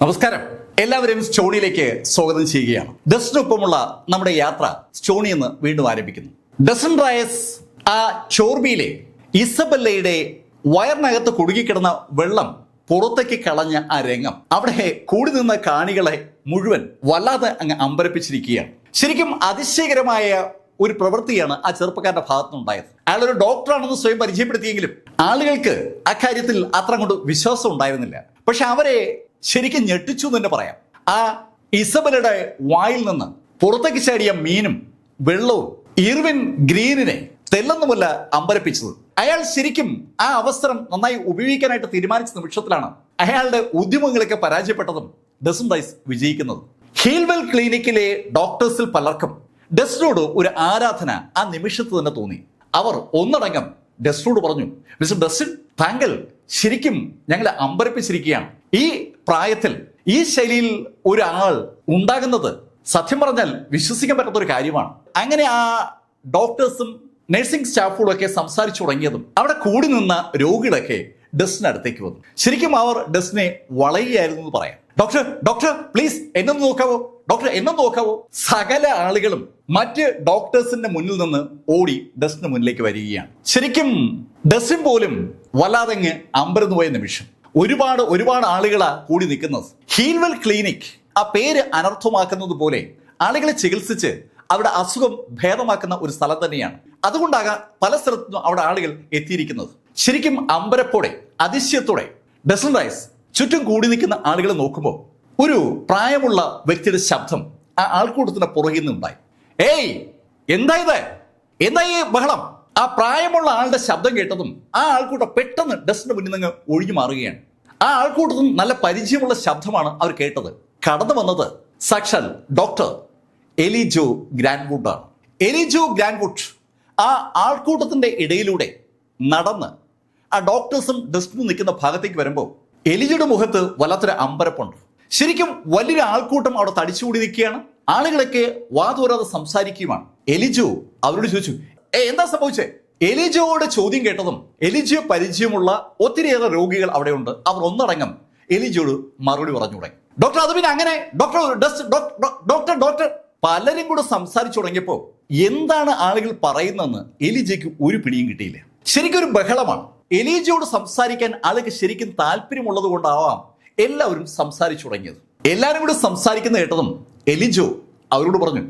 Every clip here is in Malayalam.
നമസ്കാരം, എല്ലാവരെയും സ്റ്റോണിയിലേക്ക് സ്വാഗതം ചെയ്യുകയാണ്. ഡസ്റ്റിനൊപ്പമുള്ള നമ്മുടെ യാത്ര സ്റ്റോണി എന്ന് വീണ്ടും ആരംഭിക്കുന്നു. ഡസ്റ്റൻ റയസ് ആ ചോർബിയിലെ ഇസബെല്ലയുടെ വയറിനകത്ത് കുടുങ്ങിക്കിടന്ന വെള്ളം പുറത്തേക്ക് കളഞ്ഞ ആ രംഗം അവിടെ കൂടി നിന്ന കാണികളെ മുഴുവൻ വല്ലാതെ അങ്ങ് അമ്പരപ്പിച്ചിരിക്കുകയാണ്. ശരിക്കും അതിശയകരമായ ഒരു പ്രവൃത്തിയാണ് ആ ചെറുപ്പക്കാരന്റെ ഭാഗത്തുനിന്നുണ്ടായത്. അയാൾ ഒരു ഡോക്ടറാണെന്ന് സ്വയം പരിചയപ്പെടുത്തിയെങ്കിലും ആളുകൾക്ക് അക്കാര്യത്തിൽ അത്ര കൊണ്ട് വിശ്വാസം ഉണ്ടായിരുന്നില്ല. പക്ഷെ അവരെ ശരിക്കും ഞെട്ടിച്ചു എന്ന് തന്നെ പറയാം. ആ ഇസബെല്ലയുടെ വായിൽ നിന്ന് പുറത്തേക്ക് ചാടിയ മീനും വെള്ളവും ഇർവിൻ ഗ്രീനിനെ തെല്ലെന്നുമല്ല അമ്പരപ്പിച്ചത്. അയാൾ ശരിക്കും ആ അവസരം നന്നായി ഉപയോഗിക്കാനായിട്ട് തീരുമാനിച്ച നിമിഷത്തിലാണ് അയാളുടെ ഉദ്യമങ്ങളൊക്കെ പരാജയപ്പെട്ടതും ഡസ്റ്റൻ റൈസ് വിജയിക്കുന്നത്. ഹീൽവെൽ ക്ലിനിക്കിലെ ഡോക്ടേഴ്സിൽ പലർക്കും ഡസ്റ്റിനോട് ഒരു ആരാധന ആ നിമിഷത്ത് തന്നെ തോന്നി. അവർ ഒന്നടങ്കം ഡസ്റ്റിനോട് പറഞ്ഞു, മിസ്റ്റർ ഡസ്റ്റിൻ, താങ്കൾ ശരിക്കും ഞങ്ങളെ അമ്പരപ്പിച്ചിരിക്കുകയാണ്. ഈ പ്രായത്തിൽ ഈ ശൈലിയിൽ ഒരാൾ ഉണ്ടാകുന്നത് സത്യം പറഞ്ഞാൽ വിശ്വസിക്കാൻ പറ്റാത്ത ഒരു കാര്യമാണ്. അങ്ങനെ ആ ഡോക്ടേഴ്സും നഴ്സിംഗ് സ്റ്റാഫുകളും ഒക്കെ സംസാരിച്ചു തുടങ്ങിയതും അവിടെ കൂടി നിന്ന രോഗികളൊക്കെ ഡസ്റ്റിന് അടുത്തേക്ക് വന്നു. ശരിക്കും അവർ ഡസ്റ്റിനെ വളയുകയായിരുന്നു എന്ന് പറയാം. ഡോക്ടർ, ഡോക്ടർ പ്ലീസ് എന്നൊന്ന് നോക്കാവോ, ഡോക്ടർ എന്നൊന്ന് നോക്കാവോ. സകല ആളുകളും മറ്റ് ഡോക്ടേഴ്സിന്റെ മുന്നിൽ നിന്ന് ഓടി ഡസ്റ്റിന് മുന്നിലേക്ക് വരികയാണ്. ശരിക്കും ഡസ്റ്റിൻ പോലും വല്ലാതെങ്ങ് അമ്പരന്ന് പോയ നിമിഷം. ഒരുപാട് ആളുകളാ കൂടി നിൽക്കുന്നത്. ഹീൽവെൽ ക്ലിനിക് ആ പേര് അനർത്ഥമാക്കുന്നത് പോലെ ആളുകളെ ചികിത്സിച്ച് അവിടെ അസുഖം ഭേദമാക്കുന്ന ഒരു സ്ഥലം തന്നെയാണ്. അതുകൊണ്ടാകാം പല സ്ഥലത്തുനിന്നും അവിടെ ആളുകൾ എത്തിയിരിക്കുന്നത്. ശരിക്കും അമ്പരപ്പോടെ അതിശയത്തോടെ ഡസ്റ്റൻ റൈസ് ചുറ്റും കൂടി നിൽക്കുന്ന ആളുകളെ നോക്കുമ്പോൾ ഒരു പ്രായമുള്ള വ്യക്തിയുടെ ശബ്ദം ആ ആൾക്കൂട്ടത്തിന്റെ പുറകിൽ നിന്നുണ്ടായി. ഏയ്, എന്താ ഈ ബഹളം? ആ പ്രായമുള്ള ആളുടെ ശബ്ദം കേട്ടതും ആ ആൾക്കൂട്ടം പെട്ടെന്ന് ഡസ്റ്റിന്റെ മുന്നിൽ നിന്ന് ഒഴിഞ്ഞു മാറുകയാണ്. ആ ആൾക്കൂട്ടത്തും നല്ല പരിചയമുള്ള ശബ്ദമാണ് അവർ കേട്ടത്. കടന്നു വന്നത് സാക്ഷാൽ ഡോക്ടർ എലിജോ ഗ്രാൻവുഡ് ആണ്. എലിജോ ഗ്രാൻവുഡ് ആ ആൾക്കൂട്ടത്തിന്റെ ഇടയിലൂടെ നടന്ന് ആ ഡോക്ടേഴ്സും ഡസ്റ്റിനും നിൽക്കുന്ന ഭാഗത്തേക്ക് വരുമ്പോൾ എലിജയുടെ മുഖത്ത് വല്ലാത്തൊരു അമ്പരപ്പുണ്ട്. ശരിക്കും വലിയൊരു ആൾക്കൂട്ടം അവിടെ തടിച്ചുകൂടി നിൽക്കുകയാണ്. ആളുകളൊക്കെ വാതോരാതെ സംസാരിക്കുകയുമാണ്. എലിജോ അവരോട് ചോദിച്ചു, എന്താ സംഭവിച്ചേ? എലിജോയുടെ ചോദ്യം കേട്ടതും എലിജോ പരിചയമുള്ള ഒത്തിരിയേറെ രോഗികൾ അവിടെയുണ്ട്. അവർ ഒന്നടങ്കം എലിജോട് മറുപടി പറഞ്ഞു തുടങ്ങി. ഡോക്ടർ, അത് പിന്നെ അങ്ങനെ ഡോക്ടർ പലരും കൂടെ സംസാരിച്ചു തുടങ്ങിയപ്പോൾ എന്താണ് ആളുകൾ പറയുന്നതെന്ന് എലിജയ്ക്ക് ഒരു പിടിയും കിട്ടിയില്ല. ശരിക്കും ഒരു ബഹളമാണ്. എലിജയോട് സംസാരിക്കാൻ ആൾക്ക് ശരിക്കും താല്പര്യമുള്ളത് കൊണ്ടാവാം എല്ലാവരും സംസാരിച്ചു തുടങ്ങിയത്. എല്ലാവരും കൂടെ സംസാരിക്കുന്ന കേട്ടതും എലിജോ അവരോട് പറഞ്ഞു,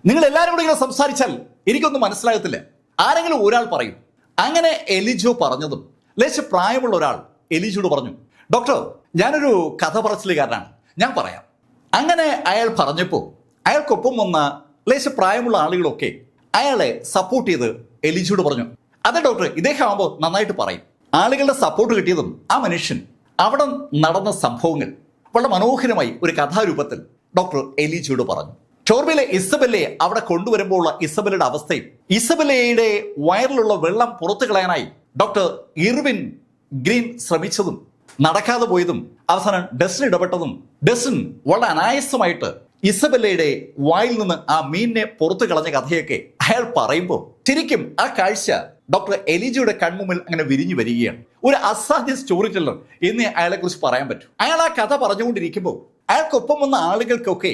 നിങ്ങൾ എല്ലാവരും കൂടെ ഇങ്ങനെ സംസാരിച്ചാൽ എനിക്കൊന്നും മനസ്സിലാകത്തില്ല, ആരെങ്കിലും ഒരാൾ പറയും. അങ്ങനെ എലിജോ പറഞ്ഞതും ലേശ പ്രായമുള്ള ഒരാൾ എലിജോട് പറഞ്ഞു, ഡോക്ടർ, ഞാനൊരു കഥ പറച്ചിലുകാരനാണ്, ഞാൻ പറയാം. അങ്ങനെ അയാൾ പറഞ്ഞപ്പോൾ അയാൾക്കൊപ്പം വന്ന ലേശ പ്രായമുള്ള ആളുകളൊക്കെ അയാളെ സപ്പോർട്ട് ചെയ്ത് എലിജോട് പറഞ്ഞു, അതെ ഡോക്ടർ, ഇദ്ദേഹം ആകുമ്പോൾ നന്നായിട്ട് പറയും. ആളുകളുടെ സപ്പോർട്ട് കിട്ടിയതും ആ മനുഷ്യൻ അവിടെ നടന്ന സംഭവങ്ങൾ വളരെ മനോഹരമായി ഒരു കഥാരൂപത്തിൽ ഡോക്ടർ എലിജോട് പറഞ്ഞു. ചോർബിയിലെ ഇസബെല്ലയെ അവിടെ കൊണ്ടുവരുമ്പോഴുള്ള ഇസബെല്ലയുടെ അവസ്ഥയും ഇസബെല്ലയുടെ വയറിലുള്ള വെള്ളം പുറത്തു കളയാനായി ഡോക്ടർ ഇർവിൻ ഗ്രീൻ ശ്രമിച്ചതും നടക്കാതെ പോയതും അവസാനം ഡസ്റ്റിൻ ഇടപെട്ടതും ഡസ്റ്റിൻ വളരെ അനായാസമായിട്ട് ഇസബെല്ലയുടെ വായിൽ നിന്ന് ആ മീനിനെ പുറത്തു കളഞ്ഞ കഥയൊക്കെ അയാൾ പറയുമ്പോൾ ശരിക്കും ആ കാഴ്ച ഡോക്ടർ എലിജയുടെ കൺമുമ്പിൽ അങ്ങനെ വിരിഞ്ഞു വരികയാണ്. ഒരു അസാധ്യ സ്റ്റോറി ടെല്ലർ എന്ന് അയാളെ കുറിച്ച് പറയാൻ പറ്റും. അയാൾ ആ കഥ പറഞ്ഞുകൊണ്ടിരിക്കുമ്പോൾ അയാൾക്കൊപ്പം വന്ന ആളുകൾക്കൊക്കെ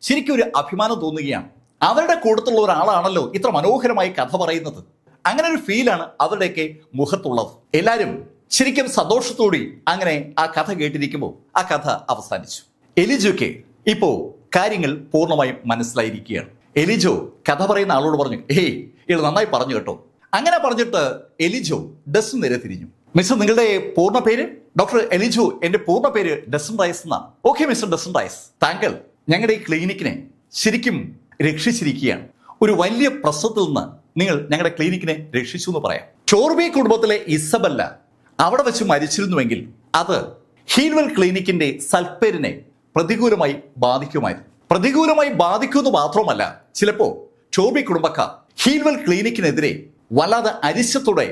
ശരിക്കും ഒരു അഭിമാനം തോന്നുകയാണ്. അവരുടെ കൂട്ടത്തിലുള്ള ഒരാളാണല്ലോ ഇത്ര മനോഹരമായി കഥ പറയുന്നത്. അങ്ങനെ ഒരു ഫീലാണ് അവരുടെയൊക്കെ മുഖത്തുള്ളത്. എല്ലാവരും ശരിക്കും സന്തോഷത്തോടെ അങ്ങനെ ആ കഥ കേട്ടിരിക്കുമ്പോൾ ആ കഥ അവസാനിച്ചു. എലിജോയ്ക്ക് ഇപ്പോ കാര്യങ്ങൾ പൂർണ്ണമായും മനസ്സിലായിരിക്കുകയാണ്. എലിജോ കഥ പറയുന്ന ആളോട് പറഞ്ഞു, ഇയാൾ നന്നായി പറഞ്ഞു കേട്ടോ. അങ്ങനെ പറഞ്ഞിട്ട് എലിജോ ഡസ്റ്റൻ നേരെ തിരിഞ്ഞു. മിസ്റ്റർ, നിങ്ങളുടെ പൂർണ്ണ പേര്? ഡോക്ടർ എലിജോ, എന്റെ പൂർണ്ണ പേര് ഡസ്റ്റൻ റൈസ് എന്നാണ്. ഓക്കെ മിസ്റ്റർ ഡസ്റ്റൻ റൈസ്, താങ്കൾ ഞങ്ങളുടെ ഈ ക്ലിനിക്കിനെ ശരിക്കും രക്ഷിച്ചിരിക്കുകയാണ്. ഒരു വലിയ പ്രശ്നത്തിൽ നിന്ന് നിങ്ങൾ ഞങ്ങളുടെ ക്ലിനിക്കിനെ രക്ഷിച്ചു എന്ന് പറയാം. ചോർബി കുടുംബത്തിലെ ഇസബെല്ല അവിടെ വെച്ച് മരിച്ചിരുന്നുവെങ്കിൽ അത് ഹീൽവെൽ ക്ലിനിക്കിന്റെ സൽപ്പേരിനെ പ്രതികൂലമായി ബാധിക്കുമായിരുന്നു. പ്രതികൂലമായി ബാധിക്കുമെന്ന് മാത്രമല്ല, ചിലപ്പോ ചോർബി കുടുംബക്കാർ ഹീൽവെൽ ക്ലിനിക്കിനെതിരെ വല്ലാതെ അരിശത്തോടെ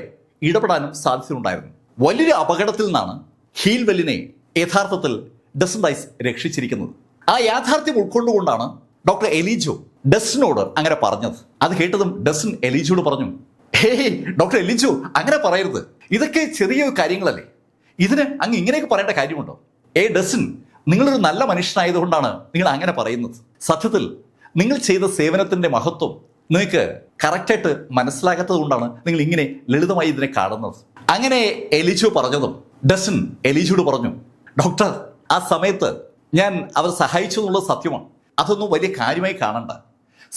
ഇടപെടാനും സാധ്യതയുണ്ടായിരുന്നു. വലിയൊരു അപകടത്തിൽ നിന്നാണ് ഹീൽവെല്ലിനെ യഥാർത്ഥത്തിൽ ഡസ്റ്റൻ റൈസ് രക്ഷിച്ചിരിക്കുന്നത്. ആ യാഥാർത്ഥ്യം ഉൾക്കൊണ്ടുകൊണ്ടാണ് ഡോക്ടർ എലിജോ ഡസ്റ്റിനോട് അങ്ങനെ പറഞ്ഞത്. അത് കേട്ടതും ഡസ്റ്റൻ എലിജോട് പറഞ്ഞു, ഡോക്ടർ എലിജോ, അങ്ങനെ പറയരുത്, ഇതൊക്കെ ചെറിയ കാര്യങ്ങളല്ലേ, ഇതിന് അങ്ങ് ഇങ്ങനെയൊക്കെ പറയേണ്ട കാര്യമുണ്ടോ? ഡസ്റ്റൻ, നിങ്ങളൊരു നല്ല മനുഷ്യനായതുകൊണ്ടാണ് നിങ്ങൾ അങ്ങനെ പറയുന്നത്. സത്യത്തിൽ നിങ്ങൾ ചെയ്ത സേവനത്തിന്റെ മഹത്വം നിങ്ങൾക്ക് കറക്റ്റായിട്ട് മനസ്സിലാകാത്തത് കൊണ്ടാണ് നിങ്ങൾ ഇങ്ങനെ ലളിതമായി ഇതിനെ കാണുന്നത്. അങ്ങനെ എലിജോ പറഞ്ഞതും ഡസൻ എലിജോട് പറഞ്ഞു, ഡോക്ടർ, ആ സമയത്ത് ഞാൻ അവർ സഹായിച്ചു എന്നുള്ളത് സത്യമാണ്. അതൊന്നും വലിയ കാര്യമായി കാണണ്ട.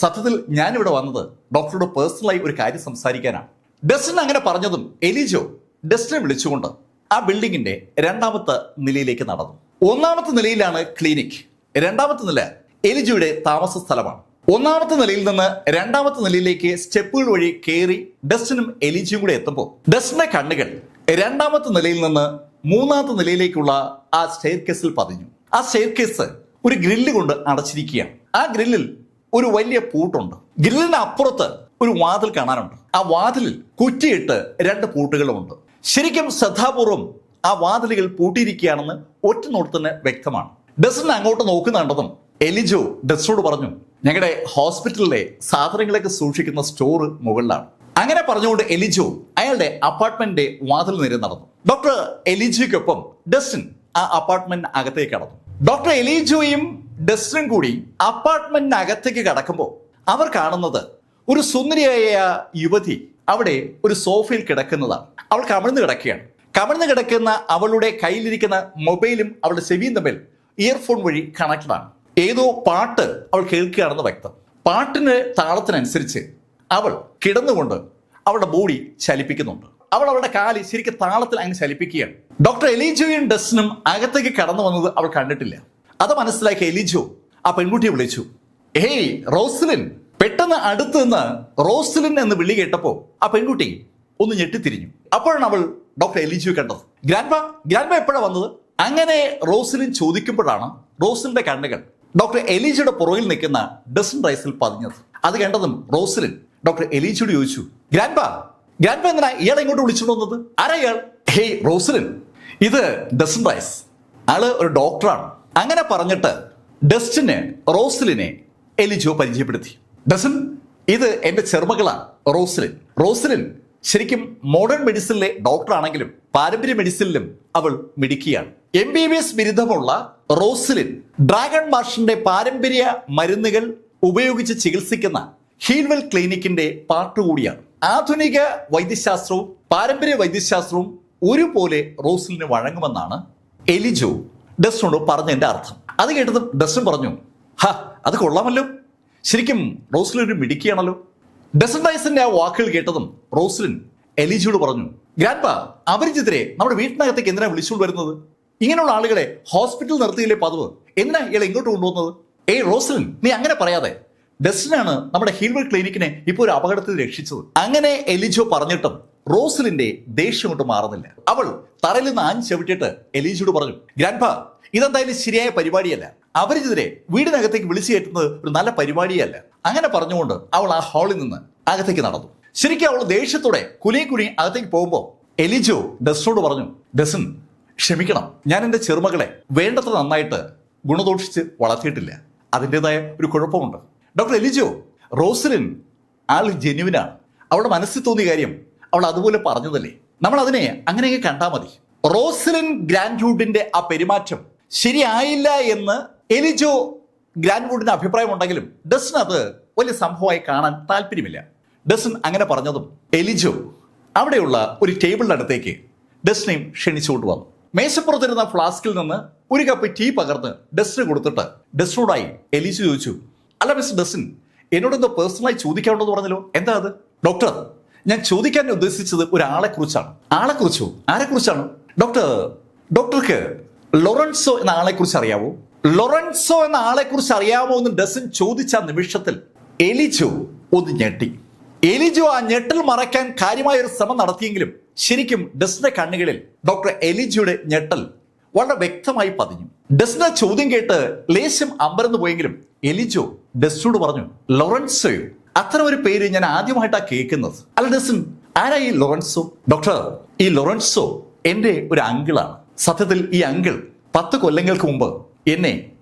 സത്യത്തിൽ ഞാനിവിടെ വന്നത് ഡോക്ടറോട് പേഴ്സണലായി ഒരു കാര്യം സംസാരിക്കാനാണ്. ഡസ്റ്റിൻ അങ്ങനെ പറഞ്ഞതും എലിജോ ഡസ്റ്റിനെ വിളിച്ചുകൊണ്ട് ആ ബിൽഡിങ്ങിന്റെ 2ാമത്തെ നിലയിലേക്ക് നടന്നു. 1ാമത്തെ നിലയിലാണ് ക്ലിനിക്. 2ാമത്തെ നില എലിജോയുടെ താമസ സ്ഥലമാണ്. 1ാമത്തെ നിലയിൽ നിന്ന് 2ാമത്തെ നിലയിലേക്ക് സ്റ്റെപ്പുകൾ വഴി കയറി ഡസ്റ്റിനും എലിജയും കൂടെ എത്തുമ്പോൾ ഡസ്റ്റിന്റെ കണ്ണുകൾ 2ാമത്തെ നിലയിൽ നിന്ന് 3ാമത്തെ നിലയിലേക്കുള്ള ആ സ്റ്റെയർ കേസിൽ പതിഞ്ഞു. ആ സ്റ്റെയർ കേസ് ഒരു ഗ്രില്ല് കൊണ്ട് അടച്ചിരിക്കുകയാണ്. ആ ഗ്രില്ലിൽ ഒരു വലിയ പൂട്ടുണ്ട്. ഗ്രില്ലിന് അപ്പുറത്ത് ഒരു വാതിൽ കാണാനുണ്ട്. ആ വാതിലിൽ കുറ്റിയിട്ട് 2 പൂട്ടുകളുമുണ്ട്. ശരിക്കും ശ്രദ്ധാപൂർവം ആ വാതിലുകൾ പൂട്ടിയിരിക്കുകയാണെന്ന് ഒറ്റ നോട്ട് തന്നെ വ്യക്തമാണ്. ഡസ്റ്റിൻ അങ്ങോട്ട് നോക്കുന്നുണ്ടെന്നും എലിജോ ഡസ്റ്റിനോട് പറഞ്ഞു, ഞങ്ങളുടെ ഹോസ്പിറ്റലിലെ സാധനങ്ങളൊക്കെ സൂക്ഷിക്കുന്ന സ്റ്റോർ മുകളിലാണ്. അങ്ങനെ പറഞ്ഞുകൊണ്ട് എലിജോ അയാളുടെ അപ്പാർട്ട്മെന്റിന്റെ വാതിൽ നേരെ നടന്നു. ഡോക്ടർ എലിജോയ്ക്കൊപ്പം ഡസ്റ്റിൻ ആ അപ്പാർട്ട്മെന്റ് അകത്തേക്ക് കടന്നു. ഡോക്ടർ എലിജോയും ഡസ്റ്റിനും കൂടി അപ്പാർട്ട്മെന്റിനകത്തേക്ക് കടക്കുമ്പോൾ അവർ കാണുന്നത് ഒരു സുന്ദരിയായ യുവതി അവിടെ ഒരു സോഫയിൽ കിടക്കുന്നതാണ്. അവൾ കമിഴ്ന്ന് കിടക്കുകയാണ്. കമിഴ്ന്ന് കിടക്കുന്ന അവളുടെ കയ്യിലിരിക്കുന്ന മൊബൈലും അവളുടെ ചെവിയും തമ്മിൽ ഇയർഫോൺ വഴി കണക്റ്റഡ് ആണ്. ഏതോ പാട്ട് അവൾ കേൾക്കുകയാണെന്ന് വ്യക്തം. പാട്ടിന് താളത്തിനനുസരിച്ച് അവൾ കിടന്നുകൊണ്ട് അവളുടെ ബോഡി ചലിപ്പിക്കുന്നുണ്ട്. അവൾ അവളുടെ കാല് ശരിക്കും താളത്തിൽ അങ്ങ് ചലിപ്പിക്കുകയാണ്. ഡോക്ടർ എലിജോയും ഡസ്റ്റിനും അകത്തേക്ക് കടന്നു വന്നത് അവൾ കണ്ടിട്ടില്ല. അത് മനസ്സിലാക്കിയ എലിജോ ആ പെൺകുട്ടിയെ വിളിച്ചു, ഹേയ് റോസ്ലിൻ. പെട്ടെന്ന് അടുത്ത് നിന്ന് റോസ്ലിൻ എന്ന് വിളി കേട്ടപ്പോൾ ആ പെൺകുട്ടി ഒന്ന് ഞെട്ടിത്തിരിഞ്ഞു. അപ്പോഴാണ് അവൾ ഡോക്ടർ എലിജോയെ കണ്ടത്. ഗ്രാൻഡ്പ എപ്പോഴാണ് വന്നത്? അങ്ങനെ റോസ്ലിൻ ചോദിക്കുമ്പോഴാണ് റോസ്ലിന്റെ കണ്ണുകൾ ഡോക്ടർ എലിജയുടെ പുറകിൽ നിൽക്കുന്ന ഡസൻ റൈസിൽ പതിഞ്ഞത്. അത് കണ്ടതും റോസ്ലിൻ ഡോക്ടർ എലിജയോട് ചോദിച്ചു, ഗ്രാൻഡ്പ എന്തിനാ ഇയാളെ ഇങ്ങോട്ട് വിളിച്ചോണ്ട് വന്നത്? ആരാ ഇയാൾ? ഹേയ് റോസ്ലിൻ, ഇത് ഡസൻ റൈസ്, ആള് ഒരു ഡോക്ടറാണ്. അങ്ങനെ പറഞ്ഞിട്ട് ഡസ്റ്റിന് റോസ്ലിനെ എലിജോ പരിചയപ്പെടുത്തി. ഡസൻ, ഇത് എന്റെ ചെറുമകളാണ് റോസ്ലിൻ ശരിക്കും മോഡേൺ മെഡിസിനിലെ ഡോക്ടറാണെങ്കിലും പാരമ്പര്യ മെഡിസിനിലും അവൾ മിടുക്കിയാണ്. MBBS ബിരുദമുള്ള റോസ്ലിൻ ഡ്രാഗൺ മാർഷിന്റെ പാരമ്പര്യ മരുന്നുകൾ ഉപയോഗിച്ച് ചികിത്സിക്കുന്ന ഹീൽവെൽ ക്ലിനിക്കിന്റെ പാർട്ട് കൂടിയാണ്. ആധുനിക വൈദ്യശാസ്ത്രവും പാരമ്പര്യ വൈദ്യശാസ്ത്രവും ഒരുപോലെ റോസ്ലിന് വഴങ്ങുമെന്നാണ് എലിജോ ഡസ്റ്റിനോട് പറഞ്ഞതിന്റെ അർത്ഥം. അത് കേട്ടതും ഡസ്റ്റിൻ പറഞ്ഞു, അത് കൊള്ളാമല്ലോ, ശരിക്കും റോസ്ലിൻ ഒരു മിടുക്കിയാണല്ലോ. ഡസൻ റൈസിന്റെ ആ വാക്കുകൾ കേട്ടതും റോസ്ലിൻ എലിജയോട് പറഞ്ഞു, ഗ്രാൻഡ്പ, അപരിചിതരെ നമ്മുടെ വീട്ടിനകത്തേക്ക് എന്തിനാ വിളിച്ചുകൊണ്ട് വരുന്നത്? ഇങ്ങനെയുള്ള ആളുകളെ ഹോസ്പിറ്റൽ നിർത്തിയില്ലേ പതിവ്, എന്തിനാ ഇയാളെ ഇങ്ങോട്ട് കൊണ്ടുവന്നത്? ഏയ് റോസ്ലിൻ, നീ അങ്ങനെ പറയാതെ, ഡസ്റ്റിനാണ് നമ്മുടെ ഹീൽവെൽ ക്ലിനിക്കിനെ ഇപ്പോൾ ഒരു അപകടത്തിൽ രക്ഷിച്ചത്. അങ്ങനെ എലിജോ പറഞ്ഞിട്ടും റോസ്ലിന്റെ ദേഷ്യം കൊണ്ട് മാറുന്നില്ല. അവൾ തറയിൽ നിന്ന് ആഞ്ഞ് ചവിട്ടിയിട്ട് എലിജയോട് പറഞ്ഞു, ഗ്രാൻഡ്പ, ഇതെന്തായാലും ശരിയായ പരിപാടിയല്ല. അപരിചിതരെ വീടിനകത്തേക്ക് വിളിച്ചു കയറ്റുന്നത് ഒരു നല്ല പരിപാടിയല്ല. അങ്ങനെ പറഞ്ഞുകൊണ്ട് അവൾ ആ ഹാളിൽ നിന്ന് അകത്തേക്ക് നടന്നു. ശരിക്കും അവൾ ദേഷ്യത്തോടെ കുനി അകത്തേക്ക് പോകുമ്പോൾ എലിജോ ഡസ്റ്റിനോട് പറഞ്ഞു, ഡസൻ, ക്ഷമിക്കണം, ഞാൻ എൻ്റെ ചെറുമകളെ വേണ്ടത്ര നന്നായിട്ട് ഗുണദോഷിച്ച് വളർത്തിയിട്ടില്ല. അതിൻ്റെതായ ഒരു കുഴപ്പമുണ്ട്. ഡോക്ടർ എലിജോ, റോസ്ലിൻ ആൾ ജെന്യുവിനാണ്. അവളുടെ മനസ്സിൽ തോന്നിയ കാര്യം അവൾ അതുപോലെ പറഞ്ഞതല്ലേ, നമ്മൾ അതിനെ അങ്ങനെയൊക്കെ കണ്ടാൽ മതി. റോസ്ലിൻ ഗ്രാൻഡ്വുഡിന്റെ ആ പെരുമാറ്റം ശരിയായില്ല എന്ന് എലിജോ ഗ്രാൻഡ്വുഡിന് അഭിപ്രായമുണ്ടെങ്കിലും ഡസ്റ്റിന് അത് വലിയ സംഭവമായി കാണാൻ താല്പര്യമില്ല. ഡസ്റ്റിൻ അങ്ങനെ പറഞ്ഞതും എലിജോ അവിടെയുള്ള ഒരു ടേബിളിന്റെ അടുത്തേക്ക് ഡസ്റ്റിനെയും ക്ഷണിച്ചുകൊണ്ട് വന്നു. മേശപ്പുറത്തിരുന്ന ഫ്ലാസ്കിൽ നിന്ന് ഒരു കപ്പ് ടീ പകർന്ന് ഡസ്റ്റിന് കൊടുത്തിട്ട് ഡസ്റ്റിനോടായി എലിജോ ചോദിച്ചു, അല്ല മിസ്റ്റർ ഡസ്റ്റിൻ, എന്നോടെന്തോ പേഴ്സണലായി ചോദിക്കാനുണ്ടെന്ന് പറഞ്ഞല്ലോ, എന്താ അത്? ഡോക്ടർ, ഞാൻ ചോദിക്കാൻ ഉദ്ദേശിച്ചത് ഒരാളെ കുറിച്ചാണ്. ആളെക്കുറിച്ചോ? ആരെക്കുറിച്ചാണ്? ഡോക്ടർക്ക് ലൊറൻസോ എന്ന ആളെ കുറിച്ച് അറിയാവോ? ലൊറൻസോ എന്ന ആളെ കുറിച്ച് അറിയാമോ എന്ന് ഡസൻ ചോദിച്ച നിമിഷത്തിൽ എലിജോ ഒന്ന് ഞെട്ടി. എലിജോ ആ ഞെട്ടൽ മറയ്ക്കാൻ കാര്യമായ ഒരു ശ്രമം നടത്തിയെങ്കിലും ശരിക്കും ഡസന്റെ കണ്ണുകളിൽ ഡോക്ടർ എലിജോയുടെ ഞെട്ടൽ വളരെ വ്യക്തമായി പതിഞ്ഞു. ഡസന്റെ ചോദ്യം കേട്ട് ലേശം അമ്പരന്ന് പോയെങ്കിലും എലിജോ ഡസ്റ്റിനോട് പറഞ്ഞു, ലൊറൻസോയോ? അത്തരം ഒരു പേര് ഞാൻ ആദ്യമായിട്ടാണ് കേൾക്കുന്നത്. അല്ല ഡസൻ, ആരാ ഈ ലൊറൻസോ? ഡോക്ടർ, ഈ ലൊറൻസോ എൻ്റെ ഒരു അങ്കിളാണ്. സത്യത്തിൽ ഈ അങ്കിൾ 10 കൊല്ലങ്ങൾക്ക് മുമ്പ് എന്നെ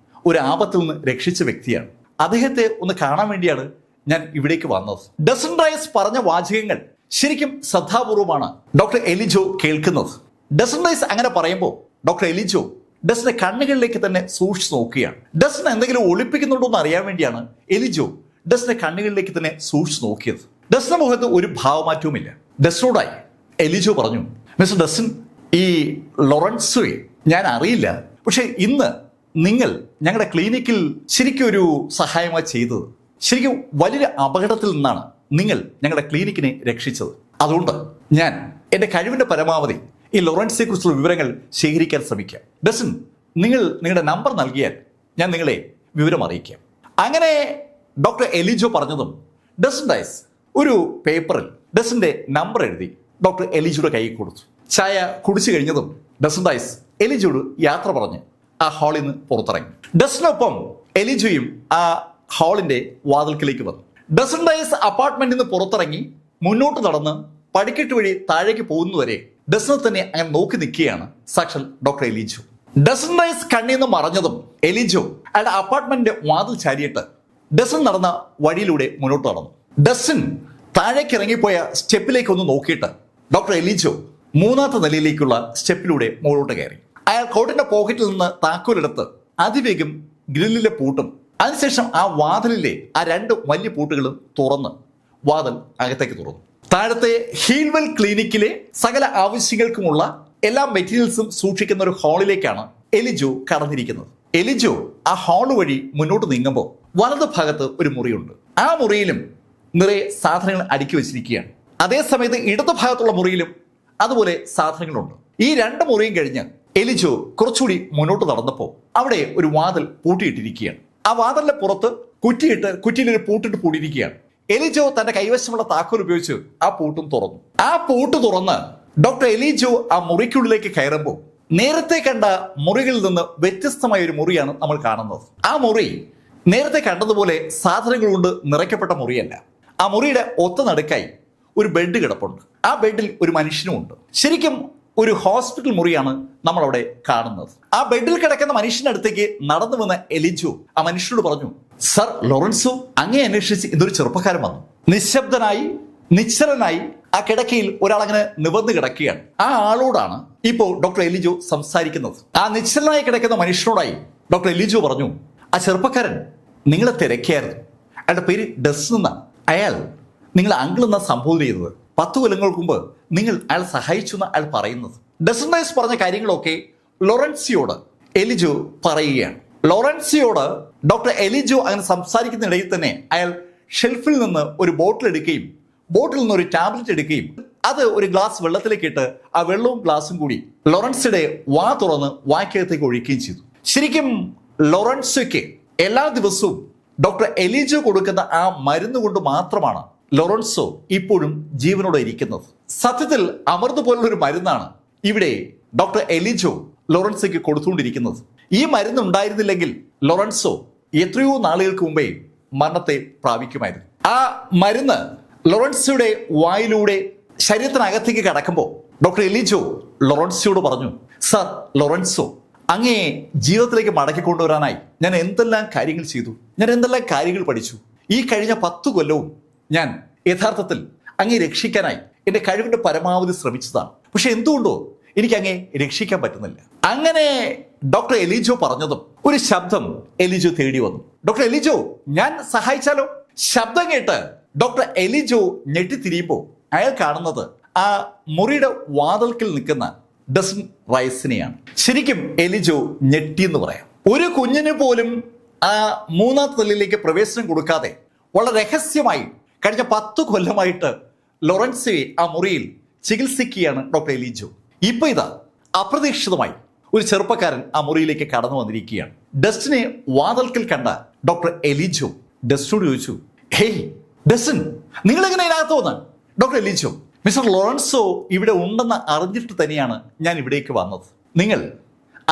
ഒരു ആപത്തിൽ നിന്ന് രക്ഷിച്ച വ്യക്തിയാണ്. അദ്ദേഹത്തെ ഒന്ന് കാണാൻ വേണ്ടിയാണ് ഞാൻ ഇവിടേക്ക് വന്നത്. ഡസൻ റൈസ് പറഞ്ഞ വാചകങ്ങൾ ശരിക്കും ശ്രദ്ധാപൂർവമാണ് ഡോക്ടർ എലിജോ കേൾക്കുന്നത്. ഡസൻ റൈസ് അങ്ങനെ പറയുമ്പോൾ ഡോക്ടർ എലിജോ ഡസ്റ്റിന്റെ കണ്ണുകളിലേക്ക് തന്നെ സൂക്ഷിച്ചു നോക്കുകയാണ്. ഡസ്റ്റിന് എന്തെങ്കിലും ഒളിപ്പിക്കുന്നുണ്ടോ എന്ന് അറിയാൻ വേണ്ടിയാണ് എലിജോ ഡസ്റ്റിന്റെ കണ്ണുകളിലേക്ക് തന്നെ സൂക്ഷിച്ചു നോക്കിയത്. ഡസ്റ്റിന്റെ മുഖത്ത് ഒരു ഭാവമാറ്റവുമില്ല. ഡസ്റ്റിനോടായി എലിജോ പറഞ്ഞു, മിസ്റ്റർ ഡസ്റ്റിൻ, ഈ ലോറൻസോയെ ഞാൻ അറിയില്ല, പക്ഷെ ഇന്ന് നിങ്ങൾ ഞങ്ങളുടെ ക്ലിനിക്കിൽ ശരിക്കും ഒരു സഹായമായി ചെയ്തത്. ശരിക്കും വലിയൊരു അപകടത്തിൽ നിന്നാണ് നിങ്ങൾ ഞങ്ങളുടെ ക്ലിനിക്കിനെ രക്ഷിച്ചത്. അതുകൊണ്ട് ഞാൻ എൻ്റെ കഴിവിൻ്റെ പരമാവധി ഈ ലോറൻസിനെ കുറിച്ചുള്ള വിവരങ്ങൾ ശേഖരിക്കാൻ ശ്രമിക്കാം. ഡസ്റ്റിൻ, നിങ്ങൾ നിങ്ങളുടെ നമ്പർ നൽകിയാൽ ഞാൻ നിങ്ങളെ വിവരം അറിയിക്കാം. അങ്ങനെ ഡോക്ടർ എലിജോ പറഞ്ഞതും ഡസ്റ്റിൻ ഡയസ് ഒരു പേപ്പറിൽ ഡസ്റ്റിന്റെ നമ്പർ എഴുതി ഡോക്ടർ എലിജോയുടെ കയ്യിൽ കൊടുത്തു. ചായ കുടിച്ചു കഴിഞ്ഞതും ഡസ്റ്റിൻ ഡയസ് എലിജോട് യാത്ര പറഞ്ഞ് ആ ഹാളിൽ നിന്ന് പുറത്തിറങ്ങി. ഡസ്റ്റിനൊപ്പം എലിജോയും ആ ഹാളിന്റെ വാതിൽക്കലേക്ക് വന്നു. ഡസ്റ്റിൻ ഡയസ് അപ്പാർട്ട്മെന്റിൽ നിന്ന് പുറത്തിറങ്ങി മുന്നോട്ട് നടന്ന് പടിക്കെട്ട് വഴി താഴേക്ക് പോകുന്നതുവരെ ഡസ്റ്റിനെ തന്നെ അങ്ങനെ നോക്കി നിൽക്കുകയാണ് സാക്ഷാൽ ഡോക്ടർ എലിജോ. ഡസ്റ്റിൻ ഡയസ് കണ്ണിൽ നിന്ന് മറഞ്ഞതും എലിജോ അയാളുടെ അപ്പാർട്ട്മെന്റിന്റെ വാതിൽ ചാരിയിട്ട് ഡസ്റ്റിൻ നടന്ന വഴിയിലൂടെ മുന്നോട്ട് നടന്നു. ഡസ്റ്റിൻ താഴേക്ക് ഇറങ്ങിപ്പോയ സ്റ്റെപ്പിലേക്ക് ഒന്ന് നോക്കിയിട്ട് ഡോക്ടർ എലിജോ മൂന്നാമത്തെ നിലയിലേക്കുള്ള സ്റ്റെപ്പിലൂടെ മുകളിലോട്ട് കയറി. അയാൾ കോട്ടിന്റെ പോക്കറ്റിൽ നിന്ന് താക്കോലെടുത്ത് അതിവേഗം ഗ്രില്ലിലെ പൂട്ടും അതിനുശേഷം ആ വാതിലിലെ ആ 2 വലിയ പൂട്ടുകളും തുറന്ന് വാതിൽ അകത്തേക്ക് തുറന്നു. താഴത്തെ ഹീൽവെൽ ക്ലിനിക്കിലെ സകല ആവശ്യങ്ങൾക്കുമുള്ള എല്ലാ മെറ്റീരിയൽസും സൂക്ഷിക്കുന്ന ഒരു ഹാളിലേക്കാണ് എലിജോ കടന്നിരിക്കുന്നത്. എലിജോ ആ ഹാള് വഴി മുന്നോട്ട് നീങ്ങുമ്പോൾ വലതു ഭാഗത്ത് ഒരു മുറിയുണ്ട്. ആ മുറിയിലും നിറയെ സാധനങ്ങൾ അടുക്കി വെച്ചിരിക്കുകയാണ്. അതേസമയത്ത് ഇടതു ഭാഗത്തുള്ള മുറിയിലും അതുപോലെ സാധനങ്ങളുണ്ട്. ഈ 2 മുറിയും കഴിഞ്ഞ് എലിജോ കുറച്ചുകൂടി മുന്നോട്ട് നടന്നപ്പോൾ അവിടെ ഒരു വാതിൽ പൂട്ടിയിട്ടിരിക്കുകയാണ്. ആ വാതിലിന്റെ പുറത്ത് കുറ്റിയിലൊരു പൂട്ടിട്ട് പൂട്ടിയിരിക്കുകയാണ്. എലിജോ തന്റെ കൈവശമുള്ള താക്കോൽ ഉപയോഗിച്ച് ആ പൂട്ടും തുറന്നു. ആ പൂട്ട് തുറന്ന് ഡോക്ടർ എലിജോ ആ മുറിക്കുള്ളിലേക്ക് കയറുമ്പോൾ നേരത്തെ കണ്ട മുറികളിൽ നിന്ന് വ്യത്യസ്തമായ ഒരു മുറിയാണ് നമ്മൾ കാണുന്നത്. ആ മുറി നേരത്തെ കണ്ടതുപോലെ സാധനങ്ങൾ കൊണ്ട് നിറയ്ക്കപ്പെട്ട മുറിയല്ല. ആ മുറിയുടെ ഒത്ത നടുക്കായി ഒരു ബെഡ് കിടപ്പുണ്ട്. ആ ബെഡിൽ ഒരു മനുഷ്യനുമുണ്ട്. ശരിക്കും ഒരു ഹോസ്പിറ്റൽ മുറിയാണ് നമ്മൾ അവിടെ കാണുന്നത്. ആ ബെഡിൽ കിടക്കുന്ന മനുഷ്യന്റെ അടുത്തേക്ക് നടന്നു വന്ന എലിജോ ആ മനുഷ്യനോട് പറഞ്ഞു, സർ ലോറൻസോ, അങ്ങേ അന്വേഷിച്ച് ഇതൊരു ചെറുപ്പക്കാരൻ വന്നു. നിശബ്ദനായി നിശ്ചലനായി ആ കിടക്കയിൽ ഒരാൾ അങ്ങനെ നിവർന്നു കിടക്കുകയാണ്. ആ ആളോടാണ് ഇപ്പോൾ ഡോക്ടർ എലിജോ സംസാരിക്കുന്നത്. ആ നിശ്ചലനായി കിടക്കുന്ന മനുഷ്യനോടായി ഡോക്ടർ എലിജോ പറഞ്ഞു, ആ ചെറുപ്പക്കാരൻ നിങ്ങളെ തിരക്കിയായിരുന്നു. അയാളുടെ പേര് ഡസ്റ്റിൻ എന്നാണ്. അയാൾ നിങ്ങൾ അങ്കിൾ എന്നാ സംബോധന ചെയ്തത്. 10 കൊല്ലങ്ങൾക്ക് മുമ്പ് നിങ്ങൾ അയാൾ സഹായിച്ചു എന്ന് അയാൾ പറയുന്നത്. ഡസ്റ്റിൻ ഡയസ് പറഞ്ഞ കാര്യങ്ങളൊക്കെ ലോറൻസിയോട് എലിജോ പറയുകയാണ്. ലോറൻസിയോട് ഡോക്ടർ എലിജോ അങ്ങനെ സംസാരിക്കുന്നിടയിൽ തന്നെ അയാൾ ഷെൽഫിൽ നിന്ന് ഒരു ബോട്ടിൽ എടുക്കുകയും ബോട്ടിൽ നിന്ന് ഒരു ടാബ്ലറ്റ് എടുക്കുകയും അത് ഒരു ഗ്ലാസ് വെള്ളത്തിലേക്ക് ഇട്ട് ആ വെള്ളവും ഗ്ലാസും കൂടി ലോറൻസിയുടെ വാ തുറന്ന് വായ്ക്കകത്തേക്ക് ഒഴിക്കുകയും ചെയ്തു. ശരിക്കും ലോറൻസോയ്ക്ക് എല്ലാ ദിവസവും ഡോക്ടർ എലിജോ കൊടുക്കുന്ന ആ മരുന്ന് കൊണ്ട് മാത്രമാണ് ലോറൻസോ ഇപ്പോഴും ജീവനോടെ ഇരിക്കുന്നത്. സത്യത്തിൽ അമൃത് പോലുള്ള ഒരു മരുന്നാണ് ഇവിടെ ഡോക്ടർ എലിജോ ലോറൻസോയ്ക്ക് കൊടുത്തുകൊണ്ടിരിക്കുന്നത്. ഈ മരുന്ന് ഉണ്ടായിരുന്നില്ലെങ്കിൽ ലോറൻസോ എത്രയോ നാളുകൾക്ക് മുമ്പേ മരണത്തെ പ്രാപിക്കുമായിരുന്നു. ആ മരുന്ന് ലോറൻസോയുടെ വായിലൂടെ ശരീരത്തിനകത്തേക്ക് കടക്കുമ്പോൾ ഡോക്ടർ എലിജോ ലോറൻസോയോട് പറഞ്ഞു, സർ ലോറൻസോ, അങ്ങേ ജീവിതത്തിലേക്ക് മടക്കി കൊണ്ടുവരാനായി ഞാൻ എന്തെല്ലാം കാര്യങ്ങൾ ചെയ്തു, ഞാൻ എന്തെല്ലാം കാര്യങ്ങൾ പഠിച്ചു. ഈ കഴിഞ്ഞ 10 കൊല്ലവും ഞാൻ യഥാർത്ഥത്തിൽ അങ്ങേ രക്ഷിക്കാനായി എൻ്റെ കഴിവിൻ്റെ പരമാവധി ശ്രമിച്ചതാണ്. പക്ഷെ എന്തുകൊണ്ടോ എനിക്ക് അങ്ങേ രക്ഷിക്കാൻ പറ്റുന്നില്ല. അങ്ങനെ ഡോക്ടർ എലിജോ പറഞ്ഞതും ഒരു ശബ്ദം എലിജോ തേടി വന്നു. ഡോക്ടർ എലിജോ, ഞാൻ സഹായിച്ചാലോ? ശബ്ദം കേട്ട് ഡോക്ടർ എലിജോ ഞെട്ടിത്തിരിയുമ്പോൾ അയാൾ കാണുന്നത് ആ മുറിയുടെ വാതിൽക്കൽ നിൽക്കുന്ന ഡസ്റ്റിൻ റൈസിനെയാണ്. ശരിക്കും എലിജോ ഞെട്ടി എന്ന് പറയാം. ഒരു കുഞ്ഞിന് പോലും ആ 3ാമത്തെ നിലയിലേക്ക് പ്രവേശനം കൊടുക്കാതെ വളരെ രഹസ്യമായി കഴിഞ്ഞ 10 കൊല്ലമായിട്ട് ലോറൻസോയെ ആ മുറിയിൽ ചികിത്സിക്കുകയാണ് ഡോക്ടർ എലിജോ. ഇപ്പൊ ഇതാ അപ്രതീക്ഷിതമായി ഒരു ചെറുപ്പക്കാരൻ ആ മുറിയിലേക്ക് കടന്നു വന്നിരിക്കുകയാണ്. ഡസ്റ്റിനെ വാതിൽക്കൽ കണ്ട ഡോക്ടർ എലിജോ ഡസ്റ്റിനോട് ചോദിച്ചു, ഹേയ് ഡസ്റ്റിൻ, നിങ്ങൾ എങ്ങനെ ഇതിനകത്ത് വന്ന്? ഡോക്ടർ എലിജോ, മിസ്റ്റർ ലോറൻസോ ഇവിടെ ഉണ്ടെന്ന് അറിഞ്ഞിട്ട് തന്നെയാണ് ഞാൻ ഇവിടേക്ക് വന്നത്. നിങ്ങൾ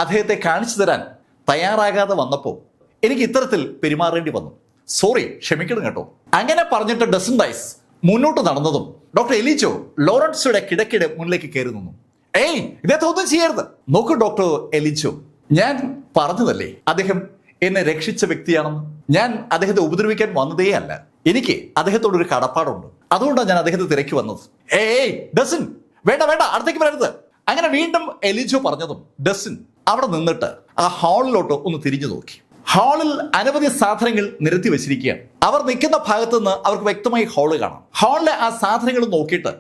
അദ്ദേഹത്തെ കാണിച്ചു തരാൻ തയ്യാറാകാതെ വന്നപ്പോൾ എനിക്ക് ഇത്തരത്തിൽ പെരുമാറേണ്ടി വന്നു. സോറി, ക്ഷമിക്കണം കേട്ടോ. അങ്ങനെ പറഞ്ഞിട്ട് ഡസ്റ്റിൻ ഡയസ് മുന്നോട്ട് നടന്നതും ഡോക്ടർ എലിജോ ലോറൻസോയുടെ കിടക്കയുടെ മുന്നിലേക്ക് കയറി നിന്നു. ഏയ്, ഇദ്ദേഹത്തെ ഒന്നും ചെയ്യരുത്. നോക്കൂ ഡോക്ടർ എലിജോ, ഞാൻ പറഞ്ഞതല്ലേ അദ്ദേഹം എന്നെ രക്ഷിച്ച വ്യക്തിയാണെന്ന്. ഞാൻ അദ്ദേഹത്തെ ഉപദ്രവിക്കാൻ വന്നതേ അല്ല. എനിക്ക് അദ്ദേഹത്തോടൊരു കടപ്പാടുണ്ട്. അതുകൊണ്ടാണ് ഞാൻ അദ്ദേഹത്തെ തിരക്കി വന്നത്. ഏയ് ഡസ്റ്റിൻ, വേണ്ട വേണ്ട, അടുത്തേക്ക് വരരുത്. അങ്ങനെ വീണ്ടും എലിജോ പറഞ്ഞതും ഡസ്റ്റിൻ അവിടെ നിന്നിട്ട് ആ ഹാളിലോട്ട് ഒന്ന് തിരിഞ്ഞു നോക്കി. ഹാളിൽ അനവധി സാധനങ്ങൾ നിരത്തി വെച്ചിരിക്കുകയാണ്. അവർ നിൽക്കുന്ന ഭാഗത്ത് നിന്ന് അവർക്ക് വ്യക്തമായി ഹാള് കാണാം. ഹാളിലെ ആ സാധനങ്ങൾ നോക്കിയിട്ട്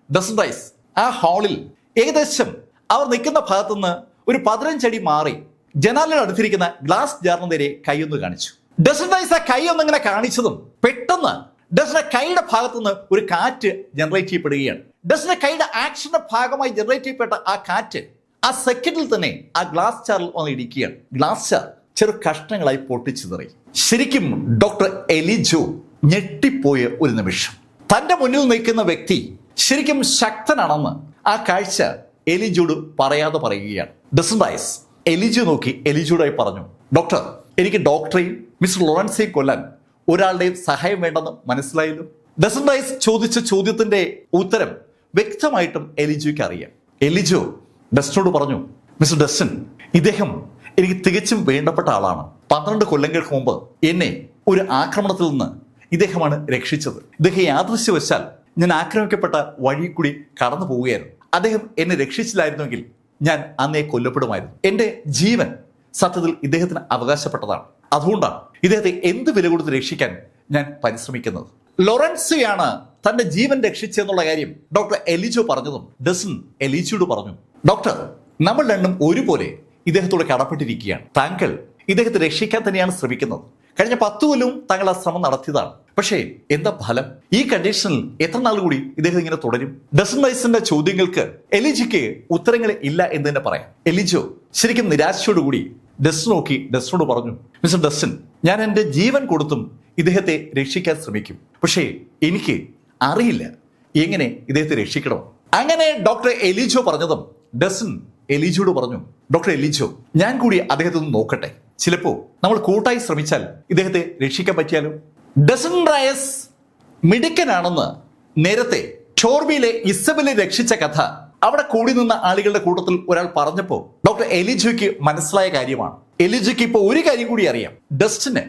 ഡസൻ റൈസ് ആ ഹാളിൽ ഏകദേശം അവർ നിൽക്കുന്ന ഭാഗത്തു നിന്ന് ഒരു 15 അടി മാറി ജനാലയുടെ അടുത്തിരിക്കുന്ന ഗ്ലാസ് ജാറിന് നേരെ കൈയൊന്ന് കാണിച്ചു. ഡസൻ റൈസ് ആ കൈ ഒന്നിങ്ങനെ കാണിച്ചതും പെട്ടെന്ന് ഡസന്റെ കൈയുടെ ഭാഗത്തു നിന്ന് ഒരു കാറ്റ് ജനറേറ്റ് ചെയ്യപ്പെടുകയാണ്. ഡസന്റെ കൈയുടെ ആക്ഷന്റെ ഭാഗമായി ജനറേറ്റ് ചെയ്യപ്പെട്ട ആ കാറ്റ് ആ സെക്കൻഡിൽ തന്നെ ആ ഗ്ലാസ് ജാറിൽ വന്ന് ഇടിക്കുകയാണ്. ഗ്ലാസ് ജാർ ചെറു കഷ്ണങ്ങളായി പൊട്ടിച്ചിതറി. ശരിക്കും ഡോക്ടർ എലിജോ ഞെട്ടിപ്പോയ ഒരു നിമിഷം. തന്റെ മുന്നിൽ നിൽക്കുന്ന വ്യക്തി ശരിക്കും ശക്തനാണെന്ന് ആ കാഴ്ച എലിജോട് പറയാതെ പറയുകയാണ്. ഡസൻ റൈസ് എലിജോ നോക്കി എലിജോടായി പറഞ്ഞു, ഡോക്ടർ, എനിക്ക് ഡോക്ടറെയും മിസ്റ്റർ ലോറൻസിനെയും കൊല്ലാൻ ഒരാളുടെയും സഹായം വേണ്ടെന്ന് മനസ്സിലായല്ലോ. ഡസൻ റൈസ് ചോദിച്ച ചോദ്യത്തിന്റെ ഉത്തരം വ്യക്തമായിട്ടും എലിജോയ്ക്ക് അറിയാം. എലിജോ ഡസ്റ്റനോട് പറഞ്ഞു, മിസ്റ്റർ ഡസ്റ്റൻ, ഇദ്ദേഹം എനിക്ക് തികച്ചും വേണ്ടപ്പെട്ട ആളാണ്. 12 കൊല്ലങ്ങൾക്ക് മുമ്പ് എന്നെ ഒരു ആക്രമണത്തിൽ നിന്ന് ഇദ്ദേഹമാണ് രക്ഷിച്ചത്. ഇദ്ദേഹം യാദൃശ്യവശാൽ ഞാൻ ആക്രമിക്കപ്പെട്ട വഴി കൂടി കടന്നു പോവുകയായിരുന്നു. അദ്ദേഹം എന്നെ രക്ഷിച്ചില്ലായിരുന്നുവെങ്കിൽ ഞാൻ അന്നേ കൊല്ലപ്പെടുമായിരുന്നു. എന്റെ ജീവൻ സത്യത്തിൽ ഇദ്ദേഹത്തിന് അവകാശപ്പെട്ടതാണ്. അതുകൊണ്ടാണ് ഇദ്ദേഹത്തെ എന്ത് വില കൊടുത്ത് രക്ഷിക്കാൻ ഞാൻ പരിശ്രമിക്കുന്നത്. ലോറൻസിയാണ് തന്റെ ജീവൻ രക്ഷിച്ചെന്നുള്ള കാര്യം ഡോക്ടർ എലിജോ പറഞ്ഞതും ഡസൻ എലിജോട് പറഞ്ഞു, ഡോക്ടർ, നമ്മൾ രണ്ടും ഒരുപോലെ ഇദ്ദേഹത്തോട് കടപ്പെട്ടിരിക്കുകയാണ്. താങ്കൾ ഇദ്ദേഹത്തെ രക്ഷിക്കാൻ തന്നെയാണ് ശ്രമിക്കുന്നത്. കഴിഞ്ഞ 10 കൊല്ലവും താങ്കൾ ആ ശ്രമം നടത്തിയതാണ്. പക്ഷേ എന്താ ഫലം? ഈ കണ്ടീഷനിൽ എത്ര നാൾ കൂടി ഇദ്ദേഹം ഇങ്ങനെ തുടരും? ഡസൻ റൈസിന്റെ ചോദ്യങ്ങൾക്ക് എലിജോയ്ക്ക് ഉത്തരങ്ങൾ ഇല്ല എന്ന് തന്നെ പറയാം. എലിജോ ശരിക്കും നിരാശയോടുകൂടി ഡസ്റ്റൻ നോക്കി ഡസ്റ്റനോട് പറഞ്ഞു, മിസ്റ്റർ ഡസ്റ്റൻ, ഞാൻ എൻ്റെ ജീവൻ കൊടുത്തും ഇദ്ദേഹത്തെ രക്ഷിക്കാൻ ശ്രമിക്കും. പക്ഷേ എനിക്ക് അറിയില്ല എങ്ങനെ ഇദ്ദേഹത്തെ രക്ഷിക്കണം. അങ്ങനെ ഡോക്ടർ എലിജോ പറഞ്ഞതും ഡസ്റ്റൻ എലിജോട് പറഞ്ഞു, ഡോക്ടർ എലിജോ, ഞാൻ കൂടി അദ്ദേഹത്തെ ഒന്ന് നോക്കട്ടെ. ചിലപ്പോ നമ്മൾ കൂട്ടായി ശ്രമിച്ചാൽ ഇദ്ദേഹത്തെ രക്ഷിക്കാൻ പറ്റിയാലോ. ഡസൻ റൈസ് മിടുക്കനാണെന്ന് നേരത്തെ ചോർബിയിലെ ഇസബെല്ലെ രക്ഷിച്ച കഥ അവിടെ കൂടി നിന്ന ആളുകളുടെ കൂട്ടത്തിൽ ഒരാൾ പറഞ്ഞപ്പോൾ ഡോക്ടർ എലിജോയ്ക്ക് മനസ്സിലായ കാര്യമാണ്. എലിജോയ്ക്ക് ഇപ്പോൾ ഒരു കാര്യം കൂടി അറിയാം. ഡസ്റ്റിന്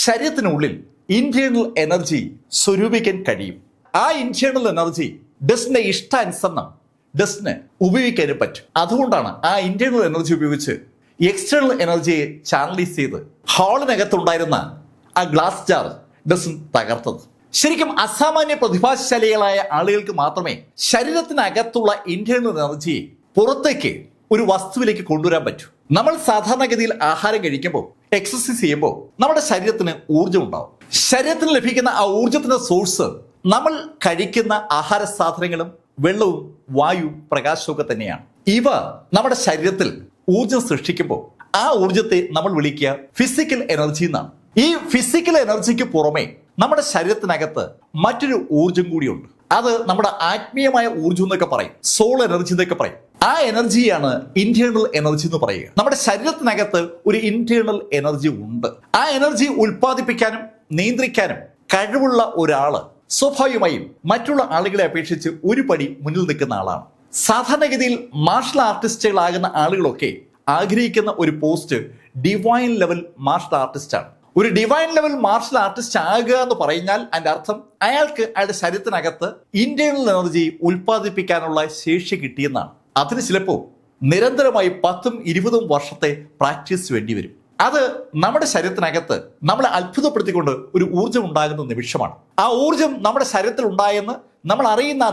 ശരീരത്തിനുള്ളിൽ ഇന്റേണൽ എനർജി സ്വരൂപിക്കാൻ കഴിയും. ആ ഇന്റേണൽ എനർജി ഡസ്റ്റിന്റെ ഇഷ്ടാനുസരണം ഡസ്റ്റിന് ഉപയോഗിക്കാനും പറ്റും. അതുകൊണ്ടാണ് ആ ഇന്റേണൽ എനർജി ഉപയോഗിച്ച് എക്സ്റ്റേണൽ എനർജിയെ ചാനലൈസ് ചെയ്ത് ഹാളിനകത്തുണ്ടായിരുന്ന ആ ഗ്ലാസ് ജാർ ഡസൻ തകർത്തത്. ശരിക്കും അസാമാന്യ പ്രതിഭാശാലികളായ ആളുകൾക്ക് മാത്രമേ ശരീരത്തിനകത്തുള്ള ഇന്റേണൽ എനർജിയെ പുറത്തേക്ക് ഒരു വസ്തുവിലേക്ക് കൊണ്ടുവരാൻ പറ്റൂ. നമ്മൾ സാധാരണഗതിയിൽ ആഹാരം കഴിക്കുമ്പോൾ, എക്സസൈസ് ചെയ്യുമ്പോൾ നമ്മുടെ ശരീരത്തിന് ഊർജ്ജം ഉണ്ടാവും. ശരീരത്തിന് ലഭിക്കുന്ന ആ ഊർജ്ജത്തിന്റെ സോഴ്സ് നമ്മൾ കഴിക്കുന്ന ആഹാര സാധനങ്ങളും വെള്ളവും വായുവും പ്രകാശവും ഒക്കെ തന്നെയാണ്. ഇവ നമ്മുടെ ശരീരത്തിൽ ഊർജ്ജം സൃഷ്ടിക്കുമ്പോൾ ആ ഊർജ്ജത്തെ നമ്മൾ വിളിക്കുക ഫിസിക്കൽ എനർജി എന്നാണ്. ഈ ഫിസിക്കൽ എനർജിക്ക് പുറമെ നമ്മുടെ ശരീരത്തിനകത്ത് മറ്റൊരു ഊർജ്ജം കൂടിയുണ്ട്. അത് നമ്മുടെ ആത്മീയമായ ഊർജ്ജം എന്നൊക്കെ പറയും, സോൾ എനർജി എന്നൊക്കെ പറയും. ആ എനർജിയാണ് ഇന്റേണൽ എനർജി എന്ന് പറയുക. നമ്മുടെ ശരീരത്തിനകത്ത് ഒരു ഇന്റേണൽ എനർജി ഉണ്ട്. ആ എനർജി ഉൽപ്പാദിപ്പിക്കാനും നിയന്ത്രിക്കാനും കഴിവുള്ള ഒരാള് സ്വാഭാവികമായും മറ്റുള്ള ആളുകളെ അപേക്ഷിച്ച് ഒരു പടി മുന്നിൽ നിൽക്കുന്ന ആളാണ്. സാധാരണഗതിയിൽ മാർഷൽ ആർട്ടിസ്റ്റുകളാകുന്ന ആളുകളൊക്കെ ആഗ്രഹിക്കുന്ന ഒരു post divine level martial artist ആണ്. ഒരു ഡിവൈൻ ലെവൽ മാർഷൽ ആർട്ടിസ്റ്റ് ആകുക എന്ന് പറഞ്ഞാൽ അതിന്റെ അർത്ഥം അയാൾക്ക് അയാളുടെ ശരീരത്തിനകത്ത് ഇന്റേണൽ എനർജി ഉൽപ്പാദിപ്പിക്കാനുള്ള ശേഷി കിട്ടിയെന്നാണ്. അതിന് ചിലപ്പോൾ നിരന്തരമായി 10-20 വർഷത്തെ പ്രാക്ടീസ് വേണ്ടി വരും. അത് നമ്മുടെ ശരീരത്തിനകത്ത് നമ്മളെ അത്ഭുതപ്പെടുത്തിക്കൊണ്ട് ഒരു ഊർജ്ജം ഉണ്ടാകുന്ന നിമിഷമാണ്. ആ ഊർജ്ജം നമ്മുടെ ശരീരത്തിൽ ഉണ്ടായെന്ന് നമ്മൾ അറിയുന്ന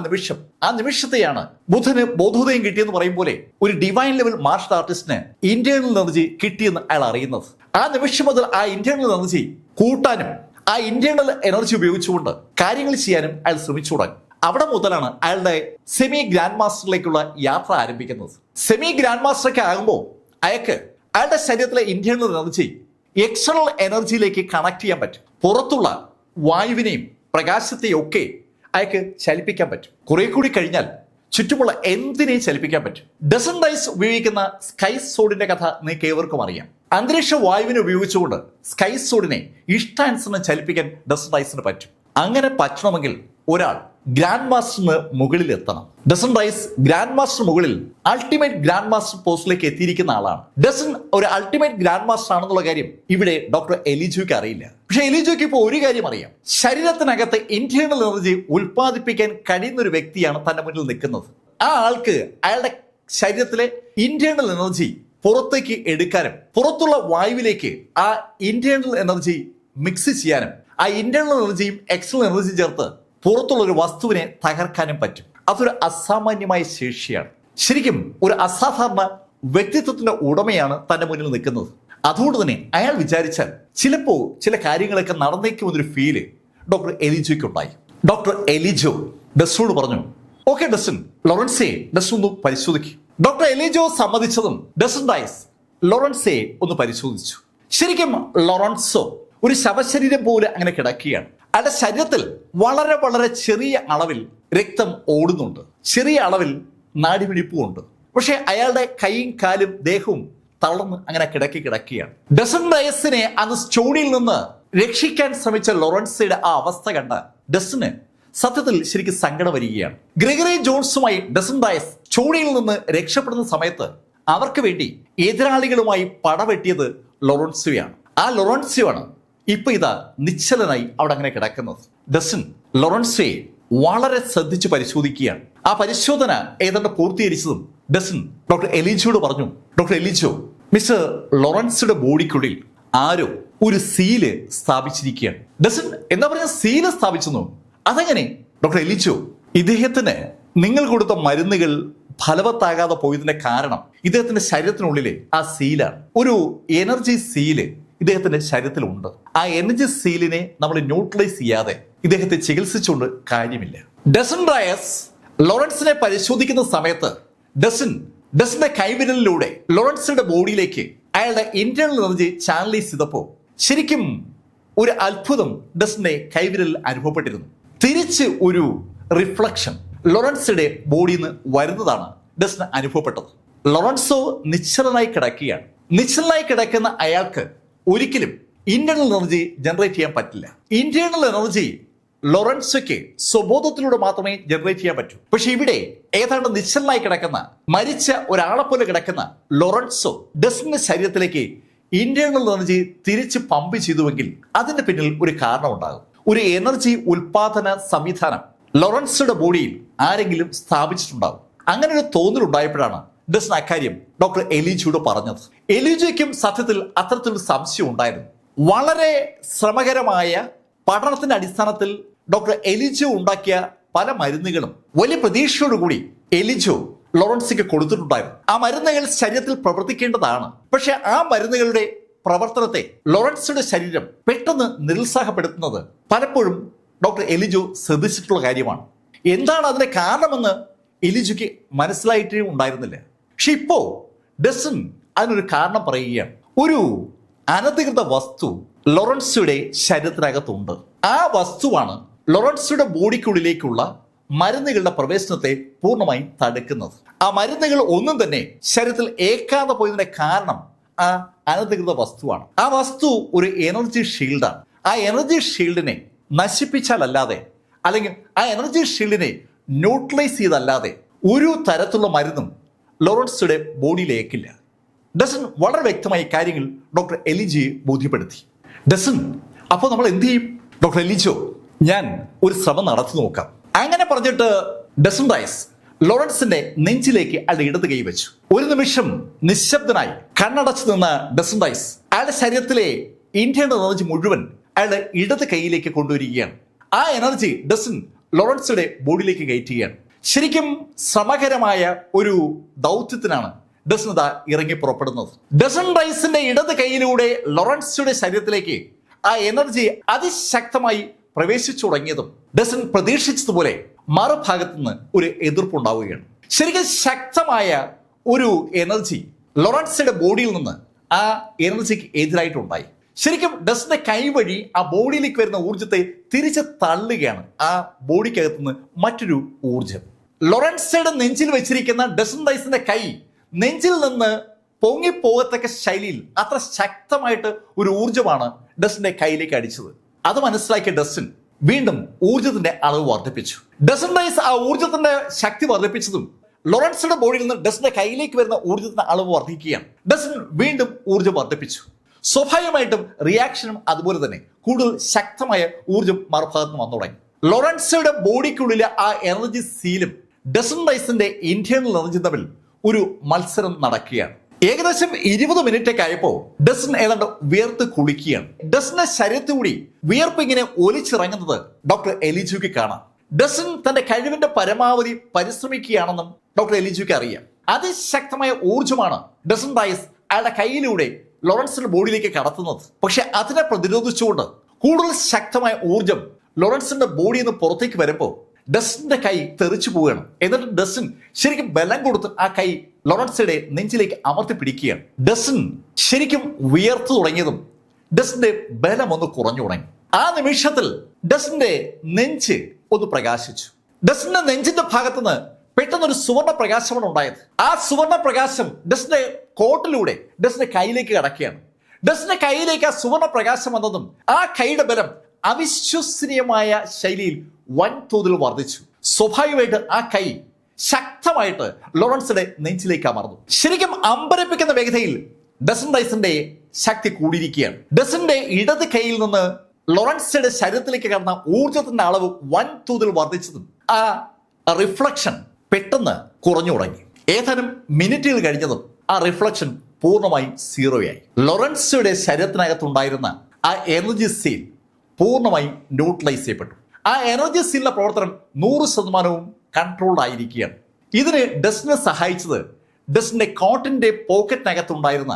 ആ നിമിഷത്തെയാണ് ബുധന് ബോധോദയം കിട്ടിയെന്ന് പറയും പോലെ ഒരു ഡിവൈൻ ലെവൽ മാർഷൽ ആർട്ടിസ്റ്റിന് ഇന്റേണൽ എനർജി കിട്ടിയെന്ന് അയാൾ അറിയുന്നത്. ആ നിമിഷം മുതൽ ആ ഇന്റേണൽ എനർജി കൂട്ടാനും ആ ഇന്റേണൽ എനർജി ഉപയോഗിച്ചുകൊണ്ട് കാര്യങ്ങൾ ചെയ്യാനും അയാൾ ശ്രമിച്ചു തുടങ്ങി. അവിടെ മുതലാണ് അയാളുടെ സെമി ഗ്രാൻഡ് മാസ്റ്ററിലേക്കുള്ള യാത്ര ആരംഭിക്കുന്നത്. സെമി ഗ്രാൻഡ് മാസ്റ്ററൊക്കെ ആകുമ്പോൾ അയാൾക്ക് അയാളുടെ ശരീരത്തിലെ ഇന്റേണൽ എനർജി എക്സ്റ്റേണൽ എനർജിയിലേക്ക് കണക്ട് ചെയ്യാൻ പറ്റും. പുറത്തുള്ള വായുവിനെയും പ്രകാശത്തെയും ഒക്കെ അയാൾക്ക് ചലിപ്പിക്കാൻ പറ്റും. കുറെ കൂടി കഴിഞ്ഞാൽ ചുറ്റുമുള്ള എന്തിനേയും ചലിപ്പിക്കാൻ പറ്റും. ഡസൻ റൈസ് ഉപയോഗിക്കുന്ന സ്കൈ സോഡിന്റെ കഥ നിങ്ങൾക്ക് ഏവർക്കും അറിയാം. അന്തരീക്ഷ വായുവിനെ ഉപയോഗിച്ചുകൊണ്ട് സ്കൈ സോഡിനെ ഇഷ്ടാനുസരണം ചലിപ്പിക്കാൻ ഡസൻ റൈസിന് പറ്റും. അങ്ങനെ പറ്റണമെങ്കിൽ ഒരാൾ ഗ്രാൻഡ് മാസ്റ്ററിന് മുകളിൽ എത്തണം. ഡസൻ റൈസ് ഗ്രാൻഡ് മാസ്റ്റർ മുകളിൽ അൾട്ടിമേറ്റ് ഗ്രാൻഡ് മാസ്റ്റർ പോസ്റ്റിലേക്ക് എത്തിയിരിക്കുന്ന ആളാണ്. ഡസൻ ഒരു അൾട്ടിമേറ്റ് ഗ്രാൻഡ് മാസ്റ്റർ ആണെന്നുള്ള കാര്യം ഇവിടെ ഡോക്ടർ എലിജോയ്ക്ക് അറിയില്ല. പക്ഷെ എലിജോയ്ക്ക് ഇപ്പോൾ ഒരു കാര്യം അറിയാം. ശരീരത്തിനകത്ത് ഇന്റേണൽ എനർജി ഉൽപ്പാദിപ്പിക്കാൻ കഴിയുന്ന ഒരു വ്യക്തിയാണ് തന്റെ മുന്നിൽ നിൽക്കുന്നത്. ആ ആൾക്ക് അയാളുടെ ശരീരത്തിലെ ഇന്റേണൽ എനർജി പുറത്തേക്ക് എടുക്കാനും പുറത്തുള്ള വായുവിലേക്ക് ആ ഇന്റേണൽ എനർജി മിക്സ് ചെയ്യാനും ആ ഇന്റേണൽ എനർജിയും എക്സ്റ്റേണൽ എനർജിയും ചേർത്ത് പുറത്തുള്ള ഒരു വസ്തുവിനെ തകർക്കാനും പറ്റും. അതൊരു അസാമാന്യമായ ശേഷിയാണ്. ശരിക്കും ഒരു അസാധാരണ വ്യക്തിത്വത്തിന്റെ ഉടമയാണ് തന്റെ മുന്നിൽ നിൽക്കുന്നത്. അതുകൊണ്ട് തന്നെ അയാൾ വിചാരിച്ചാൽ ചിലപ്പോൾ ചില കാര്യങ്ങളൊക്കെ നടന്നേക്കുമെന്നൊരു ഫീല് ഡോക്ടർ എലിജോയ്ക്ക് ഉണ്ടായി. ഡോക്ടർ എലിജോ ഡസ്റ്റനോട് പറഞ്ഞു, ഓക്കെ ഡസ്റ്റൻ, ലോറൻസെ ഡസ്റ്റൻ ഒന്ന് പരിശോധിക്കും. ഡോക്ടർ എലിജോ സമ്മതിച്ചതും ഡസ്റ്റൻ ഡയസ് ലോറൻസെ ഒന്ന് പരിശോധിച്ചു. ശരിക്കും ലോറൻസോ ഒരു ശവശരീരം പോലെ അങ്ങനെ കിടക്കുകയാണ്. അയാളുടെ ശരീരത്തിൽ വളരെ വളരെ ചെറിയ അളവിൽ രക്തം ഓടുന്നുണ്ട്, ചെറിയ അളവിൽ നാഡിമിടിപ്പുമുണ്ട്. പക്ഷെ അയാളുടെ കൈയും കാലും ദേഹവും തളർന്ന് അങ്ങനെ കിടക്കുകയാണ്. ഡസ്റ്റൻ ഡയസിനെ അന്ന് സ്റ്റോണിയിൽ നിന്ന് രക്ഷിക്കാൻ ശ്രമിച്ച ലോറൻസയുടെ ആ അവസ്ഥ കണ്ട ഡസ്റ്റന് സത്യത്തിൽ ശരിക്കും സങ്കടം വരികയാണ്. ഗ്രിഗറി ജോൺസുമായി ഡസ്റ്റൻ ഡയസ് സ്റ്റോണിയിൽ നിന്ന് രക്ഷപ്പെടുന്ന സമയത്ത് അവർക്ക് വേണ്ടി എതിരാളികളുമായി പടവെട്ടിയത് ലോറൻസിയോയാണ്. ആ ലോറൻസിയോയാണ് ഇപ്പൊ ഇതാ നിശ്ചലനായി അവിടെ അങ്ങനെ കിടക്കുന്നത്. ഡസ്റ്റൻ ലോറൻസിയെ വളരെ ശ്രദ്ധിച്ച് പരിശോധിക്കുകയാണ്. ആ പരിശോധന ഏതാണ്ട് പൂർത്തീകരിച്ചതും ഡസ്റ്റൻ ഡോക്ടർ എലിജോയോട് പറഞ്ഞു, ഡോക്ടർ എലിജോ, മിസ്റ്റർ ലോറൻസിയുടെ ബോഡിക്കുള്ളിൽ ആരോ ഒരു സീല് സ്ഥാപിച്ചിരിക്കുകയാണ്. ഡസ്റ്റൻ എന്താ പറഞ്ഞ സീല് സ്ഥാപിച്ചെന്നോ? അതെങ്ങനെ ഡോക്ടർ എലിജോ? ഇദ്ദേഹത്തിന് നിങ്ങൾ കൊടുത്ത മരുന്നുകൾ ഫലവത്താകാതെ പോയതിന്റെ കാരണം ഇദ്ദേഹത്തിന്റെ ശരീരത്തിനുള്ളിലെ ആ സീലാണ്. ഒരു എനർജി സീല് ഇദ്ദേഹത്തിന്റെ ശരീരത്തിലുണ്ട്. ആ എനർജി സീലിനെ നമ്മൾ ന്യൂട്രലൈസ് ചെയ്യാതെ ഇദ്ദേഹത്തെ ചികിത്സിച്ചുകൊണ്ട് കാര്യമില്ല. ഡസ്റ്റൻ ഡയസ് ലോറൻസിനെ പരിശോധിക്കുന്ന സമയത്ത് ഡസ്റ്റന്റെ കൈവിരലിലൂടെ ലോറൻസിന്റെ ബോഡിയിലേക്ക് അയാളുടെ ഇന്റേണൽ എനർജി ചാനലൈസ് ചെയ്തപ്പോൾ ശരിക്കും ഒരു അത്ഭുതം ഡസ്റ്റന്റെ കൈവിരലിൽ അനുഭവപ്പെട്ടിരുന്നു. തിരിച്ച് ഒരു റിഫ്ലക്ഷൻ ലോറൻസിന്റെ ബോഡിയിൽ നിന്ന് വരുന്നതാണ് ഡസ്റ്റന് അനുഭവപ്പെട്ടത്. ലോറൻസോ നിശ്ചലനായി കിടക്കുകയാണ്. നിശ്ചലനായി കിടക്കുന്ന അയാൾക്ക് ഒരിക്കലും ഇന്റേണൽ എനർജി ജനറേറ്റ് ചെയ്യാൻ പറ്റില്ല. ഇന്റേണൽ എനർജി ലോറൻസോയ്ക്ക് സ്വബോധത്തിലൂടെ മാത്രമേ ജനറേറ്റ് ചെയ്യാൻ പറ്റൂ. പക്ഷെ ഇവിടെ ഏതാണ്ട് നിശ്ചലനായി കിടക്കുന്ന മരിച്ച ഒരാളെ പോലെ കിടക്കുന്ന ലോറൻസോ ഡസ്റ്റന്റെ ശരീരത്തിലേക്ക് ഇന്റേണൽ എനർജി തിരിച്ച് പമ്പ് ചെയ്തുവെങ്കിൽ അതിന്റെ പിന്നിൽ ഒരു കാരണം ഉണ്ടാകും. ഒരു എനർജി ഉൽപാദന സംവിധാനം ലോറൻസോയുടെ ബോഡിയിൽ ആരെങ്കിലും സ്ഥാപിച്ചിട്ടുണ്ടാകും. അങ്ങനെ ഒരു തോന്നലുണ്ടായപ്പോഴാണ് ഡസ്റ്റൻ അക്കാര്യം ഡോക്ടർ എലിജോയോട് പറഞ്ഞത്. എലിജോയ്ക്കും സത്യത്തിൽ അത്തരത്തിലൊരു സംശയം ഉണ്ടായിരുന്നു. വളരെ ശ്രമകരമായ പഠനത്തിന്റെ അടിസ്ഥാനത്തിൽ ഡോക്ടർ എലിജോ ഉണ്ടാക്കിയ പല മരുന്നുകളും വലിയ പ്രതീക്ഷയോടുകൂടി എലിജോ ലോറൻസിക്ക് കൊടുത്തിട്ടുണ്ടായിരുന്നു. ആ മരുന്നുകൾ ശരീരത്തിൽ പ്രവർത്തിക്കേണ്ടതാണ്. പക്ഷെ ആ മരുന്നുകളുടെ പ്രവർത്തനത്തെ ലോറൻസിയുടെ ശരീരം പെട്ടെന്ന് നിരുത്സാഹപ്പെടുത്തുന്നത് പലപ്പോഴും ഡോക്ടർ എലിജോ ശ്രദ്ധിച്ചിട്ടുള്ള കാര്യമാണ്. എന്താണ് അതിന്റെ കാരണമെന്ന് എലിജോയ്ക്ക് മനസ്സിലായിട്ടേ ഉണ്ടായിരുന്നില്ല. പക്ഷെ ഇപ്പോ ഡസ്റ്റൻ അതിനൊരു കാരണം പറയുകയാണ്. ഒരു അനധികൃത വസ്തു ലോറൻസിയുടെ ശരീരത്തിനകത്തുണ്ട്. ആ വസ്തുവാണ് ലോറൻസിയുടെ ബോഡിക്കുള്ളിലേക്കുള്ള മരുന്നുകളുടെ പ്രവേശനത്തെ പൂർണ്ണമായും തടുക്കുന്നത്. ആ മരുന്നുകൾ ഒന്നും തന്നെ ശരീരത്തിൽ ഏക്കാതെ പോയതിന്റെ കാരണം ആ അനധികൃത വസ്തുവാണ്. ആ വസ്തു ഒരു എനർജി ഷീൽഡാണ്. ആ എനർജി ഷീൽഡിനെ നശിപ്പിച്ചാലല്ലാതെ അല്ലെങ്കിൽ ആ എനർജി ഷീൽഡിനെ ന്യൂട്രലൈസ് ചെയ്തല്ലാതെ ഒരു തരത്തിലുള്ള മരുന്നും ലോറൻസിയുടെ ബോഡിയിലേക്കില്ല. ഡസ്റ്റൻ വളരെ വ്യക്തമായി കാര്യങ്ങൾ ഡോക്ടർ എലിജോയെ ബോധ്യപ്പെടുത്തി. ഡസ്റ്റൻ, അപ്പോൾ നമ്മൾ എന്ത് ചെയ്യും? ഡോക്ടർ എലിജോ, ഞാൻ ഒരു ശ്രമം നടത്തി നോക്കാം. അങ്ങനെ പറഞ്ഞിട്ട് ഡസ്റ്റൻ ഡയസ് ലോറൻസിന്റെ നെഞ്ചിലേക്ക് അയാളുടെ ഇടത് കൈ വെച്ചു. ഒരു നിമിഷം നിശബ്ദനായി കണ്ണടച്ചു നിന്ന ഡസ്റ്റൻ ഡയസ് അയാളുടെ ശരീരത്തിലെ ഇന്റേണൽ എനർജി മുഴുവൻ അയാളുടെ ഇടത് കൈയിലേക്ക് കൊണ്ടുവരികയാണ്. ആ എനർജി ഡസ്റ്റൻ ലോറൻസിയുടെ ബോഡിയിലേക്ക് കയറ്റുകയാണ്. ശരിക്കും ശ്രമകരമായ ഒരു ദൗത്യത്തിനാണ് ഡസ്റ്റൻ ഇറങ്ങി പുറപ്പെടുന്നത്. ഡസ്റ്റൻ ഡയസിന്റെ ഇടത് കൈയിലൂടെ ലോറൻസിയുടെ ശരീരത്തിലേക്ക് ആ എനർജി അതിശക്തമായി പ്രവേശിച്ചു തുടങ്ങിയതും ഡസ്റ്റൻ പ്രതീക്ഷിച്ചതുപോലെ മറുഭാഗത്തു നിന്ന് ഒരു എതിർപ്പുണ്ടാവുകയാണ്. ശരിക്കും ശക്തമായ ഒരു എനർജി ലോറൻസിയുടെ ബോഡിയിൽ നിന്ന് ആ എനർജിക്ക് എതിരായിട്ടുണ്ടായി. ശരിക്കും ഡസ്റ്റന്റെ കൈ വഴി ആ ബോഡിയിലേക്ക് വരുന്ന ഊർജത്തെ തിരിച്ച് തള്ളുകയാണ് ആ ബോഡിക്കകത്ത് നിന്ന് മറ്റൊരു ഊർജം. ലോറൻസയുടെ നെഞ്ചിൽ വെച്ചിരിക്കുന്ന ഡസ്റ്റൻ ഡയസിന്റെ കൈ നെഞ്ചിൽ നിന്ന് പൊങ്ങിപ്പോകത്തക്ക ശൈലിയിൽ അത്ര ശക്തമായിട്ട് ഒരു ഊർജമാണ് ഡസ്റ്റന്റെ കൈയിലേക്ക് അടിച്ചത്. അത് മനസ്സിലാക്കിയ ഡസ്റ്റൻ വീണ്ടും ഊർജത്തിന്റെ അളവ് വർദ്ധിപ്പിച്ചു. ഡസ്റ്റൻ ഡയസ് ആ ഊർജത്തിന്റെ ശക്തി വർദ്ധിപ്പിച്ചതും ലോറൻസിയുടെ ബോഡിയിൽ നിന്ന് ഡസ്റ്റന്റെ കൈയിലേക്ക് വരുന്ന ഊർജത്തിന്റെ അളവ് വർദ്ധിക്കുകയാണ്. ഡസ്റ്റൻ വീണ്ടും ഊർജം വർദ്ധിപ്പിച്ചു. സ്വാഭാവികമായിട്ടും റിയാക്ഷനും അതുപോലെ തന്നെ കൂടുതൽ ശക്തമായ ഊർജം മറുഭാഗത്ത് വന്നു തുടങ്ങി. ലോറൻസയുടെ ബോഡിക്കുള്ളിലെ ആ എനർജി സീലും ഡസ്റ്റൻ ഡയസിന്റെ ഇന്റേണൽ എനർജി തമ്മിൽ ഒരു മത്സരം നടക്കുകയാണ്. ഏകദേശം 20 മിനിറ്റൊക്കെ ആയപ്പോൾ ഡസൻ ഏതാണ്ട് വിയർത്ത് കുളിക്കുകയാണ്. ഡസന്റെ ശരീരത്തുകൂടി വിയർപ്പ് ഇങ്ങനെ ഒലിച്ചിറങ്ങുന്നത് ഡോക്ടർ എലിജുക്ക് കാണാം. ഡസൻ തന്റെ കഴിവിന്റെ പരമാവധി പരിശ്രമിക്കുകയാണെന്നും ഡോക്ടർ എലിജുക്ക് അറിയാം. അതിശക്തമായ ഊർജ്ജമാണ് ഡസൻ റൈസ് അയാളുടെ കയ്യിലൂടെ ലോറൻസിന്റെ ബോഡിയിലേക്ക് കടത്തുന്നത്. പക്ഷെ അതിനെ പ്രതിരോധിച്ചുകൊണ്ട് കൂടുതൽ ശക്തമായ ഊർജ്ജം ലോറൻസിന്റെ ബോഡിയിൽ നിന്ന് പുറത്തേക്ക് വരുമ്പോൾ ഡസന്റെ കൈ തെറിച്ചു പോവുകയാണ്. എന്നിട്ട് ഡസൻ ശരിക്കും ബലം കൊടുത്ത് ആ കൈ ലോറൻസിന്റെ നെഞ്ചിലേക്ക് അമർത്തി പിടിക്കുകയാണ്. ഡസൻ ശരിക്കും വിയർത്തു തുടങ്ങിയതും ഡസന്റെ ബലം ഒന്ന് കുറഞ്ഞു തുടങ്ങി. ആ നിമിഷത്തിൽ ഡസന്റെ നെഞ്ച് ഒന്ന് പ്രകാശിച്ചു. ഡസന്റെ നെഞ്ചിന്റെ ഭാഗത്തുനിന്ന് പെട്ടെന്നൊരു സുവർണ പ്രകാശമാണ് ഉണ്ടായത്. ആ സുവർണ പ്രകാശം ഡസന്റെ കോട്ടിലൂടെ ഡസന്റെ കൈയിലേക്ക് കടക്കുകയാണ്. ഡസന്റെ കൈയിലേക്ക് ആ സുവർണ പ്രകാശം വന്നതും ആ കൈയുടെ ബലം അവിശ്വസനീയമായ ശൈലിയിൽ വൻതോതിൽ വർദ്ധിച്ചു. സ്വാഭാവികമായിട്ട് ആ കൈ ശക്തമായിട്ട് ലോറൻസിന്റെ നെഞ്ചിലേക്ക് അമർന്നു. ശരിക്കും അമ്പരപ്പിക്കുന്ന വേഗതയിൽ ഡസൻ റൈസിന്റെ ശക്തി കൂടിയിരിക്കുകയാണ്. ഡസന്റെ ഇടത് കൈയിൽ നിന്ന് ലോറൻസിന്റെ ശരീരത്തിലേക്ക് കടന്ന ഊർജത്തിന്റെ അളവ് വൻതോതിൽ വർദ്ധിച്ചതും ആ റിഫ്ലക്ഷൻ പെട്ടെന്ന് കുറഞ്ഞു തുടങ്ങി. ഏതാനും മിനിറ്റുകൾ കഴിഞ്ഞതും ആ റിഫ്ലക്ഷൻ പൂർണ്ണമായും സീറോയായി. ലോറൻസിയുടെ ശരീരത്തിനകത്തുണ്ടായിരുന്ന ആ എനർജി സീൽ പൂർണ്ണമായും ന്യൂട്രലൈസ് ചെയ്യപ്പെട്ടു. ആ എനർജി സീലിന്റെ പ്രവർത്തനം 100% കൺട്രോൾഡ് ആയിരിക്കുകയാണ്. ഇതിന് ഡസനെ സഹായിച്ചത് ഡസന്റെ കോട്ടിന്റെ പോക്കറ്റിനകത്തുണ്ടായിരുന്ന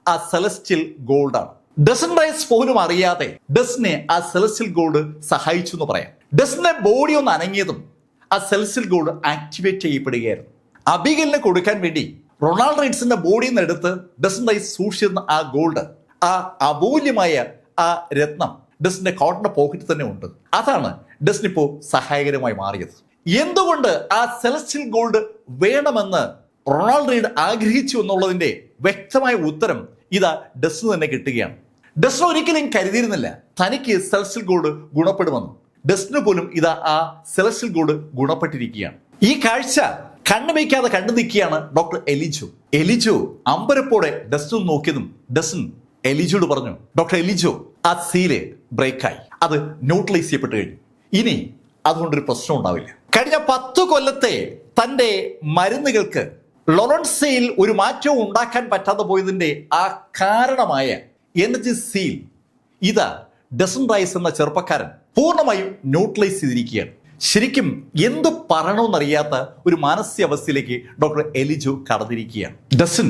ആ സെലസ്റ്റിയൽ ഗോൾഡ് ആണ്. ഡസൻ റൈസ് പോലും അറിയാതെ ഡസനെ ആ സെലസ്റ്റിയൽ ഗോൾഡ് സഹായിച്ചു എന്ന് പറയാം. ഡസന്റെ ബോഡി ഒന്ന് അനങ്ങിയതും ആ സെലസ്റ്റിയൽ ഗോൾഡ് ആക്ടിവേറ്റ് ചെയ്യപ്പെടുകയായിരുന്നു. അബിഗലിന് കൊടുക്കാൻ വേണ്ടി റൊണാൾഡ് റൈറ്റ്സിന്റെ ബോഡിയിൽ നിന്ന് എടുത്ത് ഡസൻ റൈസ് സൂക്ഷിച്ചിരുന്ന ആ ഗോൾഡ്, ആ അമൂല്യമായ ആ രത്നം ഡസന്റെ കോട്ടിന്റെ പോക്കറ്റിൽ തന്നെ ഉണ്ട്. അതാണ് ഡസൻ ഇപ്പോൾ സഹായകരമായി മാറിയത്. എന്തുകൊണ്ട് ആ സെലസ്റ്റിയൽ ഗോൾഡ് വേണമെന്ന് റൊണാൾഡ് റീഡ് ആഗ്രഹിച്ചു എന്നുള്ളതിന്റെ വ്യക്തമായ ഉത്തരം ഇതാ ഡസന് തന്നെ കിട്ടുകയാണ്. ഡസൻ ഒരിക്കലും കരുതിയിരുന്നില്ല തനിക്ക് സെലസ്റ്റിയൽ ഗോൾഡ് ഗുണപ്പെടുമെന്ന്. ഡസന് പോലും ഇതാ ആ സെലസ്റ്റിയൽ ഗോൾഡ് ഗുണപ്പെട്ടിരിക്കുകയാണ്. ഈ കാഴ്ച കണ്ണു വയ്ക്കാതെ കണ്ടു നിൽക്കുകയാണ് ഡോക്ടർ എലിജു. എലിജു അമ്പരപ്പോടെ ഡസൻ നോക്കിയതും ഡസൻ എലിജോട് പറഞ്ഞു, ഡോക്ടർ എലിജോ, ആ സീല് ബ്രേക്കായി, അത് ന്യൂട്രലൈസ് ചെയ്യപ്പെട്ട് കഴിഞ്ഞു. ഇനി അതുകൊണ്ടൊരു പ്രശ്നം ഉണ്ടാവില്ല. കഴിഞ്ഞ 10 കൊല്ലത്തെ തന്റെ മരുന്നുകൾക്ക് ലോറൻസിൽ ഒരു മാറ്റവും ഉണ്ടാക്കാൻ പറ്റാതെ പോയതിന്റെ ആ കാരണമായ എനർജി സീൽ ഇതാ ഡസൻ റൈസ് എന്ന ചെറുപ്പക്കാരൻ പൂർണ്ണമായും ന്യൂട്രലൈസ് ചെയ്തിരിക്കുകയാണ്. ശരിക്കും എന്ത് പറയണമെന്നറിയാത്ത ഒരു മാനസികാവസ്ഥയിലേക്ക് ഡോക്ടർ എലിജു കടന്നിരിക്കുകയാണ്. ഡസൻ,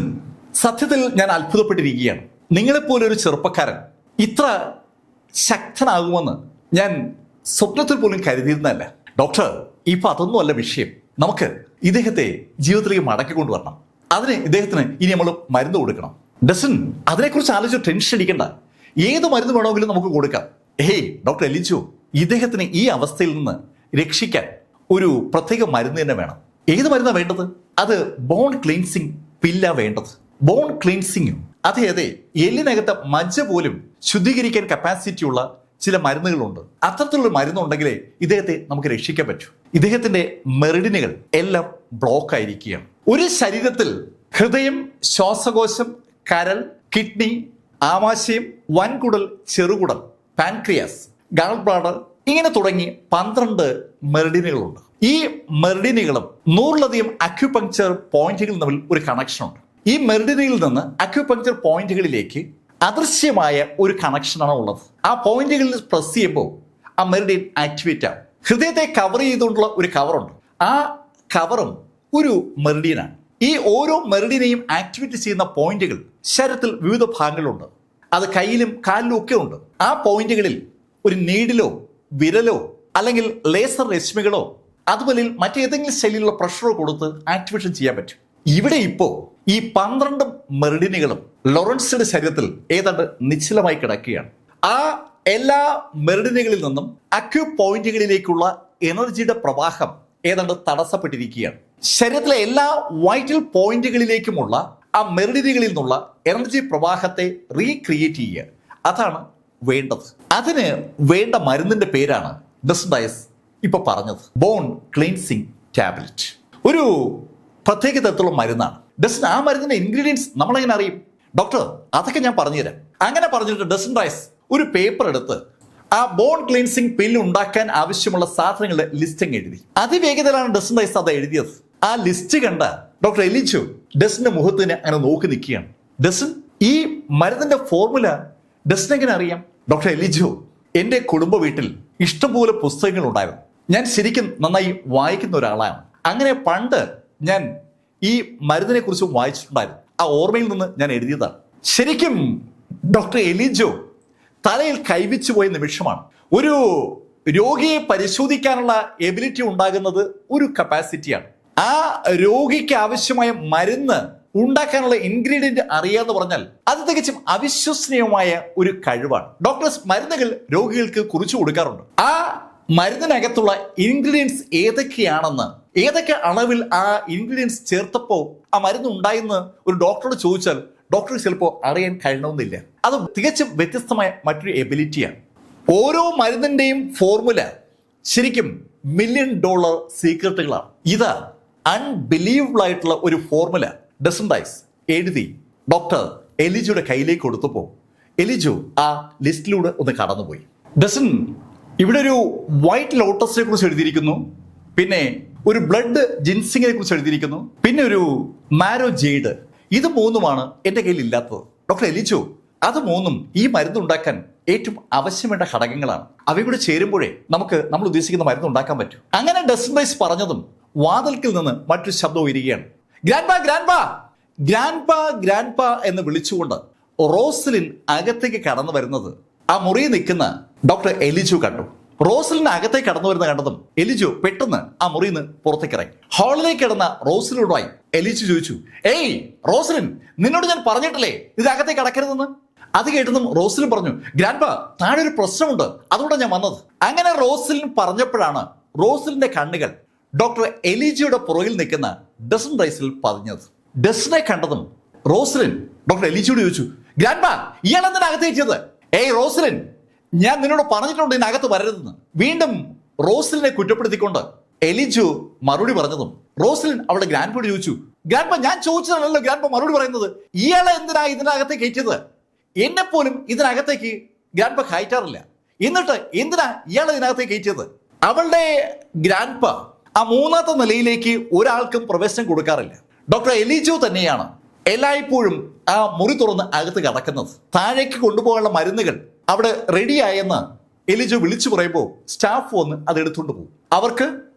സത്യത്തിൽ ഞാൻ അത്ഭുതപ്പെട്ടിരിക്കുകയാണ്. നിങ്ങളെപ്പോലെ ഒരു ചെറുപ്പക്കാരൻ ഇത്ര ശക്തനാകുമെന്ന് ഞാൻ സ്വപ്നത്തിൽ പോലും കരുതിയിരുന്നല്ല. ഡോക്ടർ, ഇപ്പൊ അതൊന്നും അല്ല വിഷയം. നമുക്ക് ഇദ്ദേഹത്തെ ജീവിതത്തിലേക്ക് മടക്കി കൊണ്ടുവരണം. അതിന് ഇദ്ദേഹത്തിന് ഇനി നമ്മൾ മരുന്ന് കൊടുക്കണം. ഡസൻ, അതിനെക്കുറിച്ച് ആലോചിച്ച് ടെൻഷൻ അടിക്കണ്ട. ഏത് മരുന്ന് വേണമെങ്കിലും നമുക്ക് കൊടുക്കാം. ഹേയ് ഡോക്ടർ എലിജു, ഇദ്ദേഹത്തിന് ഈ അവസ്ഥയിൽ നിന്ന് രക്ഷിക്കാൻ ഒരു പ്രത്യേക മരുന്ന് തന്നെ വേണം. ഏത് മരുന്നാണ് വേണ്ടത്? അത് ബോൺ ക്ലീൻസിങ് പില്ല വേണ്ടത്. ബോൺ ക്ലീൻസിങ്ങും അതെ, എല്ലിനകത്ത് മജ്ജ പോലും ശുദ്ധീകരിക്കാൻ കപ്പാസിറ്റി ഉള്ള ചില മരുന്നുകളുണ്ട്. അത്തരത്തിലുള്ള മരുന്നുണ്ടെങ്കിലേ ഇദ്ദേഹത്തെ നമുക്ക് രക്ഷിക്കാൻ പറ്റൂ. ഇദ്ദേഹത്തിന്റെ മെറിഡിനുകൾ എല്ലാം ബ്ലോക്ക് ആയിരിക്കുകയാണ്. ഒരു ശരീരത്തിൽ ഹൃദയം, ശ്വാസകോശം, കരൾ, കിഡ്നി, ആമാശയം, വൻകുടൽ, ചെറുകുടൽ, പാൻക്രിയാസ്, ഗാൾ ബ്ലാഡർ ഇങ്ങനെ തുടങ്ങി 12 മെറിഡിനുകളുണ്ട്. ഈ മെറിഡിനുകളും 100ലധികം അക്യുപങ്ക്ചർ പോയിന്റുകൾ തമ്മിൽ ഒരു കണക്ഷൻ ഉണ്ട്. ഈ മെറിഡിനുകളിൽ നിന്ന് അക്യുപങ്ക്ചർ പോയിന്റുകളിലേക്ക് അദൃശ്യമായ ഒരു കണക്ഷനാണ് ഉള്ളത്. ആ പോയിന്റുകളിൽ പ്രസ് ചെയ്യുമ്പോൾ ആ മെറിഡിൻ ആക്ടിവേറ്റ് ആവും. ഹൃദയത്തെ കവർ ചെയ്തുകൊണ്ടുള്ള ഒരു കവറുണ്ട്. ആ കവറും ഒരു മെറിഡിയനാണ്. ഈ ഓരോ മെറിഡിനെയും ആക്ടിവേറ്റ് ചെയ്യുന്ന പോയിന്റുകൾ ശരീരത്തിൽ വിവിധ ഭാഗങ്ങളുണ്ട്. അത് കയ്യിലും കാലിലും ഒക്കെ ഉണ്ട്. ആ പോയിന്റുകളിൽ ഒരു നീഡിലോ വിരലോ അല്ലെങ്കിൽ ലേസർ രശ്മികളോ അതുപോലെ മറ്റേതെങ്കിലും ശൈലിയിലുള്ള പ്രഷറോ കൊടുത്ത് ആക്ടിവേഷൻ ചെയ്യാൻ പറ്റും. ഇവിടെ ഇപ്പോ ഈ 12 മെറിഡിനുകളും ലോറൻസിന്റെ ശരീരത്തിൽ ഏതാണ്ട് നിശ്ചലമായി കിടക്കുകയാണ്. ആ എല്ലാ മെറിഡിനുകളിൽ നിന്നും അക്യൂ പോയിന്റുകളിലേക്കുള്ള എനർജിയുടെ പ്രവാഹം ഏതാണ്ട് തടസ്സപ്പെട്ടിരിക്കുകയാണ്. ശരീരത്തിലെ എല്ലാ വൈറ്റൽ പോയിന്റുകളിലേക്കുമുള്ള ആ മെറിഡിനുകളിൽ നിന്നുള്ള എനർജി പ്രവാഹത്തെ റീക്രിയേറ്റ് ചെയ്യുക, അതാണ് വേണ്ടത്. അതിന് വേണ്ട മരുന്നിന്റെ പേരാണ് ഡസൻ റൈസ് ഇപ്പൊ പറഞ്ഞത്, ബോൺ ക്ലീൻസിങ് ടാബ്ലറ്റ്. ഒരു പ്രത്യേക തരത്തിലുള്ള മരുന്നാണ്. ഡസൻ, ആ മരുന്നിന്റെ ഇൻഗ്രീഡിയൻസ് നമ്മളെങ്ങനെ അറിയും? ഡോക്ടർ, അതൊക്കെ ഞാൻ പറഞ്ഞുതരാം. അങ്ങനെ പറഞ്ഞിട്ട് ഡസൻ റൈസ് ഒരു പേപ്പർ എടുത്ത് ആ ബോൺ ക്ലീൻസിങ് പില്ല് ഉണ്ടാക്കാൻ ആവശ്യമുള്ള സാധനങ്ങളുടെ ലിസ്റ്റ് അങ്ങ് എഴുതി. അതിവേഗതയിലാണ് ഡസൻ റൈസ് അത് എഴുതിയത്. ആ ലിസ്റ്റ് കണ്ട ഡോക്ടർ എലിജോ ഡെസിന്റെ മുഖത്തിന് അങ്ങനെ നോക്കി നിൽക്കുകയാണ്. ഡെസിൻ, ഈ മരുന്നിന്റെ ഫോർമുല ഡെസിന് എങ്ങനെ അറിയാം? ഡോക്ടർ എലിജോ, എൻ്റെ കുടുംബ വീട്ടിൽ ഇഷ്ടംപോലെ പുസ്തകങ്ങൾ ഉണ്ടായിരുന്നു. ഞാൻ ശരിക്കും നന്നായി വായിക്കുന്ന ഒരാളാണ്. അങ്ങനെ പണ്ട് ഞാൻ ഈ മരുന്നിനെ കുറിച്ച് വായിച്ചിട്ടുണ്ടായിരുന്നു. ആ ഓർമ്മയിൽ നിന്ന് ഞാൻ എഴുതിയതാണ്. ശരിക്കും ഡോക്ടർ എലിജോ തലയിൽ കൈവച്ചു പോയ നിമിഷമാണ്. ഒരു രോഗിയെ പരിശോധിക്കാനുള്ള എബിലിറ്റി ഉണ്ടാകുന്നത് ഒരു കപ്പാസിറ്റിയാണ്. ആ രോഗിക്ക് ആവശ്യമായ മരുന്ന് ഉണ്ടാക്കാനുള്ള ഇൻഗ്രീഡിയന്റ് അറിയാന്ന് പറഞ്ഞാൽ അത് തികച്ചും അവിശ്വസനീയമായ ഒരു കഴിവാണ്. ഡോക്ടേഴ്സ് മരുന്നുകൾ രോഗികൾക്ക് കുറിച്ചു കൊടുക്കാറുണ്ട്. ആ മരുന്നിനകത്തുള്ള ഇൻഗ്രീഡിയൻസ് ഏതൊക്കെയാണെന്ന്, ഏതൊക്കെ അളവിൽ ആ ഇൻഗ്രീഡിയൻസ് ചേർത്തപ്പോൾ ആ മരുന്ന് ഉണ്ടായെന്ന് ഒരു ഡോക്ടറോട് ചോദിച്ചാൽ ഡോക്ടർക്ക് ചിലപ്പോൾ അറിയാൻ കഴിയണമെന്നില്ല. അത് തികച്ചും വ്യത്യസ്തമായ മറ്റൊരു എബിലിറ്റിയാണ്. ഓരോ മരുന്നിന്റെയും ഫോർമുല ശരിക്കും $1 മില്യൺ സീക്രട്ടുകളാണ്. ഇത് അൺബിലീവബിൾ ആയിട്ടുള്ള ഒരു ഫോർമുല ഡസൻ റൈസ് എഴുതി ഡോക്ടർ എലിജോയുടെ കയ്യിലേക്ക് കൊടുത്തപ്പോൾ എലിജോ ആ ലിസ്റ്റിലൂടെ ഒന്ന് കടന്നുപോയി. ഡസൻ ഇവിടെ ഒരു വൈറ്റ് ലോട്ടസിനെ കുറിച്ച് എഴുതിയിരിക്കുന്നു, പിന്നെ ഒരു ബ്ലഡ് ജിൻസിങ്ങിനെ കുറിച്ച് എഴുതിയിരിക്കുന്നു, പിന്നെ ഒരു മാരോ ജെയ്ഡ്. ഇത് മൂന്നുമാണ് എൻ്റെ കയ്യിൽ ഇല്ലാത്തത്. ഡോക്ടർ എലിജോ, അത് മൂന്നും ഈ മരുന്ന് ഉണ്ടാക്കാൻ ഏറ്റവും ആവശ്യമായ ഘടകങ്ങളാണ്. അവയും കൂടെ ചേരുമ്പോഴേ നമുക്ക് നമ്മൾ ഉദ്ദേശിക്കുന്ന മരുന്ന് ഉണ്ടാക്കാൻ പറ്റും. അങ്ങനെ ഡസൻ റൈസ് പറഞ്ഞതും വാതിൽക്കിൽ നിന്ന് മറ്റൊരു ശബ്ദം ഉയരുകയാണ്. ഗ്രാൻഡ്പാ, ഗ്രാൻഡ്പാ, ഗ്രാൻഡ്പാ, ഗ്രാൻഡ്പാ എന്ന് വിളിച്ചുകൊണ്ട് റോസലിൻ അകത്തേക്ക് കടന്നു വരുന്നത് ആ മുറിയിൽ നിൽക്കുന്ന ഡോക്ടർ എലിജോ കണ്ടു. റോസലിന് അകത്തേക്ക് കടന്നു വരുന്ന കണ്ടതും എലിജോ പെട്ടെന്ന് ആ മുറിയിൽ നിന്ന് പുറത്തേക്ക് ഇറങ്ങി. ഹാളിലേക്ക് കിടന്ന റോസലിനോടായി എലിജോ ചോദിച്ചു, ഏയ് റോസലിൻ, നിന്നോട് ഞാൻ പറഞ്ഞിട്ടില്ലേ ഇത് അകത്തേക്ക് കടക്കരുതെന്ന്? അത് കേട്ടതും റോസലിൻ പറഞ്ഞു, ഗ്രാൻഡ്പാ, താഴെ ഒരു പ്രശ്നമുണ്ട്, അതുകൊണ്ടാണ് ഞാൻ വന്നത്. അങ്ങനെ റോസലിൻ പറഞ്ഞപ്പോഴാണ് റോസലിന്റെ കണ്ണുകൾ ഡോക്ടർ എലിജോയുടെ പുറകിൽ നിൽക്കുന്ന ഡസൻ റൈസിൽ പതിഞ്ഞത്. ഡസനെ കണ്ടതും റോസലിൻ ഡോക്ടർ എലിജോയോട് ചോദിച്ചു, ഗ്രാൻഡ്പാ, ഇയാൾ എന്തിനാ അകത്ത് കയറ്റിയത്? ഏയ് റോസലിൻ, ഞാൻ നിന്നോട് പറഞ്ഞിട്ടുണ്ട് ഇതിനകത്ത് വരരുതെന്ന്. വീണ്ടും റോസലിനെ കുറ്റപ്പെടുത്തിക്കൊണ്ട് എലിജോ മറുപടി പറഞ്ഞതും റോസലിൻ അവളുടെ ഗ്രാൻഡ്പയോട് ചോദിച്ചു, ഗ്രാൻഡ്പ, ഞാൻ ചോദിച്ചതാണല്ലോ ഗ്രാൻഡ്പ മറുപടി പറയുന്നത്. ഇയാളെ എന്തിനാ ഇതിനകത്തേക്ക് കയറ്റിയത്? എന്നെ പോലും ഇതിനകത്തേക്ക് ഗ്രാൻഡ്പ കയറ്റാറില്ല, എന്നിട്ട് എന്തിനാ ഇയാളെ ഇതിനകത്തേക്ക് കയറ്റിയത്? അവളുടെ ഗ്രാൻഡ്പ ആ മൂന്നാമത്തെ നിലയിലേക്ക് ഒരാൾക്കും പ്രവേശനം കൊടുക്കാറില്ല. ഡോക്ടർ എലിജോ തന്നെയാണ് എല്ലായ്പ്പോഴും ആ മുറി തുറന്ന് അകത്ത് കടക്കുന്നത്. താഴേക്ക് കൊണ്ടുപോകാനുള്ള മരുന്നുകൾ അവിടെ റെഡിയായെന്ന് എലിജോ വിളിച്ചു പറയുമ്പോൾ സ്റ്റാഫ് വന്ന് അത് എടുത്തുകൊണ്ട് പോകും. അവർക്ക്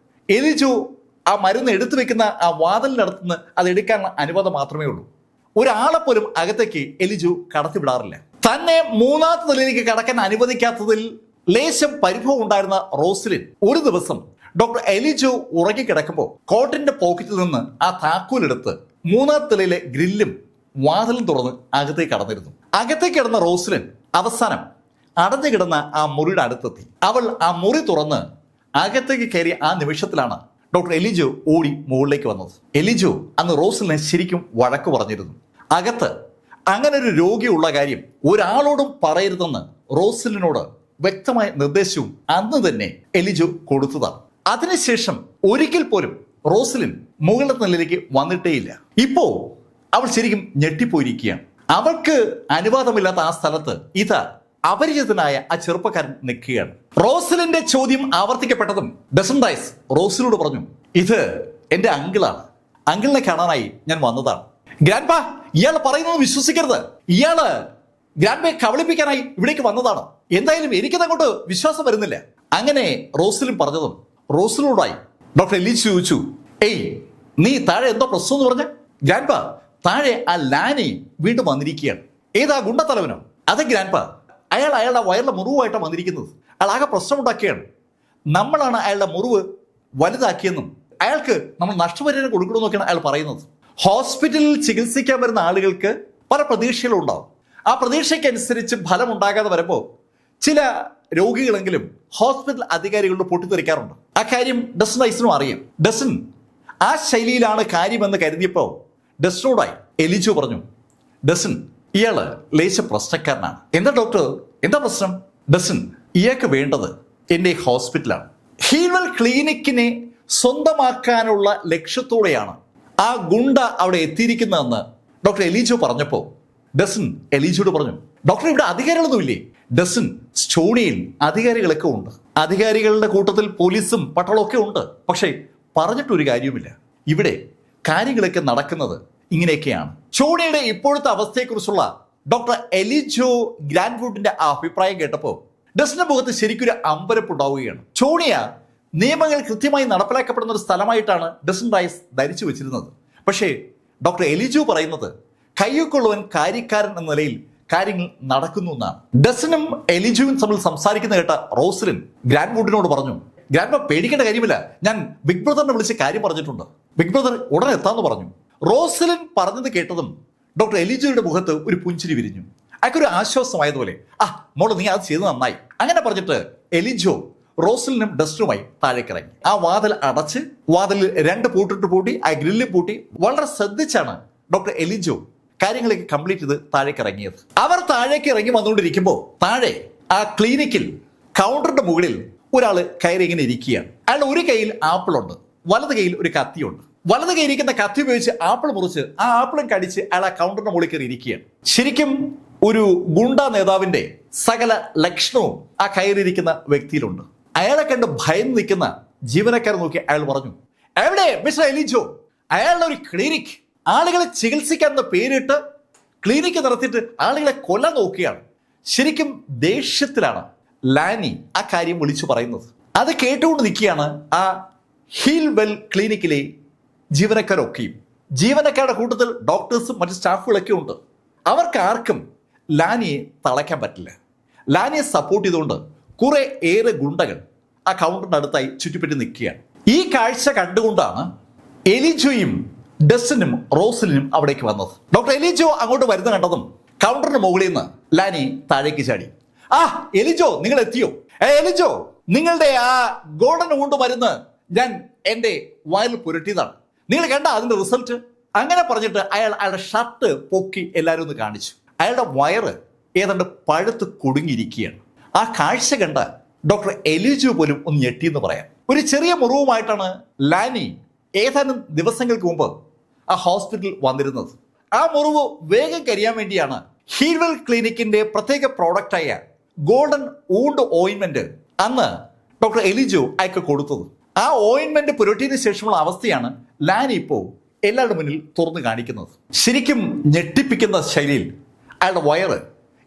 എലിജോ ആ മരുന്ന് എടുത്തു വെക്കുന്ന ആ വാതിലിനടുത്തുനിന്ന് അത് എടുക്കാനുള്ള അനുവാദം മാത്രമേ ഉള്ളൂ. ഒരാളെ പോലും അകത്തേക്ക് എലിജോ കടത്തിവിടാറില്ല. തന്നെ മൂന്നാമത്തെ നിലയിലേക്ക് കടക്കാൻ അനുവദിക്കാത്തതിൽ ലേശം പരിഭവം ഉണ്ടായിരുന്ന റോസലിൻ ഒരു ദിവസം ഡോക്ടർ എലിജോ ഉറങ്ങിക്കിടക്കുമ്പോൾ കോട്ടിന്റെ പോക്കറ്റിൽ നിന്ന് ആ താക്കോലെടുത്ത് മൂന്നാമത്തെ നിലയിലെ ഗ്രില്ലും വാതിലും തുറന്ന് അകത്തേക്ക് കടന്നിരുന്നു. അകത്തേക്ക് കിടന്ന റോസലിൻ അവസാനം അടഞ്ഞു കിടന്ന ആ മുറിയുടെ അടുത്തെത്തി. അവൾ ആ മുറി തുറന്ന് അകത്തേക്ക് കയറിയ ആ നിമിഷത്തിലാണ് ഡോക്ടർ എലിജോ ഓടി മുകളിലേക്ക് വന്നത്. എലിജോ അന്ന് റോസലിനെ ശരിക്കും വഴക്ക് പറഞ്ഞിരുന്നു. അകത്ത് അങ്ങനെ ഒരു രോഗിയുള്ള കാര്യം ഒരാളോടും പറയരുതെന്ന് റോസലിനോട് വ്യക്തമായ നിർദ്ദേശവും അന്ന് തന്നെ എലിജോ കൊടുത്തതാണ്. അതിനുശേഷം ഒരിക്കൽ പോലും റോസലിൻ മുകളിലത്തെ നിലയിലേക്ക് വന്നിട്ടേയില്ല. ഇപ്പോ അവൾ ശരിക്കും ഞെട്ടിപ്പോയിരിക്കുകയാണ്. അവൾക്ക് അനുവാദമില്ലാത്ത ആ സ്ഥലത്ത് ഇതാ അപരിചിതനായ ആ ചെറുപ്പക്കാരൻ നിൽക്കുകയാണ്. റോസലിന്റെ ചോദ്യം ആവർത്തിക്കപ്പെട്ടതും ഡസൻ റൈസ് റോസലിനോട് പറഞ്ഞു, ഇത് എന്റെ അങ്കിളാണ്, അങ്കിളിനെ കാണാനായി ഞാൻ വന്നതാണ്. ഗ്രാൻഡ്പാ, ഇയാൾ പറയുന്നത് വിശ്വസിക്കരുത്, ഇയാള് ഗ്രാൻഡ്പയെ കബളിപ്പിക്കാനായി ഇവിടേക്ക് വന്നതാണ്. എന്തായാലും എനിക്കതങ്ങോട്ട് വിശ്വാസം വരുന്നില്ല. അങ്ങനെ റോസലിൻ പറഞ്ഞതും റോസലിനോടായി ഡോക്ടർ എലിജോ ചോദിച്ചു, ഏയ് നീ താഴെ എന്തോ പ്രശ്നം എന്ന് പറഞ്ഞ? ഗ്രാൻഡ്പാ, താഴെ ആ ലാനി വീണ്ടും വന്നിരിക്കുകയാണ്. ഏതാ ഗുണ്ടത്തലവനോ? അതെ ഗ്രാൻഡ്പാ, അയാളുടെ വയറിലെ മുറിവായിട്ടാണ് വന്നിരിക്കുന്നത്. അയാൾ ആകെ പ്രശ്നമുണ്ടാക്കിയാണ്. നമ്മളാണ് അയാളുടെ മുറിവ് വലുതാക്കിയെന്നും അയാൾക്ക് നമ്മൾ നഷ്ടപരിഹാരം കൊടുക്കണമെന്നൊക്കെയാണ് അയാൾ പറയുന്നത്. ഹോസ്പിറ്റലിൽ ചികിത്സിക്കാൻ വരുന്ന ആളുകൾക്ക് പല പ്രതീക്ഷകളും ഉണ്ടാവും. ആ പ്രതീക്ഷയ്ക്കനുസരിച്ച് ഫലം ഉണ്ടാകാതെ വരുമ്പോൾ ചില രോഗികളെങ്കിലും ഹോസ്പിറ്റൽ അധികാരികളോട് പൊട്ടിത്തെറിക്കാറുണ്ട്. ആ കാര്യം ഡസൻ റൈസിനും അറിയാം. ഡസൻ ആ ശൈലിയിലാണ് കാര്യമെന്ന് കരുതിയപ്പോൾ ഡസനോടായി എലിജോ പറഞ്ഞു, ഡസൻ, ഇയാള് ലേശ പ്രശ്നക്കാരനാണ്. എന്താ ഡോക്ടർ, എന്താ പ്രശ്നം? ഡസൻ, ഇയാൾക്ക് വേണ്ടത് എൻ്റെ ഹോസ്പിറ്റലാണ്. ഹീൽവെൽ ക്ലിനിക്കിനെ സ്വന്തമാക്കാനുള്ള ലക്ഷ്യത്തോടെയാണ് ആ ഗുണ്ട അവിടെ എത്തിയിരിക്കുന്നതെന്ന് ഡോക്ടർ എലിജോ പറഞ്ഞപ്പോൾ ഡസൻ എലിജോട് പറഞ്ഞു, ഡോക്ടർ, ഇവിടെ അധികാരികളൊന്നുമില്ലേ? ഡസൻ, സ്റ്റോണിയിൽ അധികാരികളൊക്കെ ഉണ്ട്. അധികാരികളുടെ കൂട്ടത്തിൽ പോലീസും പട്ടാളമൊക്കെ ഉണ്ട്. പക്ഷേ പറഞ്ഞിട്ടൊരു കാര്യവുമില്ല. ഇവിടെ കാര്യങ്ങളൊക്കെ നടക്കുന്നത് ഇങ്ങനെയൊക്കെയാണ്. ചോണിയുടെ ഇപ്പോഴത്തെ അവസ്ഥയെക്കുറിച്ചുള്ള ഡോക്ടർ എലിജോ ഗ്രാൻഡ്വുഡിന്റെ ആ അഭിപ്രായം കേട്ടപ്പോൾ ഡസ്റ്റിന്റെ മുഖത്ത് ശരിക്കൊരു അമ്പരപ്പുണ്ടാവുകയാണ്. ചോണിയ നിയമങ്ങൾ കൃത്യമായി നടപ്പിലാക്കപ്പെടുന്ന ഒരു സ്ഥലമായിട്ടാണ് ഡസ്റ്റൻ റൈസ് ധരിച്ചു വെച്ചിരുന്നത്. പക്ഷേ ഡോക്ടർ എലിജോ പറയുന്നത് കയ്യൊക്കെയുള്ളവൻ കാര്യക്കാരൻ എന്ന നിലയിൽ കാര്യങ്ങൾ നടക്കുന്നു എന്നാണ്. ഡസ്റ്റനും എലിജോയും തമ്മിൽ സംസാരിക്കുന്ന കേട്ട റോസലിൻ ഗ്രാൻഡ്വുഡിനോട് പറഞ്ഞു, ഗ്രാൻഡ്മ പേടിക്കേണ്ട കാര്യമില്ല, ഞാൻ ബിഗ് ബ്രദറിനെ വിളിച്ച് കാര്യം പറഞ്ഞിട്ടുണ്ട്, ബിഗ് ബ്രദർ ഉടനെ എത്താന്ന് പറഞ്ഞു. റോസലിൻ പറഞ്ഞത് കേട്ടതും ഡോക്ടർ എലിജോയുടെ മുഖത്ത് ഒരു പുഞ്ചിരി വിരിഞ്ഞു. അയാൾക്കൊരു ആശ്വാസമായതുപോലെ, മോള് നീ അത് ചെയ്ത് നന്നായി. അങ്ങനെ പറഞ്ഞിട്ട് എലിജോ റോസലിനും ഡസ്റ്റനുമായി താഴേക്കിറങ്ങി. ആ വാതിൽ അടച്ച് വാതിലിൽ 2 പൂട്ടിട്ട് പൂട്ടി, ആ ഗ്രില്ല് പൂട്ടി വളരെ ശ്രദ്ധിച്ചാണ് ഡോക്ടർ എലിജോ കാര്യങ്ങളൊക്കെ കംപ്ലീറ്റ് ചെയ്ത് താഴേക്ക് ഇറങ്ങിയത്. അവർ താഴേക്ക് ഇറങ്ങി വന്നുകൊണ്ടിരിക്കുമ്പോൾ താഴെ ആ ക്ലിനിക്കിൽ കൗണ്ടറിന്റെ മുകളിൽ ഒരാൾ കയറി ഇങ്ങനെ ഇരിക്കുകയാണ്. അയാളുടെ ഒരു കയ്യിൽ ആപ്പിളുണ്ട്, വലത് കയ്യിൽ ഒരു കത്തിയുണ്ട്. വലത് കയ്യിരിക്കുന്ന കത്തി ഉപയോഗിച്ച് ആപ്പിൾ മുറിച്ച് ആ ആപ്പിളും കടിച്ച് അയാൾ ആ കൗണ്ടറിന്റെ മുകളിൽ കയറി ഇരിക്കുകയാണ്. ശരിക്കും ഒരു ഗുണ്ട നേതാവിന്റെ സകല ലക്ഷണവും ആ കയറിയിരിക്കുന്ന വ്യക്തിയിലുണ്ട്. അയാളെ കണ്ട് ഭയന്ന് നിൽക്കുന്ന ജീവനക്കാരെ നോക്കി അയാൾ പറഞ്ഞു, എവിടെ മിസ്റ്റർ എലിജോ? അയാളുടെ ഒരു ക്ലിനിക്, ആളുകളെ ചികിത്സിക്കാൻ പേരിട്ട് ക്ലിനിക്ക് നടത്തിയിട്ട് ആളുകളെ കൊല്ലാൻ നോക്കുകയാണ്. ശരിക്കും ദേഷ്യത്തിലാണ് ലാനി ആ കാര്യം വിളിച്ചു പറയുന്നത്. അത് കേട്ടുകൊണ്ട് നിൽക്കുകയാണ് ആ ഹീൽവെൽ ക്ലിനിക്കിലെ ജീവനക്കാരൊക്കെയും. ജീവനക്കാരുടെ കൂട്ടത്തിൽ ഡോക്ടേഴ്സും മറ്റ് സ്റ്റാഫുകളൊക്കെ ഉണ്ട്. അവർക്ക് ആർക്കും ലാനിയെ തളയ്ക്കാൻ പറ്റില്ല. ലാനിയെ സപ്പോർട്ട് ചെയ്തുകൊണ്ട് കുറെ ഏറെ ഗുണ്ടകൾ ആ കൗണ്ടറിന്റെ അടുത്തായി ചുറ്റിപ്പറ്റി നിൽക്കുകയാണ്. ഈ കാഴ്ച കണ്ടുകൊണ്ടാണ് എലിജോയും ഡസ്റ്റനും റോസലിനും അവിടേക്ക് വന്നത്. ഡോക്ടർ എലിജോ അങ്ങോട്ട് വരുന്ന കണ്ടതും കൗണ്ടറിന് മുകളിൽ നിന്ന് ലാനി താഴേക്ക് ചാടി. എലിജോ, നിങ്ങൾ എത്തിയോ? എലിജോ, നിങ്ങളുടെ ആ ഗോൾഡൻ കൊണ്ട് മരുന്ന് ഞാൻ എന്റെ വയറിൽ പുരട്ടിയതാണ്, നിങ്ങൾ കണ്ട അതിന്റെ റിസൾട്ട്? അങ്ങനെ പറഞ്ഞിട്ട് അയാളുടെ ഷർട്ട് പൊക്കി എല്ലാവരും ഒന്ന് കാണിച്ചു. അയാളുടെ വയറ് ഏതാണ്ട് പഴുത്ത് കുടുങ്ങിയിരിക്കുകയാണ്. ആ കാഴ്ച കണ്ട ഡോക്ടർ എലിജോ പോലും ഒന്ന് ഞെട്ടിയെന്ന് പറയാം. ഒരു ചെറിയ മുറിവുമായിട്ടാണ് ലാനി ഏതാനും ദിവസങ്ങൾക്ക് മുമ്പ് ആ ഹോസ്പിറ്റലിൽ വന്നിരുന്നത്. ആ മുറിവ് വേഗം കരിയാൻ വേണ്ടിയാണ് ഹീൽവെൽ ക്ലിനിക്കിന്റെ പ്രത്യേക പ്രോഡക്റ്റായ ഗോൾഡൻ ഊണ്ട് ഓയിൻമെന്റ് അന്ന് ഡോക്ടർ എലിജോ അയക്ക് കൊടുത്തത്. ആ ഓയിൻമെന്റ് പുരട്ടിയതിനു ശേഷമുള്ള അവസ്ഥയാണ് ലാനി ഇപ്പോൾ എല്ലാവരുടെ മുന്നിൽ തുറന്നു കാണിക്കുന്നത്. ശരിക്കും ഞെട്ടിപ്പിക്കുന്ന ശൈലിയിൽ അയാളുടെ വയറ്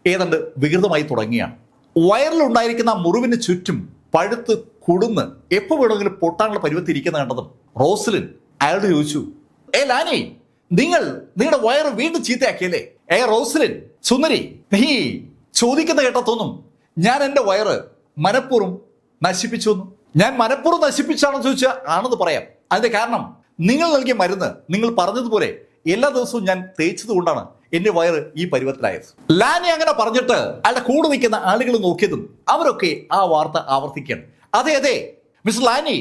ഏതാണ്ട് വികൃതമായി തുടങ്ങിയാണ്. വയറിലുണ്ടായിരിക്കുന്ന മുറിവിന് ചുറ്റും പഴുത്ത് കുടുന്ന് എപ്പോൾ വേണമെങ്കിലും പൊട്ടാനുള്ള പരുവത്തിരിക്കുന്ന കണ്ടതും റോസലിൻ അയാളോട് ചോദിച്ചു, ലാനി, നിങ്ങളുടെ വയറ് വീണ്ടും ചീത്തയാക്കിയല്ലേ? റോസലിൻ സുന്ദരി, നീ ചോദിക്കുന്ന കേട്ടതൊന്നും ഞാൻ എൻ്റെ വയറ് മനഃപൂർവ്വം നശിപ്പിച്ചു. ഞാൻ മനഃപൂർവ്വം നശിപ്പിച്ചാണെന്ന് ചോദിച്ചാൽ ആണെന്ന് പറയാം. അതിന്റെ കാരണം നിങ്ങൾ നൽകിയ മരുന്ന് നിങ്ങൾ പറഞ്ഞതുപോലെ എല്ലാ ദിവസവും ഞാൻ തേച്ചത് കൊണ്ടാണ് എന്റെ വയറ് ഈ പരുവത്തിലായത്. ലാനി അങ്ങനെ പറഞ്ഞിട്ട് അയാളുടെ കൂടെ നിൽക്കുന്ന ആളുകൾ നോക്കിയതും അവരൊക്കെ ആ വാർത്ത ആവർത്തിക്കുകയാണ്. അതെ മിസ്റ്റർ ലാനി,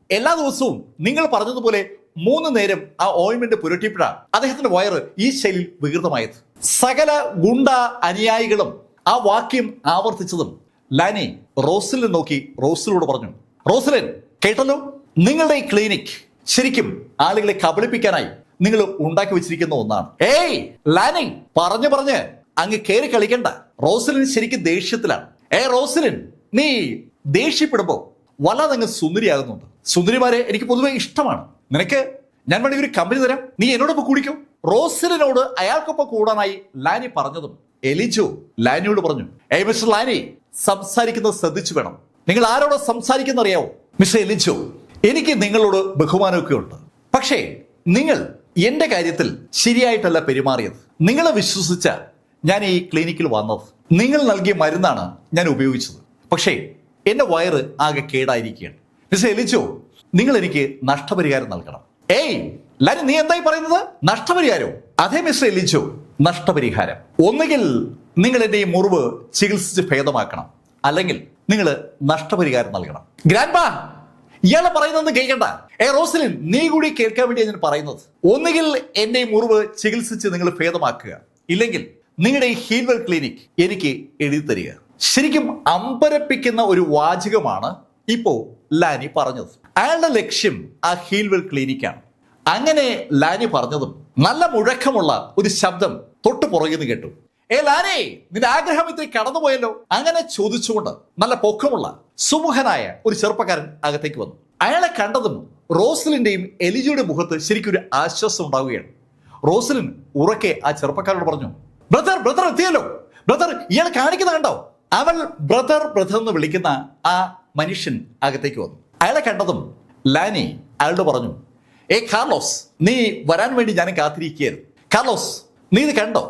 എല്ലാ ദിവസവും നിങ്ങൾ പറഞ്ഞതുപോലെ 3 നേരം ആ ഓയിൻമെന്റ് പുരട്ടിയപ്പോഴാണ് അദ്ദേഹത്തിന്റെ വയറ് ഈ ശൈലിയിൽ വികൃതമായത്. സകല ഗുണ്ട അനുയായികളും ആ വാക്യം ആവർത്തിച്ചതും ലാനി റോസലിനെ നോക്കി റോസലിനോട് പറഞ്ഞു, റോസലിൻ, കേട്ടല്ലോ, നിങ്ങളുടെ ഈ ക്ലിനിക് ശരിക്കും ആളുകളെ കബളിപ്പിക്കാനായി നിങ്ങൾ ഉണ്ടാക്കി വെച്ചിരിക്കുന്ന ഒന്നാണ്. ലാനി, പറഞ്ഞ് അങ്ങ് കയറി കളിക്കണ്ട. റോസലിൻ ശരിക്കും ദേഷ്യത്തിലാണ്. റോസലിൻ, നീ ദേഷ്യപ്പെടുമ്പോ വല്ലാതെ അങ്ങ് സുന്ദരിയാകുന്നുണ്ട്. സുന്ദരിമാരെ എനിക്ക് പൊതുവെ ഇഷ്ടമാണ്. നിനക്ക് ഞാൻ വേണമെങ്കിൽ ഒരു കമ്പനി തരാം, നീ എന്നോടൊപ്പം കൂടിക്കോ. റോസലിനോട് അയാൾക്കൊപ്പം കൂടാനായി ലാനി പറഞ്ഞതും എലിജോ ലാനിയോട് പറഞ്ഞു, മിസ്റ്റർ ലാനി, സംസാരിക്കുന്നത് ശ്രദ്ധിച്ചു വേണം. നിങ്ങൾ ആരോട് സംസാരിക്കുന്ന അറിയാവോ? മിസ്റ്റർ എലിജോ, എനിക്ക് നിങ്ങളോട് ബഹുമാനമൊക്കെ ഉണ്ട്. പക്ഷേ നിങ്ങൾ എന്റെ കാര്യത്തിൽ ശരിയായിട്ടല്ല പെരുമാറിയത്. നിങ്ങളെ വിശ്വസിച്ച ഞാൻ ഈ ക്ലിനിക്കിൽ വന്നത്. നിങ്ങൾ നൽകിയ മരുന്നാണ് ഞാൻ ഉപയോഗിച്ചത്. പക്ഷേ എന്റെ വയറ് ആകെ കേടായിരിക്കുകയാണ്. മിസ്റ്റർ എലിജോ, നിങ്ങൾ എനിക്ക് നഷ്ടപരിഹാരം നൽകണം. ലാനി, നീ എന്തായി പറയുന്നത്? നഷ്ടപരിഹാരോ? അതെ മിസ്റ്റർ എലിജോ, നഷ്ടപരിഹാരം. ഒന്നുകിൽ നിങ്ങൾ എന്റെ ഈ മുറിവ് ചികിത്സിച്ച് ഭേദമാക്കണം, അല്ലെങ്കിൽ നിങ്ങൾ നഷ്ടപരിഹാരം നൽകണം. ഗ്രാൻഡ്പാ, ഇയാളെ പറയുന്നത് കേൾക്കണ്ട. റോസലിൻ, നീ കൂടി കേൾക്കാൻ വേണ്ടി ഞാൻ പറയുന്നത്. ഒന്നുകിൽ എന്റെ ഈ മുറിവ് ചികിത്സിച്ച് നിങ്ങൾ ഭേദമാക്കുക, ഇല്ലെങ്കിൽ നിങ്ങളുടെ ഈ ഹീൽവെൽ ക്ലിനിക് എനിക്ക് എഴുതി തരിക. ശരിക്കും അമ്പരപ്പിക്കുന്ന ഒരു വാചകമാണ് ഇപ്പോ ലാനി പറഞ്ഞത്. അയാളുടെ ലക്ഷ്യം ആ ഹീൽവെൽ ക്ലിനിക്കാണ്. അങ്ങനെ ലാനി പറഞ്ഞതും നല്ല മുഴക്കമുള്ള ഒരു ശബ്ദം തൊട്ടു പുറകിൽ നിന്ന് കേട്ടു. ലാനി, നിന്റെ ആഗ്രഹം ഇത്തിരി കടന്നുപോയല്ലോ. അങ്ങനെ ചോദിച്ചുകൊണ്ട് നല്ല പൊക്കമുള്ള സുമുഖനായ ഒരു ചെറുപ്പക്കാരൻ അകത്തേക്ക് വന്നു. അയാളെ കണ്ടതും റോസലിന്റെയും എലിജയുടെ മുഖത്ത് ശരിക്കും ഒരു ആശ്വാസം ഉണ്ടാവുകയാണ്. റോസലിൻ ഉറക്കെ ആ ചെറുപ്പക്കാരോട് പറഞ്ഞു, ബ്രദർ ബ്രദർ എത്തിയല്ലോ, ബ്രദർ ഇയാളെ കാണിക്കുന്ന കണ്ടോ? അവൾ ബ്രദർ ബ്രദർ എന്ന് വിളിക്കുന്ന ആ മനുഷ്യൻ അകത്തേക്ക് വന്നു. അയാളെ കണ്ടതും ലാനി അയാളോട് പറഞ്ഞു, കാർലോസ്, നീ വരാൻ വേണ്ടി ഞാൻ കാത്തിരിക്കുകയായിരുന്നു. കാർലോസ്, നീ ഇത് കണ്ടോ?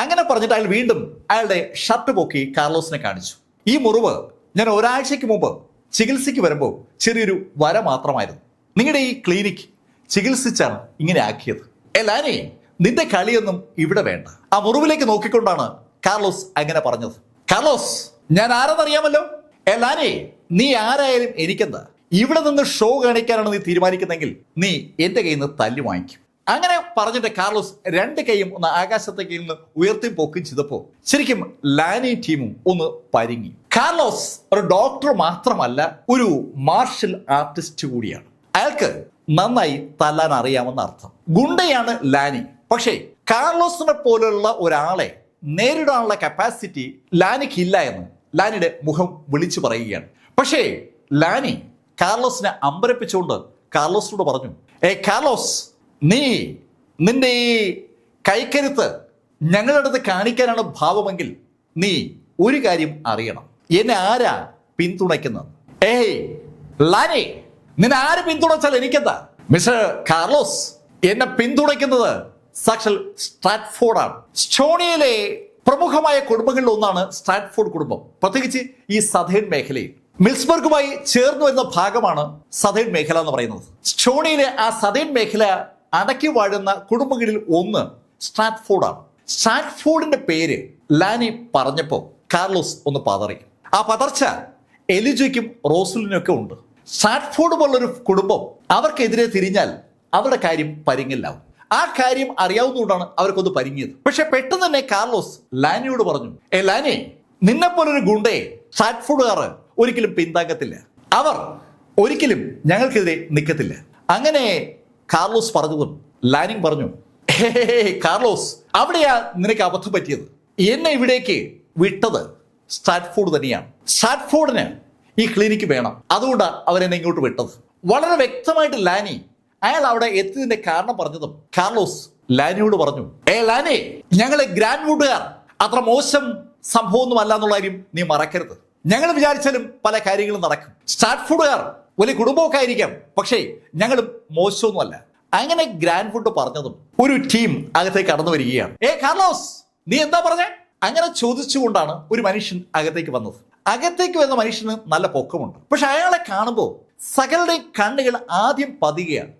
അങ്ങനെ പറഞ്ഞിട്ട് അയാൾ വീണ്ടും അയാളുടെ ഷർട്ട് പൊക്കി കാർലോസിനെ കാണിച്ചു. ഈ മുറിവ് ഞാൻ ഒരാഴ്ചയ്ക്ക് മുമ്പ് ചികിത്സയ്ക്ക് വരുമ്പോൾ ചെറിയൊരു വര മാത്രമായിരുന്നു. നിങ്ങളുടെ ഈ ക്ലിനിക് ചികിത്സിച്ചാണ് ഇങ്ങനെ ആക്കിയത്. ലാനി, നിന്റെ കളിയൊന്നും ഇവിടെ വേണ്ട. ആ മുറിവിലേക്ക് നോക്കിക്കൊണ്ടാണ് കാർലോസ് അങ്ങനെ പറഞ്ഞത്. കാർലോസ്, ഞാൻ ആരെന്നറിയാമല്ലോ. ലാനി, നീ ആരായാലും എനിക്കെന്താ? ഇവിടെ നിന്ന് ഷോ കാണിക്കാനാണ് നീ തീരുമാനിക്കുന്നെങ്കിൽ നീ എന്റെ കയ്യിൽ നിന്ന് തല്ലി വാങ്ങിക്കും. അങ്ങനെ പറഞ്ഞിട്ട് കാർലോസ് രണ്ട് കൈയും ഒന്ന് ആകാശത്തേക്ക് നിന്ന് ഉയർത്തി പൊക്കി ചെയ്തപ്പോ ശരിക്കും ലാനി ടീമും ഒന്ന് പരിങ്ങി. കാർലോസ് ഒരു ഡോക്ടർ മാത്രമല്ല, ഒരു മാർഷൽ ആർട്ടിസ്റ്റ് കൂടിയാണ്. അയാൾക്ക് നന്നായി തല്ലാൻ അറിയാമെന്ന അർത്ഥം. ഗുണ്ടയാണ് ലാനി. പക്ഷേ കാർലോസിനെ പോലുള്ള ഒരാളെ നേരിടാനുള്ള കപ്പാസിറ്റി ലാനിക്ക് ഇല്ല എന്ന് ലാനിയുടെ മുഖം വിളിച്ചു പറയുകയാണ്. പക്ഷേ ലാനി കാർലോസിനെ അമ്പരപ്പിച്ചുകൊണ്ട് കാർലോസിനോട് പറഞ്ഞു, കാർലോസ്, നീ നിന്റെ ഈ കൈക്കരുത്ത് ഞങ്ങളുടെ അടുത്ത് കാണിക്കാനാണ് ഭാവമെങ്കിൽ നീ ഒരു കാര്യം അറിയണം, എന്നെ ആരാ പിന്തുണയ്ക്കുന്നത്? ലാനി, നിന്നെ ആര് പിന്തുണച്ചാൽ എനിക്കെന്താ? മിസ്റ്റർ കാർലോസ്, എന്നെ പിന്തുണയ്ക്കുന്നത് സാക്ഷൽ സ്ട്രാറ്റ്ഫോർഡാണ്. സ്റ്റോണിയയിലെ പ്രമുഖമായ കുടുംബങ്ങളിൽ ഒന്നാണ് സ്ട്രാറ്റ്ഫോർഡ് കുടുംബം. പ്രത്യേകിച്ച് ഈ സദേൺ മേഖലയിൽ മിൽസ്ബർഗുമായി ചേർന്നു വരുന്ന ഭാഗമാണ് സദേൺ മേഖല എന്ന് പറയുന്നത്. സ്റ്റോണിയിലെ ആ സദേൺ മേഖല അടക്കി വാഴുന്ന കുടുംബങ്ങളിൽ ഒന്ന് സ്ട്രാറ്റ്ഫോർഡാണ്. സ്ട്രാറ്റ്ഫോർഡിന്റെ പേര് ലാനി പറഞ്ഞപ്പോ കാർലോസ് ഒന്ന് പതറി. ആ പതർച്ച എലിജയ്ക്കും റോസലിനും ഒക്കെ ഉണ്ട്. സ്ട്രാറ്റ്ഫോർഡ് പോലുള്ളൊരു കുടുംബം അവർക്കെതിരെ തിരിഞ്ഞാൽ അവരുടെ കാര്യം പരിങ്ങില്ലാവും. ആ കാര്യം അറിയാവുന്നതുകൊണ്ടാണ് അവർക്കൊന്ന് പരിങ്ങിയത്. പക്ഷെ പെട്ടെന്ന് തന്നെ കാർലോസ് ലാനിയോട് പറഞ്ഞു, ലാനി, നിന്നെ പോലൊരു ഗുണ്ടയെ സ്ട്രാറ്റ്ഫോർഡുകാർ ഒരിക്കലും പിന്താങ്ങത്തില്ല. അവർ ഒരിക്കലും ഞങ്ങൾക്കെതിരെ നിൽക്കത്തില്ല. അങ്ങനെ കാർലോസ് പറഞ്ഞതും ലാനി പറഞ്ഞു, കാർലോസ്, അവിടെയാ നിനക്ക് അബദ്ധം പറ്റിയത്. എന്നെ ഇവിടേക്ക് വിട്ടത് സ്ട്രാറ്റ്ഫോർഡ് തന്നെയാണ്. സ്ട്രാറ്റ്ഫോർഡിന് ഈ ക്ലിനിക്ക് വേണം, അതുകൊണ്ടാണ് അവരെന്നെ ഇങ്ങോട്ട് വിട്ടത്. വളരെ വ്യക്തമായിട്ട് ലാനി അയാൾ അവിടെ എത്തിയതിന്റെ കാരണം പറഞ്ഞതും കാർലോസ് ലാനിയോട് പറഞ്ഞു, ലാനി, ഞങ്ങളെ ഗ്രാൻഡ്വുഡുകാർ അത്ര മോശം സംഭവമൊന്നും അല്ല എന്നുള്ള കാര്യം നീ മറക്കരുത്. ഞങ്ങൾ വിചാരിച്ചാലും പല കാര്യങ്ങളും നടക്കും. സ്ട്രാറ്റ്ഫോർഡുകാർ വലിയ കുടുംബമൊക്കെ ആയിരിക്കാം, പക്ഷേ ഞങ്ങളും മോശമൊന്നുമല്ല. അങ്ങനെ ഗ്രാൻഡ്വുഡ് പറഞ്ഞതും ഒരു ടീം അകത്തേക്ക് കടന്നു വരികയാണ്. കാർലോസ്, നീ എന്താ പറഞ്ഞേ? അങ്ങനെ ചോദിച്ചുകൊണ്ടാണ് ഒരു മനുഷ്യൻ അകത്തേക്ക് വന്നത്. അകത്തേക്ക് വരുന്ന മനുഷ്യന് നല്ല പൊക്കമുണ്ട്. പക്ഷെ അയാളെ കാണുമ്പോൾ സകലരുടെ കണ്ണുകൾ ആദ്യം പതിയുകയാണ്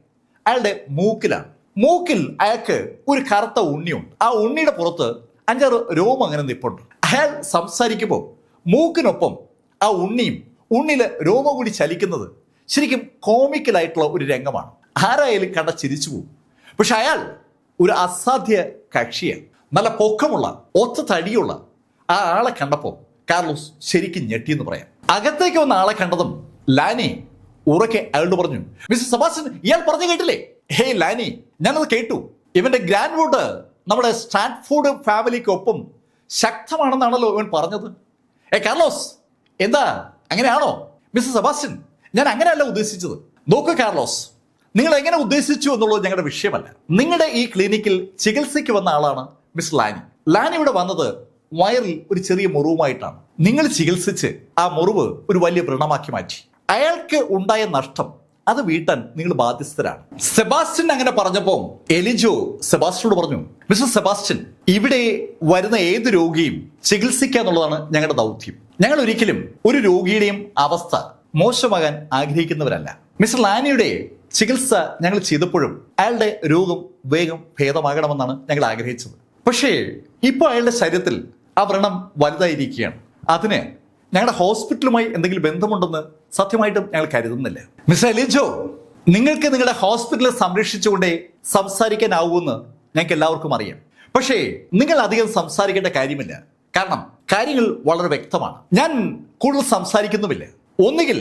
അയാളുടെ മൂക്കിലാണ്. മൂക്കിൽ അയാൾക്ക് ഒരു കറുത്ത ഉണ്ണിയുണ്ട്. ആ ഉണ്ണിയുടെ പുറത്ത് 5-6 രോമം അങ്ങനെ നിപ്പുണ്ട്. അയാൾ സംസാരിക്കുമ്പോൾ മൂക്കിനൊപ്പം ആ ഉണ്ണിയിലെ രോമം കൂടി ചലിക്കുന്നത് ശരിക്കും കോമിക്കലായിട്ടുള്ള ഒരു രംഗമാണ്. ആരായാലും കണ്ട ചിരിച്ചു പോകും. പക്ഷെ അയാൾ ഒരു അസാധ്യ കക്ഷിയാണ്. നല്ല പൊക്കമുള്ള ഒത്ത തടിയുള്ള ആ ആളെ കണ്ടപ്പോൾ കാർലോസ് ശരിക്കും ഞെട്ടിയെന്ന് പറയാം. അകത്തേക്ക് വന്ന ആളെ കണ്ടതും ലാനി ഉറക്കെ അയാളോട് പറഞ്ഞു, മിസ്റ്റർ സെബാസ്റ്റ്യൻ, ഇയാൾ പറഞ്ഞു കേട്ടില്ലേ? ലാനി, ഞാനത് കേട്ടു. ഇവന്റെ ഗ്രാൻഡ്വുഡ് നമ്മുടെ സ്ട്രാറ്റ്ഫോർഡ് ഫാമിലിക്കൊപ്പം ശക്തമാണെന്നാണല്ലോ ഇവൻ പറഞ്ഞത്. കാർലോസ്, എന്താ അങ്ങനെയാണോ? മിസ്റ്റർ സെബാസ്റ്റ്യൻ, ഞാൻ അങ്ങനെയല്ല ഉദ്ദേശിച്ചത്. നോക്കൂ കാർലോസ്, നിങ്ങൾ എങ്ങനെ ഉദ്ദേശിച്ചു എന്നുള്ളത് ഞങ്ങളുടെ വിഷയമല്ല. നിങ്ങളുടെ ഈ ക്ലിനിക്കിൽ ചികിത്സയ്ക്ക് വന്ന ആളാണ് മിസ് ലാനി. ലാനി ഇവിടെ വന്നത് വയറിൽ ഒരു ചെറിയ മുറിവുമായിട്ടാണ്. നിങ്ങൾ ചികിത്സിച്ച് ആ മുറിവ് ഒരു വലിയ വ്രണമാക്കി മാറ്റി. അയാൾക്ക് ഉണ്ടായ നഷ്ടം അത് വീട്ടാൻ നിങ്ങൾ ബാധ്യസ്ഥരാണ്. സെബാസ്റ്റ്യൻ അങ്ങനെ പറഞ്ഞപ്പോൾ എലിജോ സെബാസ്റ്റ്യനോട് പറഞ്ഞു, മിസ്റ്റർ സെബാസ്റ്റ്യൻ, ഇവിടെ വരുന്ന ഏത് രോഗിയും ചികിത്സിക്കുക എന്നുള്ളതാണ് ഞങ്ങളുടെ ദൗത്യം. ഞങ്ങൾ ഒരിക്കലും ഒരു രോഗിയുടെയും അവസ്ഥ മോശമാകാൻ ആഗ്രഹിക്കുന്നവരല്ല. മിസ്റ്റർ ലാനിയുടെ ചികിത്സ ഞങ്ങൾ ചെയ്തപ്പോഴും അയാളുടെ രോഗം വേഗം ഭേദമാകണമെന്നാണ് ഞങ്ങൾ ആഗ്രഹിച്ചത്. പക്ഷേ ഇപ്പോൾ അയാളുടെ ശരീരത്തിൽ ആ വ്രണം വലുതായിരിക്കുകയാണ്. അതിന് ഞങ്ങളുടെ ഹോസ്പിറ്റലുമായി എന്തെങ്കിലും ബന്ധമുണ്ടെന്ന് സത്യമായിട്ടും ഞങ്ങൾ കരുതുന്നില്ല. മിസ്റ്റർ എലിജോ, നിങ്ങൾക്ക് നിങ്ങളുടെ ഹോസ്പിറ്റലിൽ സംരക്ഷിച്ചുകൊണ്ടേ സംസാരിക്കാനാവൂന്ന് ഞങ്ങൾക്ക് എല്ലാവർക്കും അറിയാം. പക്ഷേ നിങ്ങൾ അധികം സംസാരിക്കേണ്ട കാര്യമില്ല. കാരണം കാര്യങ്ങൾ വളരെ വ്യക്തമാണ്. ഞാൻ കൂടുതൽ സംസാരിക്കുന്നുമില്ല. ഒന്നുകിൽ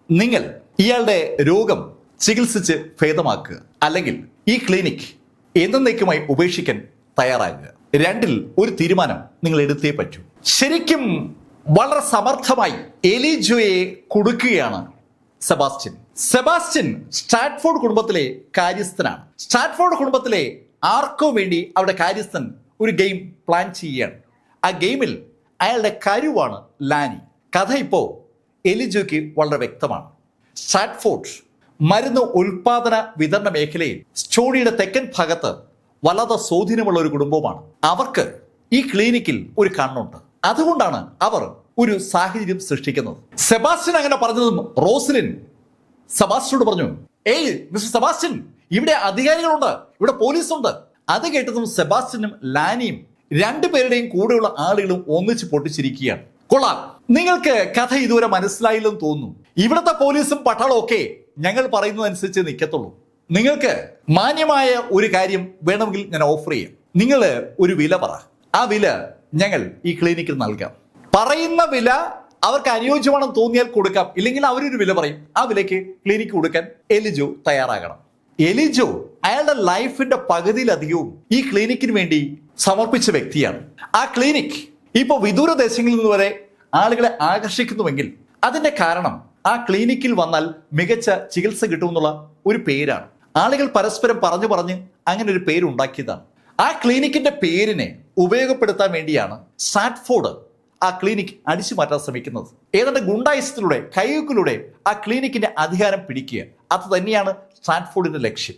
നിങ്ങൾ ഇയാളുടെ രോഗം ചികിത്സിച്ച് ഭേദമാക്കുക, അല്ലെങ്കിൽ ഈ ക്ലിനിക് എന്നേക്കുമായി ഉപേക്ഷിക്കാൻ തയ്യാറാകുക. രണ്ടിൽ ഒരു തീരുമാനം നിങ്ങൾ എടുത്തേ പറ്റൂ. ശരിക്കും വളരെ സമർത്ഥമായി എലിജോയെ കൊടുക്കുകയാണ് സെബാസ്റ്റ്യൻ. സെബാസ്റ്റ്യൻ സ്ട്രാറ്റ്ഫോർഡ് കുടുംബത്തിലെ കാര്യസ്ഥനാണ്. സ്ട്രാറ്റ്ഫോർഡ് കുടുംബത്തിലെ ആർക്കോ വേണ്ടി അവിടെ കാര്യസ്ഥൻ ഒരു ഗെയിം പ്ലാൻ ചെയ്യുകയാണ്. ആ ഗെയിമിൽ അയാളുടെ കരുവാണ് ലാനി. കഥ ഇപ്പോൾ എലിജോയ്ക്ക് വളരെ വ്യക്തമാണ്. സ്ട്രാറ്റ്ഫോർഡ് മരുന്ന് ഉൽപാദന വിതരണ മേഖലയിൽ സ്റ്റോണിയുടെ തെക്കൻ ഭാഗത്ത് വല്ലാതെ സ്വാധീനമുള്ള ഒരു കുടുംബമാണ്. അവർക്ക് ഈ ക്ലിനിക്കിൽ ഒരു കണ്ണുണ്ട്. അതുകൊണ്ടാണ് അവർ ഒരു സാഹചര്യം സൃഷ്ടിക്കുന്നത്. സെബാസ്റ്റ്യൻ അങ്ങനെ പറഞ്ഞതും റോസ്ലിൻ സെബാസ്റ്റ്യനോട് പറഞ്ഞു, ഏയ് മിസ്റ്റർ സെബാസ്റ്റ്യൻ, ഇവിടെ അധികാരികളുണ്ട്, ഇവിടെ പോലീസുണ്ട്. അത് കേട്ടതും സെബാസ്റ്റ്യനും ലാനിയും രണ്ടുപേരുടെയും കൂടെയുള്ള ആളുകളും ഒന്നിച്ച് പൊട്ടിച്ചിരിക്കുകയാണ്. കൊള്ളാം, നിങ്ങൾക്ക് കഥ ഇതുവരെ മനസ്സിലായില്ലെന്ന് തോന്നുന്നു. ഇവിടുത്തെ പോലീസും പട്ടാളവും ഒക്കെ ഞങ്ങൾ പറയുന്നതനുസരിച്ച് നിൽക്കത്തുള്ളൂ. നിങ്ങൾക്ക് മാന്യമായ ഒരു കാര്യം വേണമെങ്കിൽ ഞാൻ ഓഫർ ചെയ്യാം. നിങ്ങൾ ഒരു വില പറ, ആ വില ഞങ്ങൾ ഈ ക്ലിനിക്കിൽ നൽകാം. പറയുന്ന വില അവർക്ക് അനുയോജ്യമാണെന്ന് തോന്നിയാൽ കൊടുക്കാം, ഇല്ലെങ്കിൽ അവരൊരു വില പറയും. ആ വിലയ്ക്ക് ക്ലിനിക്ക് കൊടുക്കാൻ എലിജോ തയ്യാറാകണം. എലിജോ അയാളുടെ ലൈഫിന്റെ പകുതിയിലധികവും ഈ ക്ലിനിക്കിന് വേണ്ടി സമർപ്പിച്ച വ്യക്തിയാണ്. ആ ക്ലിനിക് ഇപ്പോൾ വിദൂര ദേശങ്ങളിൽ നിന്ന് വരെ ആളുകളെ ആകർഷിക്കുന്നുവെങ്കിൽ അതിന്റെ കാരണം ആ ക്ലിനിക്കിൽ വന്നാൽ മികച്ച ചികിത്സ കിട്ടുമെന്നുള്ള ഒരു പേരാണ്. ആളുകൾ പരസ്പരം പറഞ്ഞു പറഞ്ഞ് അങ്ങനെ ഒരു പേരുണ്ടാക്കിയതാണ്. ആ ക്ലിനിക്കിന്റെ പേരിനെ ഉപയോഗപ്പെടുത്താൻ വേണ്ടിയാണ് സ്ട്രാറ്റ്ഫോർഡ് ആ ക്ലിനിക് അടിച്ചു മാറ്റാൻ ശ്രമിക്കുന്നത്. ഏതാണ്ട് ഗുണ്ടായുസത്തിലൂടെ, കൈയൂക്കിലൂടെ ആ ക്ലിനിക്കിന്റെ അധികാരം പിടിക്കുക. അത് തന്നെയാണ് സ്ട്രാറ്റ്ഫോർഡിന്റെ ലക്ഷ്യം.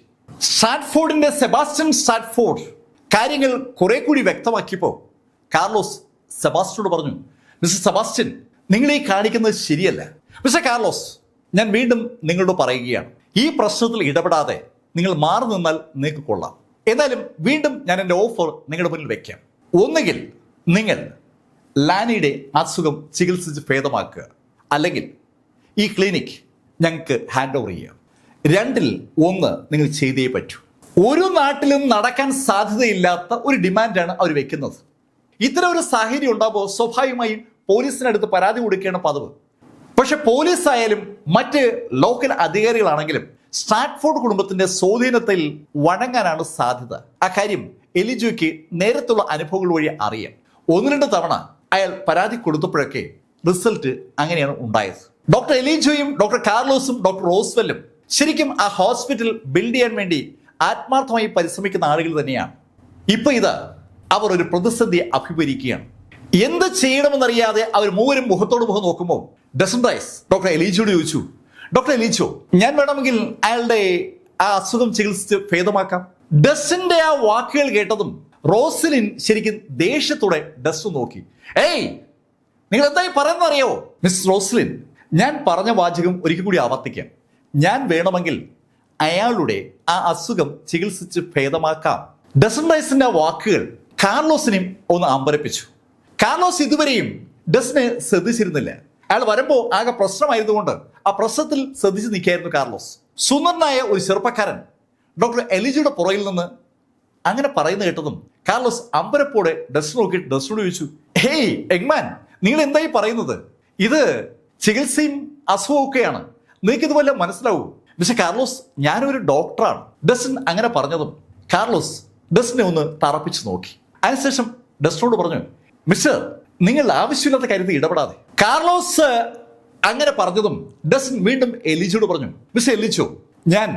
സ്ട്രാറ്റ്ഫോർഡിന്റെ സെബാസ്റ്റ്യൻ സ്ട്രാറ്റ്ഫോർഡ് കാര്യങ്ങൾ കുറെ കൂടി വ്യക്തമാക്കിയപ്പോൾ കാർലോസ് സെബാസ്റ്റ്യനോട് പറഞ്ഞു, മിസ്റ്റർ സെബാസ്റ്റ്യൻ, നിങ്ങൾ ഈ കാണിക്കുന്നത് ശരിയല്ല. മിസ്റ്റർ കാർലോസ്, ഞാൻ വീണ്ടും നിങ്ങളോട് പറയുകയാണ്, ഈ പ്രശ്നത്തിൽ ഇടപെടാതെ നിങ്ങൾ മാറി നിന്നാൽ നിങ്ങൾക്ക് കൊള്ളാം. എന്നാലും വീണ്ടും ഞാൻ എൻ്റെ ഓഫർ നിങ്ങളുടെ മുന്നിൽ വെക്കാം. ഒന്നുകിൽ നിങ്ങൾ ലാനിയുടെ അസുഖം ചികിത്സിച്ച് ഭേദമാക്കുക, അല്ലെങ്കിൽ ഈ ക്ലിനിക് ഞങ്ങൾക്ക് ഹാൻഡ് ഓവർ ചെയ്യുക. രണ്ടിൽ ഒന്ന് നിങ്ങൾ ചെയ്തേ പറ്റൂ. ഒരു നാട്ടിലും നടക്കാൻ സാധ്യതയില്ലാത്ത ഒരു ഡിമാൻഡാണ് അവർ വെക്കുന്നത്. ഇത്തരം ഒരു സാഹചര്യം ഉണ്ടാകുമ്പോൾ സ്വാഭാവികമായും പോലീസിനടുത്ത് പരാതി കൊടുക്കുകയാണ് പതിവ്. പക്ഷെ പോലീസ് ആയാലും മറ്റ് ലോക്കൽ അധികാരികളാണെങ്കിലും സ്ട്രാറ്റ്ഫോർഡ് കുടുംബത്തിന്റെ സ്വാധീനത്തിൽ വഴങ്ങാനാണ് സാധ്യത. ആ കാര്യം എലിജോയ്ക്ക് നേരത്തുള്ള അനുഭവങ്ങൾ വഴി അറിയാം. 1-2 തവണ അയാൾ പരാതി കൊടുത്തപ്പോഴൊക്കെ റിസൾട്ട് അങ്ങനെയാണ് ഉണ്ടായത്. ഡോക്ടർ എലിജോയും ഡോക്ടർ കാർലോസും ഡോക്ടർ റോസ്വെല്ലും ശരിക്കും ആ ഹോസ്പിറ്റൽ ബിൽഡ് ചെയ്യാൻ വേണ്ടി ആത്മാർത്ഥമായി പരിശ്രമിക്കുന്ന ആളുകൾ തന്നെയാണ്. ഇപ്പൊ ഇത് അവർ ഒരു പ്രതിസന്ധി അഭിമുഖീകരിക്കുകയാണ്. എന്ത് ചെയ്യണമെന്നറിയാതെ അവർ മൂവരും മുഖത്തോട് മുഖം നോക്കുമ്പോൾ ഡസൻ റൈസ് ഡോക്ടർ എലിജോയോട് ചോദിച്ചു, ഡോക്ടർ എലിജോ, ഞാൻ വേണമെങ്കിൽ അയാളുടെ ആ അസുഖം ചികിത്സിച്ച് ഭേദമാക്കാം. ഡസ്റ്റിന്റെ ആ വാക്കുകൾ കേട്ടതും റോസ്ലിൻ ശരിക്കും ദേഷ്യത്തോടെ ഡസ്റ്റ് നോക്കി. ഏയ്, നിങ്ങൾ എന്തായി പറയുന്നത് അറിയാവോ? മിസ് റോസ്ലിൻ, ഞാൻ പറഞ്ഞ വാചകം ഒരിക്കൽ കൂടി ആവർത്തിക്കാം. ഞാൻ വേണമെങ്കിൽ അയാളുടെ ആ അസുഖം ചികിത്സിച്ച് ഭേദമാക്കാം. ഡസൻ റൈസിന്റെ വാക്കുകൾ കാർലോസിനെയും ഒന്ന് അമ്പരപ്പിച്ചു. കാർലോസ് ഇതുവരെയും ഡസിനെ ശ്രദ്ധിച്ചിരുന്നില്ല. അയാൾ വരുമ്പോൾ ആകെ പ്രശ്നമായതുകൊണ്ട് ആ പ്രശ്നത്തിൽ ശ്രദ്ധിച്ച് നിൽക്കായിരുന്നു കാർലോസ്. സുന്ദരനായ ഒരു ചെറുപ്പക്കാരൻ ഡോക്ടർ എലിജയുടെ പുറകിൽ നിന്ന് അങ്ങനെ പറയുന്ന കേട്ടതും കാർലോസ് അമ്പരപ്പോടെ ഡസ്റ്റ് നോക്കിയിട്ട് ഡസ്റ്റിനോട് ചോദിച്ചു, ഹേയ് എഗ്മാൻ, നിങ്ങൾ എന്തായി പറയുന്നത്? ഇത് ചികിത്സയും അസുഖവും ഒക്കെയാണ്, നിങ്ങൾക്ക് ഇതുപോലെ മനസ്സിലാവൂ. പക്ഷെ കാർലോസ്, ഞാനൊരു ഡോക്ടറാണ്. ഡസ്റ്റിൻ അങ്ങനെ പറഞ്ഞതും കാർലോസ് ഡസ്റ്റിനെ ഒന്ന് തറപ്പിച്ച് നോക്കി. അതിനുശേഷം ഡസ്റ്റിനോട് പറഞ്ഞു, മിസ്റ്റർ, നിങ്ങൾ ആവശ്യമില്ലാത്ത കാര്യത്തിൽ ഇടപെടാതെ. കാർലോസ് അങ്ങനെ പറഞ്ഞതും ഡസ്റ്റിൻ വീണ്ടും എലിജോട് പറഞ്ഞു, മിസ്റ്റർ എലിജോ, ഞാൻ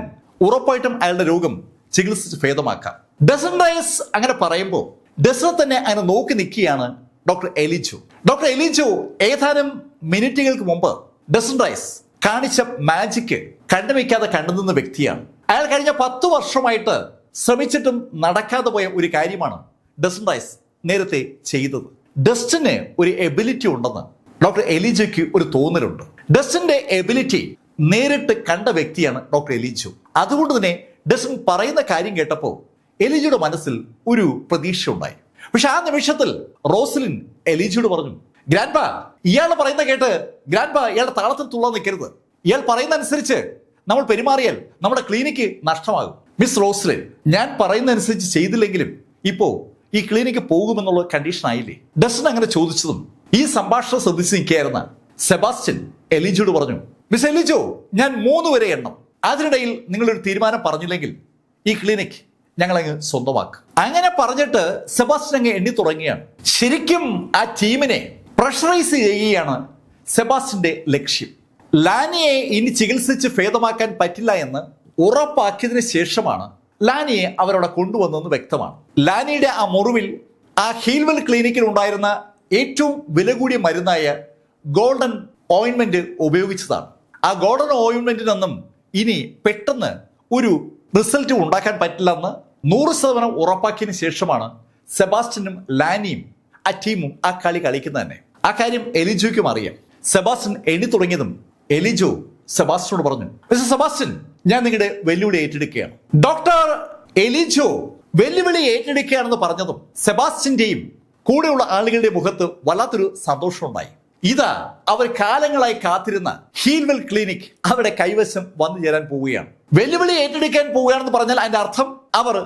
ഉറപ്പായിട്ടും അയാളുടെ രോഗം ചികിത്സിച്ച് ഭേദമാക്കാം. ഡസൻ റൈസ് അങ്ങനെ പറയുമ്പോൾ ഡസിനെ തന്നെ അങ്ങനെ നോക്കി നിൽക്കുകയാണ് ഡോക്ടർ എലിജോ. ഡോക്ടർ എലിജോ ഏതാനും മിനിറ്റുകൾക്ക് മുമ്പ് ഡസൻ റൈസ് കാണിച്ച മാജിക്ക് കണ്ടുവയ്ക്കാതെ കണ്ടുനിന്ന വ്യക്തിയാണ്. അയാൾ കഴിഞ്ഞ 10 വർഷമായിട്ട് ശ്രമിച്ചിട്ടും നടക്കാതെ പോയ ഒരു കാര്യമാണ് ഡസൻ റൈസ് നേരത്തെ ചെയ്തത്. ഡസ്റ്റിന് ഒരു എബിലിറ്റി ഉണ്ടെന്ന് ഡോക്ടർ എലിജോയ്ക്ക് ഒരു തോന്നലുണ്ട്. ഡസ്റ്റിന്റെ എബിലിറ്റി നേരിട്ട് കണ്ട വ്യക്തിയാണ് ഡോക്ടർ എലിജോ. അതുകൊണ്ട് തന്നെ ഡസ്റ്റിൻ പറയുന്ന കാര്യം കേട്ടപ്പോൾ എലിജോയുടെ മനസ്സിൽ ഒരു പ്രതീക്ഷ ഉണ്ടായി. പക്ഷെ ആ നിമിഷത്തിൽ റോസ്ലിൻ എലിജോയോട് പറഞ്ഞു, ഗ്രാൻഡ്പാ, ഇയാൾ പറയുന്ന കേട്ട് ഗ്രാൻഡ്പാ ഇയാളുടെ താളത്തിൽ തുള്ളാൻ നിൽക്കരുത്. ഇയാൾ പറയുന്ന അനുസരിച്ച് നമ്മൾ പെരുമാറിയാൽ നമ്മുടെ ക്ലിനിക്ക് നഷ്ടമാകും. മിസ് റോസ്ലിൻ, ഞാൻ പറയുന്ന അനുസരിച്ച് ചെയ്തില്ലെങ്കിലും ഇപ്പോ ഈ ക്ലിനിക്ക് പോകുമെന്നുള്ള കണ്ടീഷൻ ആയില്ലേ? ഡസ്റ്റിൻ അങ്ങനെ ചോദിച്ചതും ഈ സംഭാഷണം ശ്രദ്ധിച്ച് നിൽക്കുകയായിരുന്ന സെബാസ്റ്റ്യൻ എലിജോയോട് പറഞ്ഞു, മിസ് എലിജോ, ഞാൻ 3 വരെ എണ്ണം. അതിനിടയിൽ നിങ്ങളൊരു തീരുമാനം പറഞ്ഞില്ലെങ്കിൽ ഈ ക്ലിനിക് ഞങ്ങളങ്ങ് സ്വന്തമാക്കും. അങ്ങനെ പറഞ്ഞിട്ട് സെബാസ്റ്റ്യൻ അങ്ങ് എണ്ണി തുടങ്ങിയാണ്. ശരിക്കും ആ ടീമിനെ പ്രഷറൈസ് ചെയ്യുകയാണ് സെബാസ്റ്റ്യന്റെ ലക്ഷ്യം. ലാനിയെ ഇനി ചികിത്സിച്ച് ഭേദമാക്കാൻ പറ്റില്ല എന്ന് ഉറപ്പാക്കിയതിനു ശേഷമാണ് ലാനിയെ അവരവിടെ കൊണ്ടുവന്നതെന്ന് വ്യക്തമാണ്. ലാനിയുടെ ആ മുറിവിൽ ആ ഹീൽവെൽ ക്ലിനിക്കിൽ ഉണ്ടായിരുന്ന ഏറ്റവും വില കൂടിയ മരുന്നായ ഗോൾഡൻ ഓയിൻമെന്റ് ഉപയോഗിച്ചതാണ്. ആ ഗോൾഡൻ ഓയിൻമെന്റിനൊന്നും ഇനി പെട്ടെന്ന് ഒരു റിസൾട്ട് ഉണ്ടാക്കാൻ പറ്റില്ലെന്ന് 100% ഉറപ്പാക്കിയതിനു ശേഷമാണ് സെബാസ്റ്റ്യനും ലാനിയും ആ ടീമും ആ കളി കളിക്കുന്നത് തന്നെ. ആ കാര്യം എലിജോയ്ക്കും അറിയാം. സെബാസ്റ്റ്യൻ എണ്ണി തുടങ്ങിയതും എലിജോ സെബാസ്റ്റ്യനോട് പറഞ്ഞു, മിസ്റ്റർ സെബാസ്റ്റ്യൻ, ഞാൻ നിങ്ങളുടെ വെല്ലുവിളി ഏറ്റെടുക്കുകയാണ്. ഡോക്ടർ എലിജോ വെല്ലുവിളി ഏറ്റെടുക്കുകയാണെന്ന് പറഞ്ഞതും സെബാസ്റ്റ്യന്റെയും കൂടെയുള്ള ആളുകളുടെ മുഖത്ത് വല്ലാത്തൊരു സന്തോഷമുണ്ടായി. ഇതാ അവർ കാലങ്ങളായി കാത്തിരുന്ന ഹീൽവെൽ ക്ലിനിക് അവരുടെ കൈവശം വന്നു ചേരാൻ പോവുകയാണ്. വെല്ലുവിളി ഏറ്റെടുക്കാൻ പോവുകയാണെന്ന് പറഞ്ഞാൽ അതിന്റെ അർത്ഥം അവർ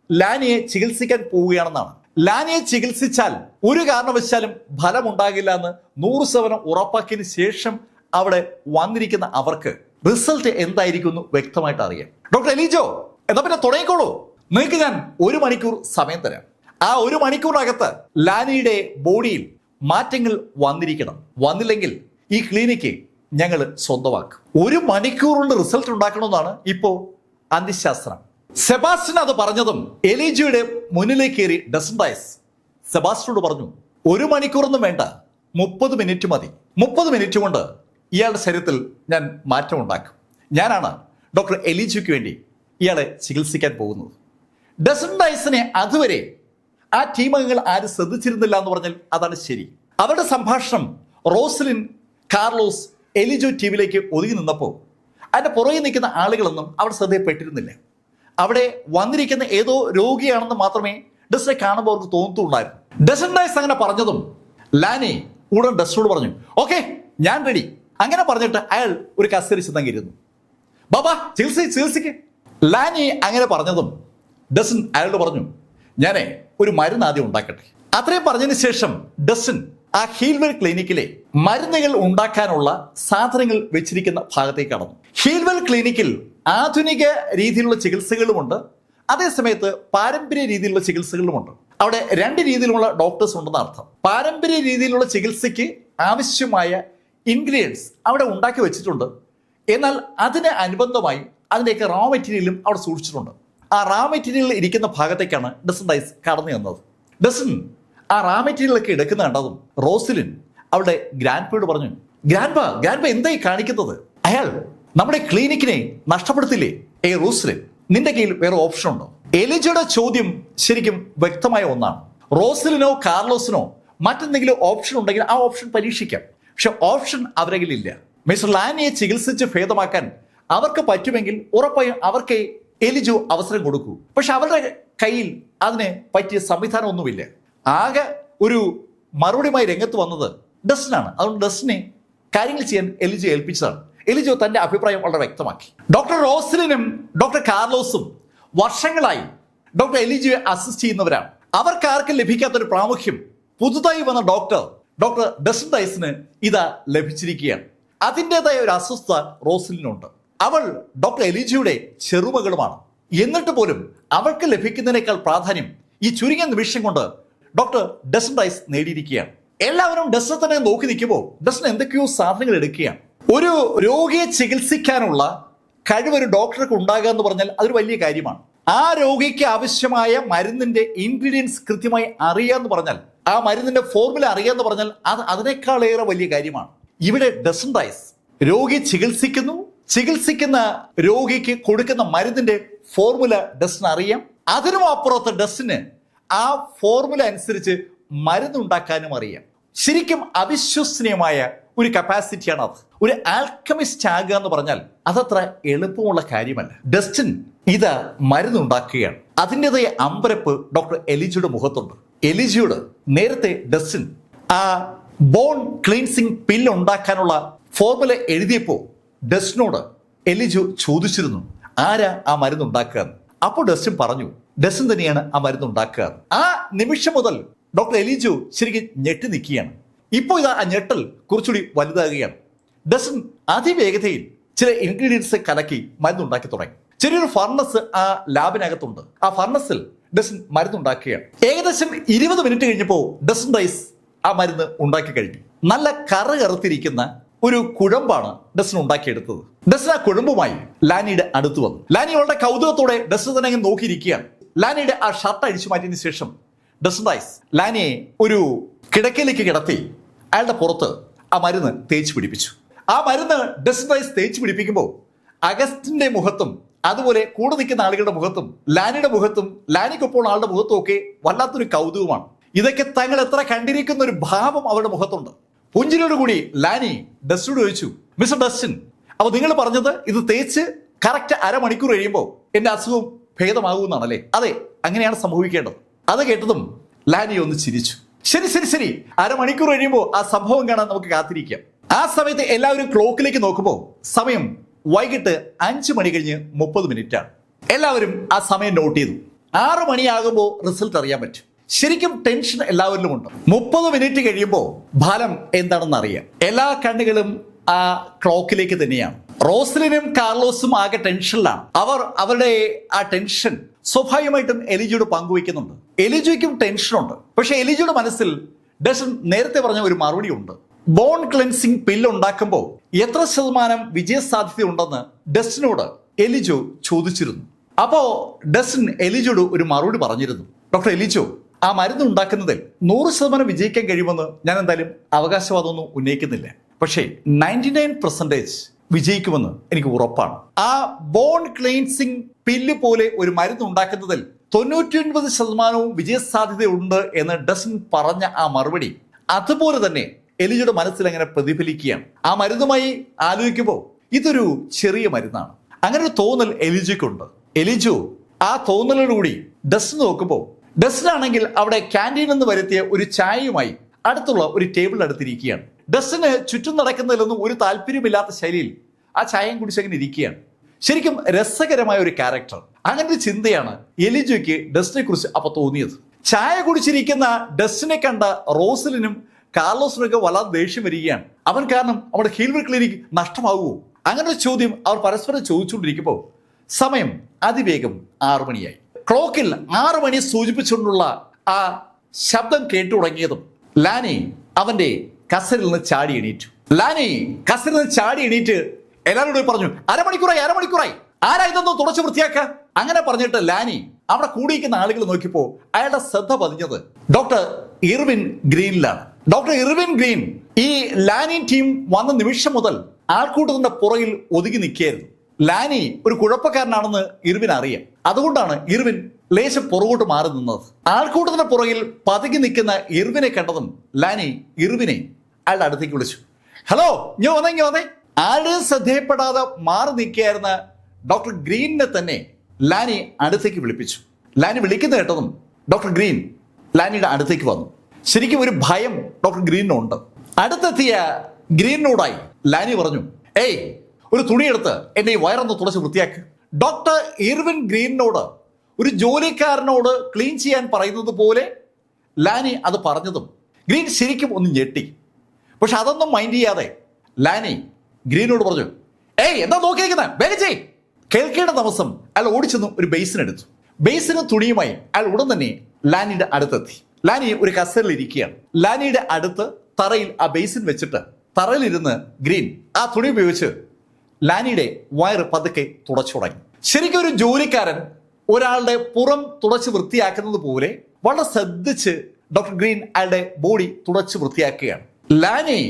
ലാനിയെ ചികിത്സിക്കാൻ പോവുകയാണെന്നാണ്. ലാനിയെ ചികിത്സിച്ചാൽ ഒരു കാരണവശാലും ഫലമുണ്ടാകില്ല എന്ന് 100% ഉറപ്പാക്കിയതിനു ശേഷം അവിടെ വന്നിരിക്കുന്ന അവർക്ക് റിസൾട്ട് എന്തായിരിക്കും എന്ന് വ്യക്തമായിട്ട് അറിയാം. ഡോക്ടർ എലിജോ, എന്നാ പിന്നെ തുടങ്ങിക്കോളൂ. നിങ്ങൾക്ക് ഞാൻ 1 മണിക്കൂർ സമയം തരാം. ആ 1 മണിക്കൂറിനകത്ത് ലാനിയുടെ ബോഡിയിൽ മാറ്റങ്ങൾ വന്നിരിക്കണം. വന്നില്ലെങ്കിൽ ഈ ക്ലിനിക്ക് ഞങ്ങൾ സ്വന്തമാക്കും. 1 മണിക്കൂറുകൊണ്ട് റിസൾട്ട് ഉണ്ടാക്കണമെന്നാണ് ഇപ്പോ അന്ത്യശാസ്ത്രം. സെബാസ്റ്റ്യൻ അത് പറഞ്ഞതും എലിജോയുടെ മുന്നിലേക്ക് കയറി ഡസൻ റൈസ് സെബാസ്റ്റ്യനോട് പറഞ്ഞു, 1 മണിക്കൂറൊന്നും വേണ്ട, 30 മിനിറ്റ് മതി. 30 മിനിറ്റ് കൊണ്ട് ഇയാളുടെ ശരീരത്തിൽ ഞാൻ മാറ്റം ഉണ്ടാക്കും. ഞാനാണ് ഡോക്ടർ എലിജോയ്ക്ക് വേണ്ടി ഇയാളെ ചികിത്സിക്കാൻ പോകുന്നത്. ഡസൻ റൈസിനെ അതുവരെ ആ ടീം അംഗങ്ങൾ ആരും ശ്രദ്ധിച്ചിരുന്നില്ല എന്ന് പറഞ്ഞാൽ അതാണ് ശരി. അവരുടെ സംഭാഷണം റോസ്ലിൻ, കാർലോസ്, എലിജോ ടീമിലേക്ക് ഒതുങ്ങി നിന്നപ്പോൾ അതിന്റെ പുറകെ നിൽക്കുന്ന ആളുകളൊന്നും അവിടെ ശ്രദ്ധയിൽപ്പെട്ടിരുന്നില്ല. അവിടെ വന്നിരിക്കുന്ന ഏതോ രോഗിയാണെന്ന് മാത്രമേ ഡസനെ കാണുമ്പോൾ അവർക്ക് തോന്നുന്നുണ്ടായിരുന്നു. ഡസൻ റൈസ് അങ്ങനെ പറഞ്ഞതും ലാനി ഉടൻ ഡസനോട് പറഞ്ഞു, ഓക്കെ, ഞാൻ റെഡി. അങ്ങനെ പറഞ്ഞിട്ട് അയാൾ ഒരു കസേര ചെന്നങ്ങിരുന്നു. ബാബാ ചികിത്സിക്ക്. ലാനി അങ്ങനെ പറഞ്ഞതും ഡസൻ അയാളോട് പറഞ്ഞു, ഞാനേ ഒരു മരുന്ന് ആദ്യം ഉണ്ടാക്കട്ടെ. അത്രയും പറഞ്ഞതിന് ശേഷം ഡസൻ ആ ഹീൽവെൽ ക്ലിനിക്കിലെ മരുന്നുകൾ ഉണ്ടാക്കാനുള്ള സാധനങ്ങൾ വെച്ചിരിക്കുന്ന ഭാഗത്തേക്ക് കടന്നു. ഹീൽവെൽ ക്ലിനിക്കിൽ ആധുനിക രീതിയിലുള്ള ചികിത്സകളുമുണ്ട്, അതേസമയത്ത് പാരമ്പര്യ രീതിയിലുള്ള ചികിത്സകളുമുണ്ട്. അവിടെ 2 രീതിയിലുള്ള ഡോക്ടേഴ്സ് ഉണ്ടെന്ന് അർത്ഥം. പാരമ്പര്യ രീതിയിലുള്ള ചികിത്സയ്ക്ക് ആവശ്യമായ ഇൻഗ്രീഡിയൻസ് അവിടെ ഉണ്ടാക്കി വെച്ചിട്ടുണ്ട്. എന്നാൽ അതിന് അനുബന്ധമായി അതിൻ്റെയൊക്കെ റോ മെറ്റീരിയലും അവിടെ സൂക്ഷിച്ചിട്ടുണ്ട്. ആ റാ മെറ്റീരിയൽ ഇരിക്കുന്ന ഭാഗത്തേക്കാണ് ഡസൻ റൈസ് കടന്നു ചെന്നത്. ഡസൻ ആ റാ മെറ്റീരിയലൊക്കെ എടുക്കുന്ന കണ്ടതും റോസ്ലിൻ അവളുടെ ഗ്രാൻഡ്പയോട് പറഞ്ഞു, ഗ്രാൻഡ്പ എന്തായി കാണിക്കുന്നത്? അയാൾ നമ്മുടെ ക്ലിനിക്കിനെ നഷ്ടപ്പെടുത്തില്ലേ? റോസ്ലിൻ, നിന്റെ കയ്യിൽ വേറെ ഓപ്ഷൻ ഉണ്ടോ? എലിജയുടെ ചോദ്യം ശരിക്കും വ്യക്തമായ ഒന്നാണ്. റോസ്ലിനോ കാർലോസിനോ മറ്റെന്തെങ്കിലും ഓപ്ഷൻ ഉണ്ടെങ്കിൽ ആ ഓപ്ഷൻ പരീക്ഷിക്കാം. പക്ഷെ ഓപ്ഷൻ അവരുടെ കയ്യിലില്ല. മിസ്റ്റർ ലാനിയെ ചികിത്സിച്ച് ഭേദമാക്കാൻ അവർക്ക് പറ്റുമെങ്കിൽ ഉറപ്പായും അവർക്ക് എലിജോ അവസരം കൊടുക്കൂ. പക്ഷെ അവരുടെ കയ്യിൽ അതിന് പറ്റിയ സംവിധാനം ഒന്നുമില്ല. ആകെ ഒരു മറുപടിയുമായി രംഗത്ത് വന്നത് ഡസനാണ്. അതുകൊണ്ട് ഡസനെ കാര്യങ്ങൾ ചെയ്യാൻ എലിജോ ഏൽപ്പിച്ചതാണ്. എലിജോ തന്റെ അഭിപ്രായം വളരെ വ്യക്തമാക്കി. ഡോക്ടർ റോസ്ലിനും ഡോക്ടർ കാർലോസും വർഷങ്ങളായി ഡോക്ടർ എലിജോയെ അസിസ്റ്റ് ചെയ്യുന്നവരാണ്. അവർക്കാർക്കും ലഭിക്കാത്തൊരു പ്രാമുഖ്യം പുതുതായി വന്ന ഡോക്ടർ ഡസൻ റൈസിന് ഇതാ ലഭിച്ചിരിക്കുകയാണ്. അതിൻ്റെതായ ഒരു അസ്വസ്ഥത റോസ്ലിനുണ്ട്. അവൾ ഡോക്ടർ എലിജയുടെ ചെറുമകളുമാണ്. എന്നിട്ട് പോലും അവൾക്ക് ലഭിക്കുന്നതിനേക്കാൾ പ്രാധാന്യം ഈ ചുരുങ്ങിയ നിമിഷം കൊണ്ട് ഡോക്ടർ ഡസൻ റൈസ് നേടിയിരിക്കുകയാണ്. എല്ലാവരും ഡസനെ തന്നെ നോക്കി നിൽക്കുമ്പോൾ ഡസൻ എന്തൊക്കെയോ സാധനങ്ങൾ എടുക്കുകയാണ്. ഒരു രോഗിയെ ചികിത്സിക്കാനുള്ള കഴിവ് ഒരു ഡോക്ടർക്ക് ഉണ്ടാകുക എന്ന് പറഞ്ഞാൽ അതൊരു വലിയ കാര്യമാണ്. ആ രോഗിക്ക് ആവശ്യമായ മരുന്നിന്റെ ഇൻഗ്രീഡിയൻസ് കൃത്യമായി അറിയാന്ന് പറഞ്ഞാൽ, ആ മരുന്നിന്റെ ഫോർമുല അറിയാന്ന് പറഞ്ഞാൽ അത് അതിനേക്കാളേറെ വലിയ കാര്യമാണ്. ഇവിടെ ഡസൻ റൈസ് രോഗി ചികിത്സിക്കുന്ന രോഗിക്ക് കൊടുക്കുന്ന മരുന്നിന്റെ ഫോർമുല ഡസന് അറിയാം. അതിനും അപ്പുറത്ത് ഡസന് ആ ഫോർമുല അനുസരിച്ച് മരുന്നുണ്ടാക്കാനും അറിയാം. ശരിക്കും അവിശ്വസനീയമായ ഒരു കപ്പാസിറ്റിയാണ് അത്. ഒരു ആൽക്കമിസ്റ്റ് ആകുക എന്ന് പറഞ്ഞാൽ അതത്ര എളുപ്പമുള്ള കാര്യമല്ല. ഡസ്റ്റിൻ ഇത് മരുന്നുണ്ടാക്കുകയാണ്. അതിൻ്റെതായ അമ്പരപ്പ് ഡോക്ടർ എലിജയുടെ മുഖത്തുണ്ട്. എലിജയോട് നേരത്തെ ഡസ്റ്റിൻ ആ ബോൺ ക്ലീൻസിങ് പില്ല് ഉണ്ടാക്കാനുള്ള ഫോർമുല എഴുതിയപ്പോൾ ഡസ്റ്റിനോട് എലിജോ ചോദിച്ചിരുന്നു, ആരാ ആ മരുന്നുണ്ടാക്കുക? അപ്പോൾ ഡസ്റ്റിൻ പറഞ്ഞു, ഡസ്റ്റിൻ തന്നെയാണ് ആ മരുന്നുണ്ടാക്കുക. ആ നിമിഷം മുതൽ ഡോക്ടർ എലിജോ ശരിക്കും ഞെട്ടി നിൽക്കുകയാണ്. ഇപ്പോൾ ഇതാ ആ ഞെട്ടൽ കുറച്ചുകൂടി വലുതാകുകയാണ്. ഡസൻ അതിവേഗതയിൽ ചില ഇൻഗ്രീഡിയൻസ് കലക്കി മരുന്നുണ്ടാക്കി തുടങ്ങി. ചെറിയൊരു ഫർണസ് ആ ലാബിനകത്തുണ്ട്. ആ ഫർണസിൽ ഡസൻ മരുന്നുണ്ടാക്കുകയാണ്. ഏകദേശം 20 മിനിറ്റ് കഴിഞ്ഞപ്പോൾ ഡസൻ റൈസ് ആ മരുന്ന് ഉണ്ടാക്കി കഴിഞ്ഞു. നല്ല കറുത്തിരിക്കുന്ന ഒരു കുഴമ്പാണ് ഡസ്റ്റിൻ ഉണ്ടാക്കിയെടുത്തത്. ഡസ്റ്റിൻ ആ കുഴമ്പുമായി ലാനിയുടെ അടുത്ത് വന്നു. ലാനി അവളുടെ കൗതുകത്തോടെ ഡസ്റ്റിൻ തന്നെ അങ്ങ് നോക്കിയിരിക്കുകയാണ്. ലാനിയുടെ ആ ഷർട്ട് അഴിച്ചു മാറ്റിയതിനു ശേഷം ഡസ്റ്റിൻ റൈസ് ലാനിയെ ഒരു കിടക്കയിലേക്ക് കിടത്തി അയാളുടെ പുറത്ത് ആ മരുന്ന് തേച്ച് പിടിപ്പിച്ചു. ആ മരുന്ന് ഡസ്റ്റിൻ റൈസ് തേച്ച് പിടിപ്പിക്കുമ്പോൾ അഗസ്റ്റിന്റെ മുഖത്തും അതുപോലെ കൂടെ നിൽക്കുന്ന ആളുകളുടെ മുഖത്തും ലാനിയുടെ മുഖത്തും ലാനിക്കൊപ്പോൾ ആളുടെ മുഖത്തും ഒക്കെ വല്ലാത്തൊരു കൗതുകമാണ്. ഇതൊക്കെ തങ്ങൾ എത്ര കണ്ടിരിക്കുന്ന ഒരു ഭാവം അവരുടെ മുഖത്തുണ്ട്. പുഞ്ചിരിയോടുകൂടി ലാനി ഡസ്റ്റിനോട് ചോദിച്ചു, മിസ്റ്റർ ഡസ്റ്റിൻ, അപ്പൊ നിങ്ങൾ പറഞ്ഞത് ഇത് തേച്ച് കറക്റ്റ് അരമണിക്കൂർ കഴിയുമ്പോൾ എന്റെ അസുഖം ഭേദമാകുമെന്നാണല്ലേ? അതെ, അങ്ങനെയാണ് സംഭവിക്കേണ്ടത്. അത് കേട്ടതും ലാനി ഒന്ന് ചിരിച്ചു. ശരി ശരി ശരി, അരമണിക്കൂർ കഴിയുമ്പോൾ ആ സംഭവം കാണാൻ നമുക്ക് കാത്തിരിക്കാം. ആ സമയത്ത് എല്ലാവരും ക്ലോക്കിലേക്ക് നോക്കുമ്പോൾ സമയം വൈകിട്ട് 5 മണി കഴിഞ്ഞ് 30 ആണ്. എല്ലാവരും ആ സമയം നോട്ട് ചെയ്തു. 6 മണിയാകുമ്പോൾ റിസൾട്ട് അറിയാൻ പറ്റും. ശരിക്കും ടെൻഷൻ എല്ലാവരിലും ഉണ്ട്. 30 മിനിറ്റ് കഴിയുമ്പോൾ ഫലം എന്താണെന്ന് അറിയാം. എല്ലാ കണ്ണുകളും ആ ക്ലോക്കിലേക്ക് തന്നെയാണ്. റോസ്ലിനും കാർലോസും ആകെ ടെൻഷനിലാണ്. അവർ അവരുടെ ആ ടെൻഷൻ സ്വാഭാവികമായിട്ടും എലിജയോട് പങ്കുവയ്ക്കുന്നുണ്ട്. എലിജയ്ക്കും ടെൻഷനുണ്ട്. പക്ഷെ എലിജയുടെ മനസ്സിൽ ഡസ്റ്റിൻ നേരത്തെ പറഞ്ഞ ഒരു മറുപടി ഉണ്ട്. ബോൺ ക്ലെൻസിങ് പില്ല് ഉണ്ടാക്കുമ്പോൾ എത്ര ശതമാനം വിജയസാധ്യത ഉണ്ടെന്ന് ഡസ്റ്റിനോട് എലിജോ ചോദിച്ചിരുന്നു. അപ്പോ ഡസ്റ്റിൻ എലിജോട് ഒരു മറുപടി പറഞ്ഞിരുന്നു. ഡോക്ടർ എലിജോ, ആ മരുന്ന് ഉണ്ടാക്കുന്നതിൽ 100% വിജയിക്കാൻ കഴിയുമെന്ന് ഞാൻ എന്തായാലും അവകാശവാദമൊന്നും ഉന്നയിക്കുന്നില്ല. പക്ഷേ 99% വിജയിക്കുമെന്ന് എനിക്ക് ഉറപ്പാണ്. ആ ബോൺ ക്ലെൻസിങ് പില്ല് പോലെ ഒരു മരുന്ന് ഉണ്ടാക്കുന്നതിൽ 99% വിജയസാധ്യതയുണ്ട് എന്ന് ഡസ്റ്റിൻ പറഞ്ഞ ആ മറുപടി അതുപോലെ തന്നെ എലിജയുടെ മനസ്സിൽ അങ്ങനെ പ്രതിഫലിക്കുകയാണ്. ആ മരുന്നുമായി ആലോചിക്കുമ്പോൾ ഇതൊരു ചെറിയ മരുന്നാണ്, അങ്ങനെ ഒരു തോന്നൽ എലിജയ്ക്കുണ്ട്. എലിജോ ആ തോന്നലോടുകൂടി ഡസ്റ്റിൻ നോക്കുമ്പോൾ ഡസ്റ്റിനാണെങ്കിൽ അവിടെ ക്യാൻറ്റീനിൽ നിന്ന് വരുത്തിയ ഒരു ചായയുമായി അടുത്തുള്ള ഒരു ടേബിളിൽ അടുത്തിരിക്കുകയാണ്. ഡസ്റ്റിന് ചുറ്റും നടക്കുന്നതിലൊന്നും ഒരു താല്പര്യമില്ലാത്ത ശൈലിയിൽ ആ ചായയും കുടിച്ചങ്ങനെ ഇരിക്കുകയാണ്. ശരിക്കും രസകരമായ ഒരു ക്യാരക്ടർ. അങ്ങനെ ഒരു ചിന്തയാണ് എലിജോയ്ക്ക് ഡസ്റ്റിനെ കുറിച്ച് അപ്പൊ തോന്നിയത്. ചായ കുടിച്ചിരിക്കുന്ന ഡസ്റ്റിനെ കണ്ട റോസലിനും കാർലോസിനൊക്കെ വല്ലാതെ ദേഷ്യം വരികയാണ്. അവൻ കാരണം അവിടെ ഹീൽവർ ക്ലിനിക് നഷ്ടമാകുമോ? അങ്ങനെ ഒരു ചോദ്യം അവർ പരസ്പരം ചോദിച്ചുകൊണ്ടിരിക്കുമ്പോൾ സമയം അതിവേഗം 6 മണിയായി. ക്ലോക്കിൽ 6 മണി സൂചിപ്പിച്ചുകൊണ്ടുള്ള ആ ശബ്ദം കേട്ടു തുടങ്ങിയതും ലാനി അവന്റെ കസരിൽ നിന്ന് ചാടി എണീറ്റു. ലാനി കസരിൽ നിന്ന് ചാടി എണീറ്റ് എല്ലാവരോടും പറഞ്ഞു, അരമണിക്കൂറായി, ആരാ ഇതൊന്നും തുടച്ചു വൃത്തിയാക്ക. അങ്ങനെ പറഞ്ഞിട്ട് ലാനി അവിടെ കൂടിയിരിക്കുന്ന ആളുകൾ നോക്കിയപ്പോൾ അയാളുടെ ശ്രദ്ധ പതിഞ്ഞത് ഡോക്ടർ ഇർവിൻ ഗ്രീനിലാണ്. ഡോക്ടർ ഇർവിൻ ഗ്രീൻ ഈ ലാനി ടീം വന്ന നിമിഷം മുതൽ ആൾക്കൂട്ടത്തിന്റെ പുറകിൽ ഒതുങ്ങി നിൽക്കുകയായിരുന്നു. ലാനി ഒരു കുഴപ്പക്കാരനാണെന്ന് ഇർവിൻ അറിയാം. അതുകൊണ്ടാണ് ഇർവിൻ ലേശം പുറകോട്ട് മാറി നിന്നത്. ആൾക്കൂട്ടത്തിന്റെ പുറകിൽ പതുങ്ങി നിൽക്കുന്ന ഇർവിനെ കണ്ടതും ലാനി ഇർവിനെ അയാളുടെ അടുത്തേക്ക് വിളിച്ചു. ഹലോ, ഇങ്ങ് വന്നേ. ആരുടെയും ശ്രദ്ധയപ്പെടാതെ മാറി നിൽക്കുകയായിരുന്ന ഡോക്ടർ ഗ്രീനിനെ തന്നെ ലാനി അടുത്തേക്ക് വിളിപ്പിച്ചു. ലാനി വിളിക്കുന്ന കേട്ടതും ഡോക്ടർ ഗ്രീൻ ലാനിയുടെ അടുത്തേക്ക് വന്നു. ശരിക്കും ഒരു ഭയം ഡോക്ടർ ഗ്രീനിനുണ്ട്. അടുത്തെത്തിയ ഗ്രീനിനോടായി ലാനി പറഞ്ഞു, ഏയ്, ഒരു തുണിയെടുത്ത് എന്റെ ഈ വയറൊന്ന് തുടച്ച് വൃത്തിയാക്ക്. ഡോക്ടർ ഇർവിൻ ഗ്രീനിനോട് ഒരു ജോലിക്കാരനോട് ക്ലീൻ ചെയ്യാൻ പറയുന്നത് പോലെ ലാനി അത് പറഞ്ഞതും ഗ്രീൻ ശരിക്കും ഒന്ന് ഞെട്ടി. പക്ഷെ അതൊന്നും മൈൻഡ് ചെയ്യാതെ ലാനി ഗ്രീനോട് പറഞ്ഞു, ഏയ്, എന്താ നോക്കിയിരിക്കുന്നത്, വേഗം ചെയ്. കേൾക്കേണ്ട ദിവസം അയാൾ ഓടിച്ചെന്നും ഒരു ബേസിൻ എടുത്തു. ബേസിനും തുണിയുമായി അയാൾ ഉടൻ തന്നെ ലാനിയുടെ അടുത്തെത്തി. ലാനി ഒരു കസേരയിൽ ഇരിക്കുകയാണ്. ലാനിയുടെ അടുത്ത് തറയിൽ ആ ബേസിൻ വെച്ചിട്ട് തറയിലിരുന്ന് ഗ്രീൻ ആ തുണി ഉപയോഗിച്ച് ലാനിയുടെ വയറ് പതുക്കെ തുടച്ചു തുടങ്ങി. ശരിക്കും ഒരു ജോലിക്കാരൻ ഒരാളുടെ പുറം തുടച്ച് വൃത്തിയാക്കുന്നത് പോലെ വളരെ ശ്രദ്ധിച്ച് ഡോക്ടർ ഗ്രീൻ അയാളുടെ ബോഡി തുടച്ച് വൃത്തിയാക്കുകയാണ്. ലാനി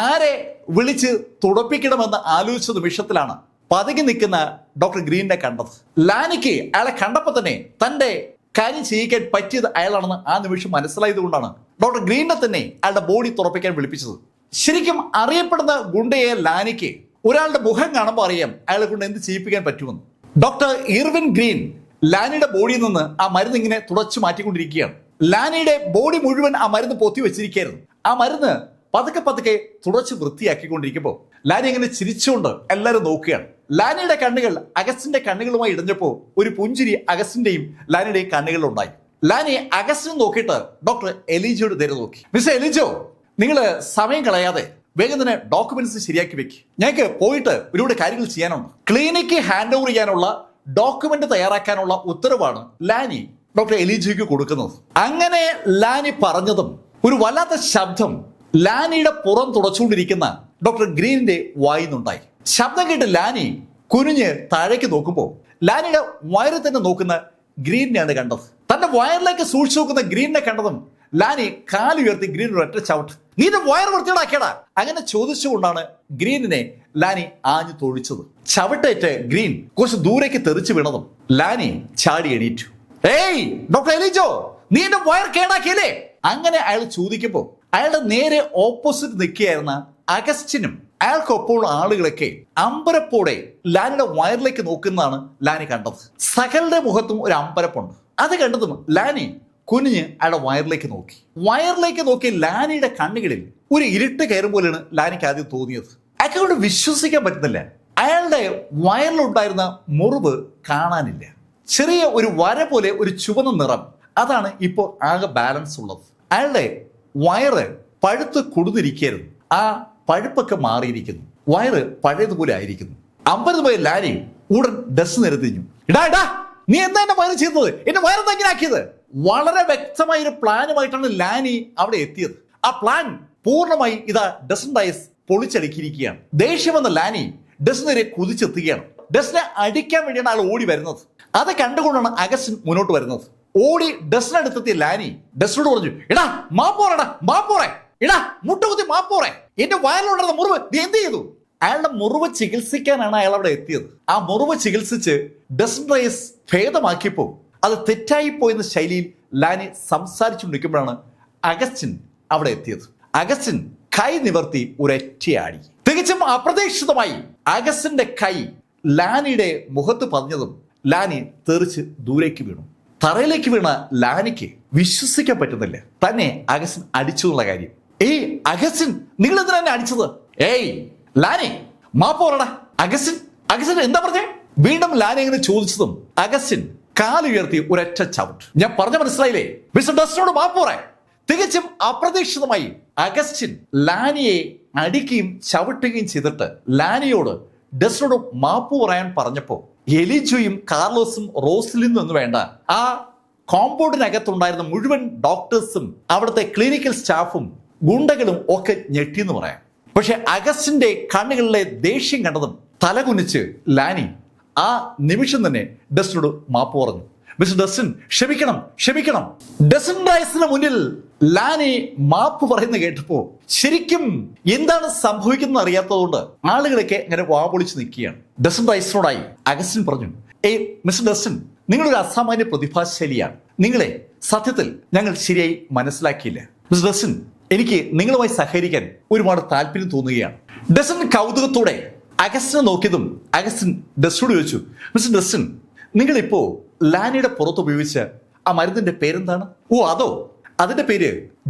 ആരെ വിളിച്ച് തുടപ്പിക്കണമെന്ന് ആലോചിച്ച നിമിഷത്തിലാണ് പതുങ്ങി നിൽക്കുന്ന ഡോക്ടർ ഗ്രീനിനെ കണ്ടത്. ലാനിക്ക് അയാളെ കണ്ടപ്പോൾ തന്നെ തന്റെ കാര്യം ചെയ്യിക്കാൻ പറ്റിയത് അയാളാണെന്ന് ആ നിമിഷം മനസ്സിലായത് കൊണ്ടാണ് ഡോക്ടർ ഗ്രീനിനെ തന്നെ അയാളുടെ ബോഡി തുറപ്പിക്കാൻ വിളിപ്പിച്ചത്. ശരിക്കും അറിയപ്പെടുന്ന ഗുണ്ടയെ ലാനിക്ക് ഒരാളുടെ മുഖം കാണുമ്പോൾ അറിയാം അയാളെ കൊണ്ട് എന്ത് ചെയ്യിപ്പിക്കാൻ പറ്റുമെന്ന്. ഡോക്ടർ ഇർവിൻ ഗ്രീൻ ലാനിയുടെ ബോഡിയിൽ നിന്ന് ആ മരുന്ന് ഇങ്ങനെ തുടച്ചു മാറ്റിക്കൊണ്ടിരിക്കുകയാണ്. ലാനിയുടെ ബോഡി മുഴുവൻ ആ മരുന്ന് പൊത്തി വെച്ചിരിക്കുകയായിരുന്നു. ആ മരുന്ന് പതുക്കെ തുടച്ച് വൃത്തിയാക്കിക്കൊണ്ടിരിക്കുമ്പോൾ ലാനി ഇങ്ങനെ ചിരിച്ചുകൊണ്ട് എല്ലാവരും നോക്കുകയാണ്. ലാനിയുടെ കണ്ണുകൾ അഗസ്റ്റിന്റെ കണ്ണുകളുമായി ഇടഞ്ഞപ്പോൾ ഒരു പുഞ്ചിരി അഗസ്റ്റിന്റെയും ലാനിയുടെയും കണ്ണുകളിലുണ്ടായി. ലാനി അഗസ്റ്റിനെ നോക്കിയിട്ട് ഡോക്ടർ എലിജോട് നേരെ നോക്കി. മിസ്റ്റർ എലിജോ, നിങ്ങൾ സമയം കളയാതെ വേഗം തന്നെ ഡോക്യുമെന്റ്സ് ശരിയാക്കി വെക്ക്. ഞങ്ങൾക്ക് പോയിട്ട് ഒരുപാട് കാര്യങ്ങൾ ചെയ്യാനുണ്ട്. ക്ലിനിക്ക് ഹാൻഡ് ഓവർ ചെയ്യാനുള്ള ഡോക്യുമെന്റ് തയ്യാറാക്കാനുള്ള ഉത്തരവാണ് ലാനി ഡോക്ടർ എലിജോയ്ക്ക് കൊടുക്കുന്നത്. അങ്ങനെ ലാനി പറഞ്ഞതും ഒരു വല്ലാത്ത ശബ്ദം ലാനിയുടെ പുറം തുടച്ചുകൊണ്ടിരിക്കുന്ന ഡോക്ടർ ഗ്രീനിന്റെ വായിന്നുണ്ടായി. ശബ്ദം കേട്ട് ലാനി കുനിഞ്ഞ് താഴേക്ക് നോക്കുമ്പോൾ ലാനിയുടെ വയറിൽ തന്നെ നോക്കുന്ന ഗ്രീനിനെയാണ് കണ്ടത്. തന്റെ വയറിലേക്ക് സൂക്ഷിച്ചു നോക്കുന്ന ഗ്രീനിനെ കണ്ടതും ലാനി കാലുയർത്തി ഗ്രീനിന് ഒറ്റ ചവിട്ട്. നീന്റെ വയർ വൃത്തിയോടാക്കിയടാ, അങ്ങനെ ചോദിച്ചുകൊണ്ടാണ് ഗ്രീനിനെ ലാനി ആഞ്ഞു തൊഴിച്ചത്. ചവിട്ടേറ്റ് ഗ്രീൻ കുറച്ച് ദൂരേക്ക് തെറിച്ചു വീണതും ലാനി ചാടി എണീറ്റു. ഏയ് ഡോക്ടർ എലീജോ, നീ എന്റെ വയർ കേടാക്കിയല്ലേ? അങ്ങനെ അയാൾ ചോദിക്കുമ്പോൾ അയാളുടെ നേരെ ഓപ്പോസിറ്റ് നിൽക്കുകയായിരുന്ന അഗസ്റ്റിനും അയാൾക്കൊപ്പമുള്ള ആളുകളൊക്കെ അമ്പരപ്പോടെ ലാനിയുടെ വയറിലേക്ക് നോക്കുന്നതാണ് ലാനി കണ്ടത്. സകലിന്റെ മുഖത്തും ഒരു അമ്പരപ്പുണ്ട്. അത് കണ്ടതും ലാനി കുനിഞ്ഞ് അയാളുടെ വയറിലേക്ക് നോക്കി ലാനിയുടെ കണ്ണുകളിൽ ഒരു ഇരുട്ട് കയറും പോലെയാണ് ലാനിക്ക് ആദ്യം തോന്നിയത്. അയാൾക്ക് കൊണ്ട് വിശ്വസിക്കാൻ പറ്റുന്നില്ല. അയാളുടെ വയറിലുണ്ടായിരുന്ന മുറിവ് കാണാനില്ല. ചെറിയ ഒരു വര പോലെ ഒരു ചുവന്ന നിറം, അതാണ് ഇപ്പോൾ ആകെ ബാലൻസ് ഉള്ളത്. അയാളുടെ വയറ് പഴുത്ത് കൊടുത്തിരിക്കരുത്, ആ പഴുപ്പൊക്കെ മാറിയിരിക്കുന്നു. വയറ് പഴയതുപോലെ ആയിരിക്കുന്നു. അമ്പരതുപോയ ലാനി ഉടൻ ഡ്രസ് നിരത്തിഞ്ഞു. ഇടാ, നീ എന്താ എന്റെ വയറ് ചെയ്തത്? എന്റെ വയറെന്താ ഇങ്ങനെ ആക്കിയത്? വളരെ വ്യക്തമായ ഒരു പ്ലാനുമായിട്ടാണ് ലാനി അവിടെ എത്തിയത്. ആ പ്ലാൻ പൂർണ്ണമായി ഇതാ ഡസൻ ഡയസ് പൊളിച്ചടുക്കിയിരിക്കുകയാണ്. ദേഷ്യം വന്ന ലാനി ഡസിനെതിരെ കുതിച്ചെത്തുകയാണ്. ഡസിനെ അടിക്കാൻ വേണ്ടിയാണ് ആൾ ഓടി വരുന്നത്. അത് കണ്ടുകൊണ്ടാണ് അഗസ്റ്റിൻ മുന്നോട്ട് വരുന്നത്. ഓടി ഡസിനടുത്തെത്തിയ ലാനി ഡസിനോട് പറഞ്ഞു, എടാ മാപ്പോറേ, എടാ മുട്ടുകുത്തി മാപ്പോറേ, എന്റെ വയറിലുണ്ടായിരുന്ന മുറിവ് നീ എന്ത് ചെയ്തു? അയാളുടെ മുറിവ് ചികിത്സിക്കാനാണ് അയാൾ അവിടെ എത്തിയത്. ആ മുറിവ് ചികിത്സിച്ച് ഡസൻ ഡയസ് ഭേദമാക്കിയപ്പോൾ അത് തെറ്റായി പോയെന്ന ശൈലിയിൽ ലാനി സംസാരിച്ചുകൊണ്ടിരിക്കുമ്പോഴാണ് അഗസ്റ്റിൻ അവിടെ എത്തിയത്. അഗസ്റ്റിൻ കൈ നിവർത്തി ഒരൊറ്റയാടി. തികച്ചും അപ്രതീക്ഷിതമായി അഗസ്റ്റിന്റെ കൈ ലാനിയുടെ മുഖത്ത് പതിഞ്ഞതും ലാനി തെറിച്ച് ദൂരേക്ക് വീണു. തറയിലേക്ക് വീണ ലാനിക്ക് വിശ്വസിക്കാൻ പറ്റുന്നില്ല തന്നെ അഗസ്റ്റിൻ അടിച്ചു എന്നുള്ള കാര്യം. ഏയ് അഗസ്റ്റിൻ, നിങ്ങൾ എന്തിനാ എന്നെ അടിച്ചത്? ഏയ് ലാനി മാപ്പോറടാ. അഗസ്റ്റിൻ എന്താ പറഞ്ഞേ? വീണ്ടും ലാനി അങ്ങനെ ചോദിച്ചതും അഗസ്റ്റിൻ കാലുയർത്തി ഒരൊറ്റ ചവിട്ട്. ഞാൻ പറഞ്ഞ മനസ്സിലായില്ലേ? മിസ്റ്റർ ഡസ്റ്റിനോട് മാപ്പോറേ. തികച്ചും അപ്രതീക്ഷിതമായി അഗസ്റ്റിൻ ലാനിയെ അടിക്കുകയും ചവിട്ടുകയും ചെയ്തിട്ട് ലാനിയോട് ഡസ്റ്റിനോട് മാപ്പ് പറയാൻ പറഞ്ഞപ്പോൾ എലിജോയും കാർലോസും റോസ്ലിനും എന്ന് വേണ്ട ആ കോമ്പൗണ്ടിനകത്തുണ്ടായിരുന്ന മുഴുവൻ ഡോക്ടേഴ്സും അവിടുത്തെ ക്ലിനിക്കൽ സ്റ്റാഫും ഗുണ്ടകളും ഒക്കെ ഞെട്ടിയെന്ന് പറയാം. പക്ഷെ അഗസ്റ്റിന്റെ കണ്ണുകളിലെ ദേഷ്യം കണ്ടതും തലകുനിച്ച് ലാനി ആ നിമിഷം തന്നെ ഡസ്റ്റിനോട് മാപ്പ് പറഞ്ഞു. മിസ്റ്റർ ഡസ്റ്റിൻ, ക്ഷമിക്കണം. ഡസൻ ഡയസിന് മുന്നിൽ ലാനി മാപ്പ് പറയുന്ന കേട്ടപ്പോ ശരിക്കും എന്താണ് സംഭവിക്കുന്നത് അറിയാത്തതുകൊണ്ട് ആളുകളൊക്കെ ഇങ്ങനെ വാപൊളിച്ച് നിൽക്കുകയാണ്. ഡസൻ ഡയസിനോടായി അഗസ്റ്റിൻ പറഞ്ഞു, ഏയ് മിസ്റ്റർ ഡസ്റ്റിൻ, നിങ്ങളൊരു അസാമാന്യ പ്രതിഭാശാലിയാണ്. നിങ്ങളെ സത്യത്തിൽ ഞങ്ങൾ ശരിയായി മനസ്സിലാക്കിയില്ല. മിസ്റ്റർ ഡസ്റ്റിൻ, എനിക്ക് നിങ്ങളുമായി സഹകരിക്കാൻ ഒരുപാട് താല്പര്യം തോന്നുകയാണ്. ഡസൻ കൗതുകത്തോടെ അഗസ്റ്റിനെ നോക്കിയതും അഗസ്റ്റിൻ ഡസ്റ്റിനോട് ചോദിച്ചു, മിസ്റ്റർ ഡസ്റ്റിൻ, നിങ്ങളിപ്പോ ലാനിയുടെ പുറത്ത് ഉപയോഗിച്ച ആ മരുന്നിന്റെ പേരെന്താണ്? ഓ അതോ, അതിന്റെ പേര്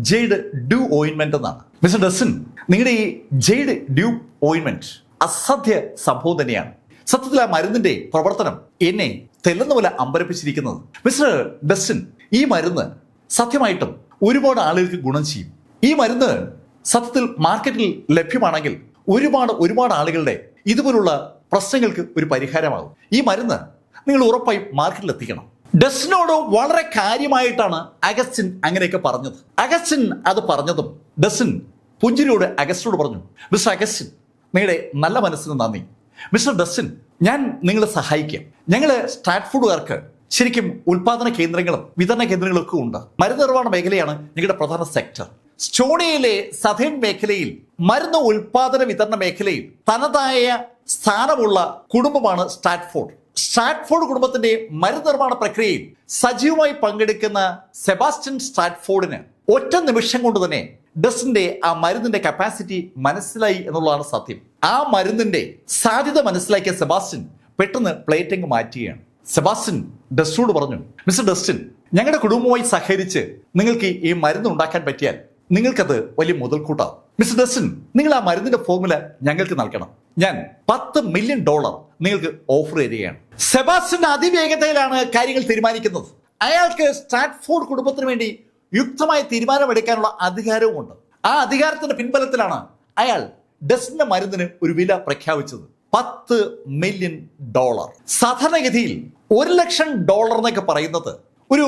ജെയ്ഡ് ഡ്യൂ ഓയിൻമെന്റ് എന്നാണ്. മിസ്റ്റർ ഡസ്റ്റിൻ, നിങ്ങളുടെ ഈ ജെയ്ഡ് ഡ്യൂ ഓയിൻമെന്റ് അസാധ്യ സംഭവം തന്നെയാണ്. സത്യത്തിൽ ആ മരുന്നിന്റെ പ്രവർത്തനം എന്നെ തെല്ലുന്ന പോലെ അമ്പരപ്പിച്ചിരിക്കുന്നത്. മിസ്റ്റർ ഡസ്റ്റിൻ, ഈ മരുന്ന് സത്യമായിട്ടും ഒരുപാട് ആളുകൾക്ക് ഗുണം ചെയ്യും. ഈ മരുന്ന് സത്യത്തിൽ മാർക്കറ്റിൽ ലഭ്യമാണെങ്കിൽ ഒരുപാട് ആളുകളുടെ ഇതുപോലുള്ള പ്രശ്നങ്ങൾക്ക് ഒരു പരിഹാരമാകും. ഈ മരുന്ന് നിങ്ങൾ ഉറപ്പായും മാർക്കറ്റിൽ എത്തിക്കണം. ഡസ്റ്റിനോട് വളരെ കാര്യമായിട്ടാണ് അഗസ്റ്റിൻ അങ്ങനെയൊക്കെ പറഞ്ഞത്. അഗസ്റ്റിൻ അത് പറഞ്ഞതും ഡസ്റ്റിൻ പുഞ്ചിരിയോട് അഗസ്റ്റിനോട് പറഞ്ഞു, മിസ്റ്റർ അഗസ്റ്റിൻ, നിങ്ങളുടെ നല്ല മനസ്സിന് നന്ദി. മിസ്റ്റർ ഡസ്റ്റിൻ, ഞാൻ നിങ്ങളെ സഹായിക്കാം. ഞങ്ങൾ സ്ട്രാറ്റ്ഫോർഡുകാർക്ക് ശരിക്കും ഉൽപാദന കേന്ദ്രങ്ങളും വിതരണ കേന്ദ്രങ്ങളും ഒക്കെ ഉണ്ട്. മരുന്ന് നിർമ്മാണ മേഖലയാണ് ഞങ്ങളുടെ പ്രധാന സെക്ടർ. സ്റ്റോണിയയിലെ സതേൺ മേഖലയിൽ മരുന്ന് ഉൽപാദന വിതരണ മേഖലയിൽ തനതായ സ്ഥാനമുള്ള കുടുംബമാണ് സ്ട്രാറ്റ്ഫോർഡ് കുടുംബത്തിന്റെ മരുന്ന് നിർമ്മാണ പ്രക്രിയയിൽ സജീവമായി പങ്കെടുക്കുന്ന സെബാസ്റ്റ്യൻ സ്ട്രാറ്റ്ഫോർഡിന് ഒറ്റ നിമിഷം കൊണ്ട് തന്നെ ഡസ്റ്റിന്റെ ആ മരുന്നിന്റെ കപ്പാസിറ്റി മനസ്സിലായി എന്നുള്ളതാണ് സത്യം. ആ മരുന്നിന്റെ സാധ്യത മനസ്സിലാക്കിയ സെബാസ്റ്റ്യൻ പെട്ടെന്ന് പ്ലേറ്റിംഗ് മാറ്റുകയാണ്. സെബാസ്റ്റ്യൻ ഡസ്റ്റിനോട് പറഞ്ഞു, മിസ്റ്റർ ഡസ്റ്റിൻ, ഞങ്ങളുടെ കുടുംബവുമായി സഹകരിച്ച് നിങ്ങൾക്ക് ഈ മരുന്ന് ഉണ്ടാക്കാൻ പറ്റിയാൽ നിങ്ങൾക്കത് വലിയ മുതൽക്കൂട്ടാവും. മിസ്റ്റർ ഡസ്റ്റിൻ, നിങ്ങൾ ആ മരുന്നിന്റെ ഫോർമുല ഞങ്ങൾക്ക് നൽകണം. ഞാൻ $10 മില്യൺ നിങ്ങൾക്ക് ഓഫർ ചെയ്യുകയാണ്. സെബാസ്റ്റ്യൻ അതിവേഗതയിലാണ് കാര്യങ്ങൾ തീരുമാനിക്കുന്നത്. അയാൾക്ക് സ്ട്രാറ്റ്ഫോർഡ് കുടുംബത്തിന് വേണ്ടി യുക്തമായ തീരുമാനമെടുക്കാനുള്ള അധികാരവുമുണ്ട്. ആ അധികാരത്തിന്റെ പിൻബലത്തിലാണ് അയാൾ ഡസ്റ്റിന്റെ മരുന്നിന് ഒരു വില പ്രഖ്യാപിച്ചത്, $10 മില്യൺ. സാധാരണഗതിയിൽ $1 ലക്ഷം എന്നൊക്കെ പറയുന്നത് ഒരു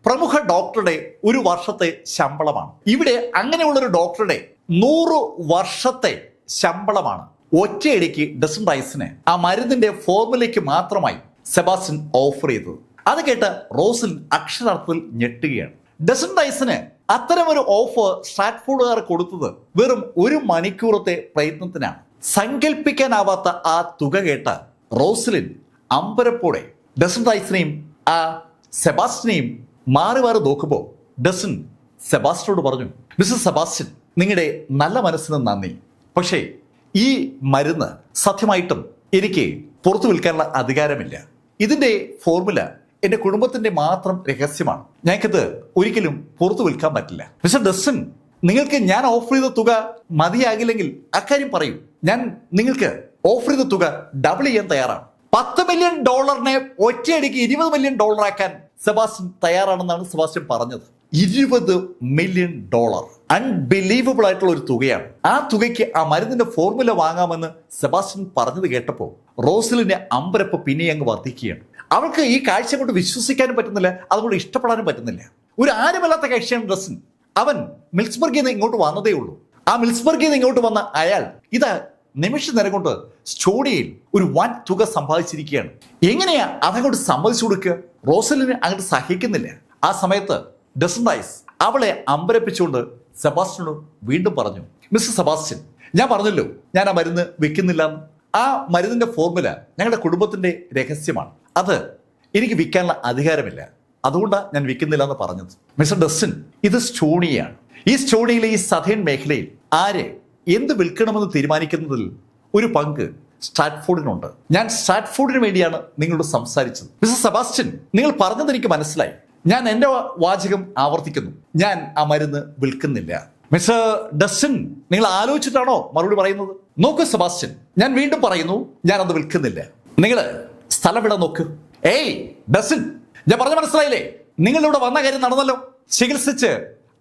പ്രമുഖ ഡോക്ടറുടെ ഒരു വർഷത്തെ ശമ്പളമാണ്. ഇവിടെ അങ്ങനെയുള്ള ഒരു ഡോക്ടറുടെ 100 വർഷത്തെ ശമ്പളമാണ് ഒറ്റയടിക്ക് ഡസൻ റൈസിന് ആ മരുന്നിന്റെ ഫോർമുലയ്ക്ക് മാത്രമായി സെബാസ്റ്റ്യൻ ഓഫർ ചെയ്തത്. അത് കേട്ട് റോസലിൻ അക്ഷരാർത്ഥത്തിൽ ഞെട്ടുകയാണ്. ഡസൻ റൈസിന് അത്തരമൊരു ഓഫർ സ്ട്രാറ്റ്ഫോർഡുകാർ കൊടുത്തത് വെറും 1 മണിക്കൂറത്തെ പ്രയത്നത്തിനാണ്. സങ്കല്പിക്കാനാവാത്ത ആ തുക കേട്ട റോസലിൻ അമ്പരപ്പോടെ ഡസൻ റൈസിനെയും ആ സെബാസ്റ്റ്യനെയും മാറി മാറി നോക്കുമ്പോൾ ഡസൻ സെബാസ്റ്റ്യനോട് പറഞ്ഞു, മിസ്റ്റർ സെബാസ്റ്റ്യൻ, നിങ്ങളുടെ നല്ല മനസ്സിന് നന്ദി. പക്ഷേ ഈ മരുന്ന് സത്യമായിട്ടും എനിക്ക് പുറത്തു വിൽക്കാനുള്ള അധികാരമില്ല. ഇതിന്റെ ഫോർമുല എന്റെ കുടുംബത്തിന്റെ മാത്രം രഹസ്യമാണ്. ഞങ്ങൾക്കത് ഒരിക്കലും പുറത്തു വിൽക്കാൻ പറ്റില്ല. മിസ്റ്റർ ഡസൻ, നിങ്ങൾക്ക് ഞാൻ ഓഫർ ചെയ്ത തുക മതിയാകില്ലെങ്കിൽ അക്കാര്യം പറയൂ. ഞാൻ നിങ്ങൾക്ക് ഓഫർ ചെയ്ത തുക ഡബിൾ ചെയ്യാൻ തയ്യാറാണ്. $10 മില്യൺ ഒറ്റയടിക്ക് $20 മില്യൺ ആക്കാൻ സെബാസ്റ്റ്യൻ തയ്യാറാണെന്നാണ് സെബാസ്റ്റ്യൻ പറഞ്ഞത്. $20 മില്യൺ, അൺബിലീവബിൾ ആയിട്ടുള്ള ഒരു തുകയാണ്. ആ തുകയ്ക്ക് ആ മരുന്നിന്റെ ഫോർമുല വാങ്ങാമെന്ന് സെബാസ്റ്റ്യൻ പറഞ്ഞത് കേട്ടപ്പോൾ റോസലിന്റെ അമ്പരപ്പ് പിന്നെ അങ്ങ് വർദ്ധിക്കുകയാണ്. അവൾക്ക് ഈ കാഴ്ച കൊണ്ട് വിശ്വസിക്കാനും പറ്റുന്നില്ല, അതുകൊണ്ട് ഇഷ്ടപ്പെടാനും പറ്റുന്നില്ല. ഒരു ആരുമല്ലാത്ത കക്ഷിയാണ് ഡസൻ. അവൻ മിൽസ്ബർഗിൽ നിന്ന് ഇങ്ങോട്ട് വന്നതേ ഉള്ളൂ. ആ മിൽസ്ബർഗിൽ നിന്ന് ഇങ്ങോട്ട് വന്ന അയാൾ ഇത് നിമിഷ നേരം കൊണ്ട് സ്റ്റോഡിയയിൽ ഒരു വൻ തുക സമ്പാദിച്ചിരിക്കുകയാണ്. എങ്ങനെയാ അതങ്ങോട്ട് സമ്മതിച്ചു കൊടുക്കുക? റോസലിന് അങ്ങോട്ട് സഹിക്കുന്നില്ല. ആ സമയത്ത് ഡസൻ റൈസ് അവളെ അമ്പരപ്പിച്ചുകൊണ്ട് സെബാസ്റ്റ്യനോട് വീണ്ടും പറഞ്ഞു, മിസ്റ്റർ സെബാസ്റ്റ്യൻ, ഞാൻ പറഞ്ഞല്ലോ ഞാൻ ആ മരുന്ന് വിൽക്കുന്നില്ല. ആ മരുന്നിന്റെ ഫോർമുല ഞങ്ങളുടെ കുടുംബത്തിന്റെ രഹസ്യമാണ്. അത് എനിക്ക് വിൽക്കാനുള്ള അധികാരമില്ല. അതുകൊണ്ടാണ് ഞാൻ വിൽക്കുന്നില്ല എന്ന് പറഞ്ഞത്. മിസ്റ്റർ ഡസൻ, ഇത് സ്റ്റോണിയാണ്. ഈ സ്റ്റോണിയിലെ ഈ സതേൺ മേഖലയിൽ ആരെ എന്ത് വിൽക്കണമെന്ന് തീരുമാനിക്കുന്നതിൽ ഒരു പങ്ക് സ്ട്രാറ്റ്ഫോർഡിനുണ്ട്. ഞാൻ സ്ട്രാറ്റ്ഫോർഡിന് വേണ്ടിയാണ് നിങ്ങളോട് സംസാരിച്ചത്. മിസ്റ്റർ സെബാസ്റ്റ്യൻ, നിങ്ങൾ പറഞ്ഞത് എനിക്ക് മനസ്സിലായി. ഞാൻ എന്റെ വാചകം ആവർത്തിക്കുന്നു, ഞാൻ ആ മരുന്ന് വിൽക്കുന്നില്ല. മിസ്റ്റർ ഡസൻ, നിങ്ങൾ ആലോചിച്ചിട്ടാണോ മറുപടി പറയുന്നത്? നോക്കൂ സെബാസ്റ്റ്യൻ, ഞാൻ വീണ്ടും പറയുന്നു, ഞാൻ അത് വിൽക്കുന്നില്ല. നിങ്ങൾ സ്ഥലം വിടാൻ നോക്ക്. ഏയ് ഡസൻ, ഞാൻ പറഞ്ഞ മനസ്സിലായില്ലേ? നിങ്ങളിവിടെ വന്ന കാര്യം നടന്നല്ലോ. ചികിത്സിച്ച്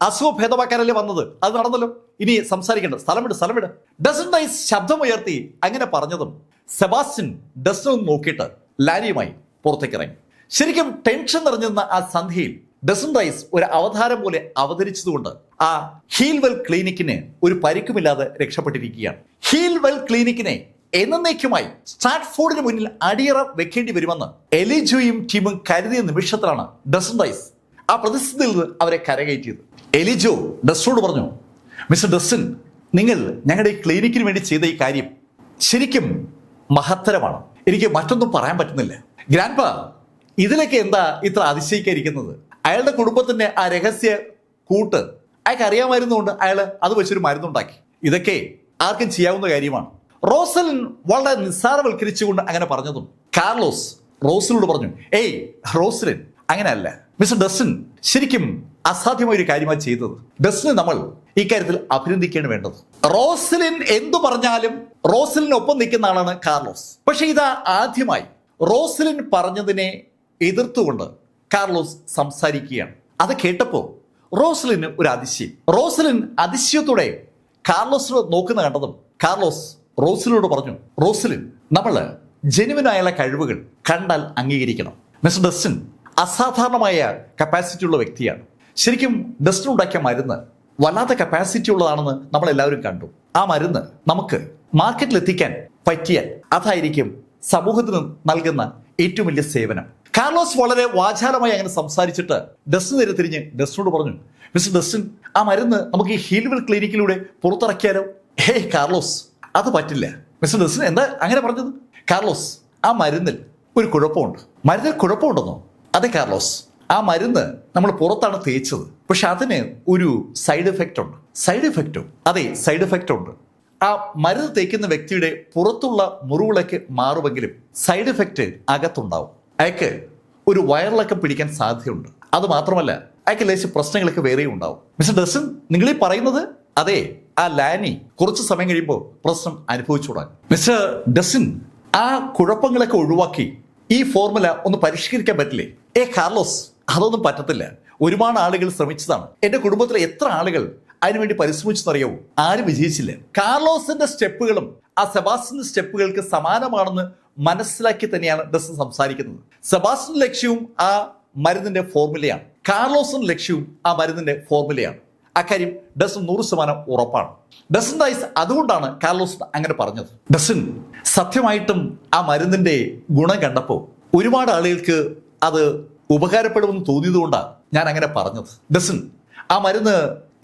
അസുഖം ഭേദമാക്കാനല്ലേ വന്നത്? അത് നടന്നല്ലോ. ഇനി സംസാരിക്കേണ്ട, സ്ഥലം വിട്. ഡസൻ റൈസ് ശബ്ദമുയർത്തി അങ്ങനെ പറഞ്ഞതും സെബാസ്റ്റ്യൻ ഡസനെ നോക്കിയിട്ട് ലാനിയുമായി പുറത്തേക്ക് ഇറങ്ങി. ശരിക്കും ടെൻഷൻ നിറഞ്ഞിരുന്ന ആ സന്ധ്യയിൽ ഡസൻ റൈസ് ഒരു അവതാരം പോലെ അവതരിച്ചതുകൊണ്ട് ആ ഹീൽവെൽ ക്ലിനിക്കിന് ഒരു പരിക്കുമില്ലാതെ രക്ഷപ്പെട്ടിരിക്കുകയാണ്. ഹീൽവെൽ ക്ലിനിക്കിനെ എന്നേക്കുമായി സ്ട്രാറ്റ്ഫോർഡിന് മുന്നിൽ അടിയറ വെക്കേണ്ടി വരുമെന്ന് എലിജോയും ടീമും കരുതിയ നിമിഷത്തിലാണ് ഡസൻ റൈസ് ആ പ്രതിസന്ധിയിൽ നിന്ന് അവരെ കരകയറ്റിയത്. എലിജോ ഡസനോട് പറഞ്ഞു, മിസ്റ്റർ ഡസൻ, നിങ്ങൾ ഞങ്ങളുടെ ഈ ക്ലിനിക്കിന് വേണ്ടി ചെയ്ത ഈ കാര്യം ശരിക്കും മഹത്തരമാണ്. എനിക്ക് മറ്റൊന്നും പറയാൻ പറ്റുന്നില്ല. ഗ്രാൻഡ്പ, ഇതിലൊക്കെ എന്താ ഇത്ര അതിശയിക്കാതിരിക്കുന്നത്? അയാളുടെ കുടുംബത്തിന്റെ ആ രഹസ്യ കൂട്ട് അയാൾക്ക് അറിയാമായിരുന്നുകൊണ്ട് അയാൾ അത് വെച്ചൊരു മരുന്നുണ്ടാക്കി. ഇതൊക്കെ ആർക്കും ചെയ്യാവുന്ന കാര്യമാണ്. റോസലിൻ വളരെ നിസ്സാരവൽക്കരിച്ചുകൊണ്ട് അങ്ങനെ പറഞ്ഞതും കാർലോസ് റോസലിനോട് പറഞ്ഞു, ഏയ് റോസലിൻ, അങ്ങനെയല്ല. മിസ്റ്റർ ഡസൻ ശരിക്കും അസാധ്യമായ ഒരു കാര്യമാണ് ചെയ്തത്. ഡസനെ നമ്മൾ ഇക്കാര്യത്തിൽ അഭിനന്ദിക്കുകയാണ് വേണ്ടത്. റോസലിൻ എന്തു പറഞ്ഞാലും റോസലിനൊപ്പം നിൽക്കുന്ന ആളാണ് കാർലോസ്. പക്ഷെ ഇതാ ആദ്യമായി റോസലിൻ പറഞ്ഞതിനെ എതിർത്തുകൊണ്ട് കാർലോസ് സംസാരിക്കുകയാണ്. അത് കേട്ടപ്പോൾ റോസലിന് ഒരു അതിശയം. റോസലിൻ അതിശയത്തോടെ കാർലോസിനോട് നോക്കുന്ന കണ്ടതും കാർലോസ് റോസലിനോട് പറഞ്ഞു, റോസലിൻ, നമ്മൾ ജെനുവിനായുള്ള കഴിവുകൾ കണ്ടാൽ അംഗീകരിക്കണം. മിസ്റ്റർ ഡസൻ അസാധാരണമായ കപ്പാസിറ്റി ഉള്ള വ്യക്തിയാണ്. ശരിക്കും ഡസൻ ഉണ്ടാക്കിയ മരുന്ന് വല്ലാത്ത കപ്പാസിറ്റി ഉള്ളതാണെന്ന് നമ്മൾ എല്ലാവരും കണ്ടു. ആ മരുന്ന് നമുക്ക് മാർക്കറ്റിൽ എത്തിക്കാൻ പറ്റിയാൽ അതായിരിക്കും സമൂഹത്തിന് നൽകുന്ന ഏറ്റവും വലിയ സേവനം. കാർലോസ് വളരെ വാചാലമായി അങ്ങനെ സംസാരിച്ചിട്ട് ഡസൻ നേരെ തിരിഞ്ഞ് ഡസനോട് പറഞ്ഞു, മിസ്റ്റർ ഡസൻ, ആ മരുന്ന് നമുക്ക് ഈ ഹീൽവെൽ ക്ലിനിക്കിലൂടെ പുറത്തിറക്കിയാലോ? ഹേയ് കാർലോസ്, അത് പറ്റില്ല. മിസ്റ്റർ ഡസൻ എന്താ അങ്ങനെ പറഞ്ഞത്? കാർലോസ്, ആ മരുന്നിൽ ഒരു കുഴപ്പമുണ്ട്. മരുന്നിൽ കുഴപ്പമുണ്ടെന്നോ? അതെ കാർലോസ്, ആ മരുന്ന് നമ്മൾ പുറത്താണ് തേച്ചത്. പക്ഷെ അതിന് ഒരു സൈഡ് എഫക്റ്റ് ഉണ്ട്. സൈഡ് എഫക്റ്റോ? അതെ, സൈഡ് എഫക്റ്റ് ഉണ്ട്. ആ മരുന്ന് തേക്കുന്ന വ്യക്തിയുടെ പുറത്തുള്ള മുറിവുകളൊക്കെ മാറുമെങ്കിലും സൈഡ് എഫക്റ്റ് അകത്തുണ്ടാവും. അയാൾക്ക് ഒരു വയറിളക്കം പിടിക്കാൻ സാധ്യതയുണ്ട്. അത് മാത്രമല്ല, അയാൾക്ക് ലേശ പ്രശ്നങ്ങളൊക്കെ വേറെയും ഉണ്ടാവും. മിസ്റ്റർ ഡസൻ, നിങ്ങളീ പറയുന്നത്? അതെ, ആ ലാനി കുറച്ച് സമയം കഴിയുമ്പോൾ പ്രശ്നം അനുഭവിച്ചു തുടങ്ങും. മിസ്റ്റർ ഡസൻ, ആ കുഴപ്പങ്ങളൊക്കെ ഒഴിവാക്കി ഈ ഫോർമുല ഒന്ന് പരിഷ്കരിക്കാൻ പറ്റില്ലേ? കാർലോസ്, അതൊന്നും പറ്റത്തില്ല. ഒരുപാട് ആളുകൾ ശ്രമിച്ചതാണ്. എന്റെ കുടുംബത്തിലെ എത്ര ആളുകൾ അതിനുവേണ്ടി പരിശ്രമിച്ചെന്നറിയാവൂ, ആരും വിജയിച്ചില്ല. കാർലോസിന്റെ സ്റ്റെപ്പുകളും ആ സെബാസ്റ്റ്യന്റെ സ്റ്റെപ്പുകൾക്ക് സമാനമാണെന്ന് മനസ്സിലാക്കി തന്നെയാണ് ഡസൻ സംസാരിക്കുന്നത്. സെബാസ്റ്റ്യന്റെ ലക്ഷ്യവും ആ മരുന്നിന്റെ ഫോർമുലയാണ്. കാർലോസിന്റെ ലക്ഷ്യവും ആ മരുന്നിന്റെ ഫോർമുലയാണ്. അക്കാര്യം ഡസൻ 100% ഉറപ്പാണ്. ഡസൻ റൈസ് അതുകൊണ്ടാണ് കാർലോസ് അങ്ങനെ പറഞ്ഞത്. ഡസൻ സത്യമായിട്ടും ആ മരുന്നിന്റെ ഗുണം കണ്ടപ്പോൾ ഒരുപാട് ആളുകൾക്ക് അത് ഉപകാരപ്പെടുമെന്ന് തോന്നിയതുകൊണ്ടാണ് ഞാൻ അങ്ങനെ പറഞ്ഞത്. ഡസൻ ആ മരുന്ന്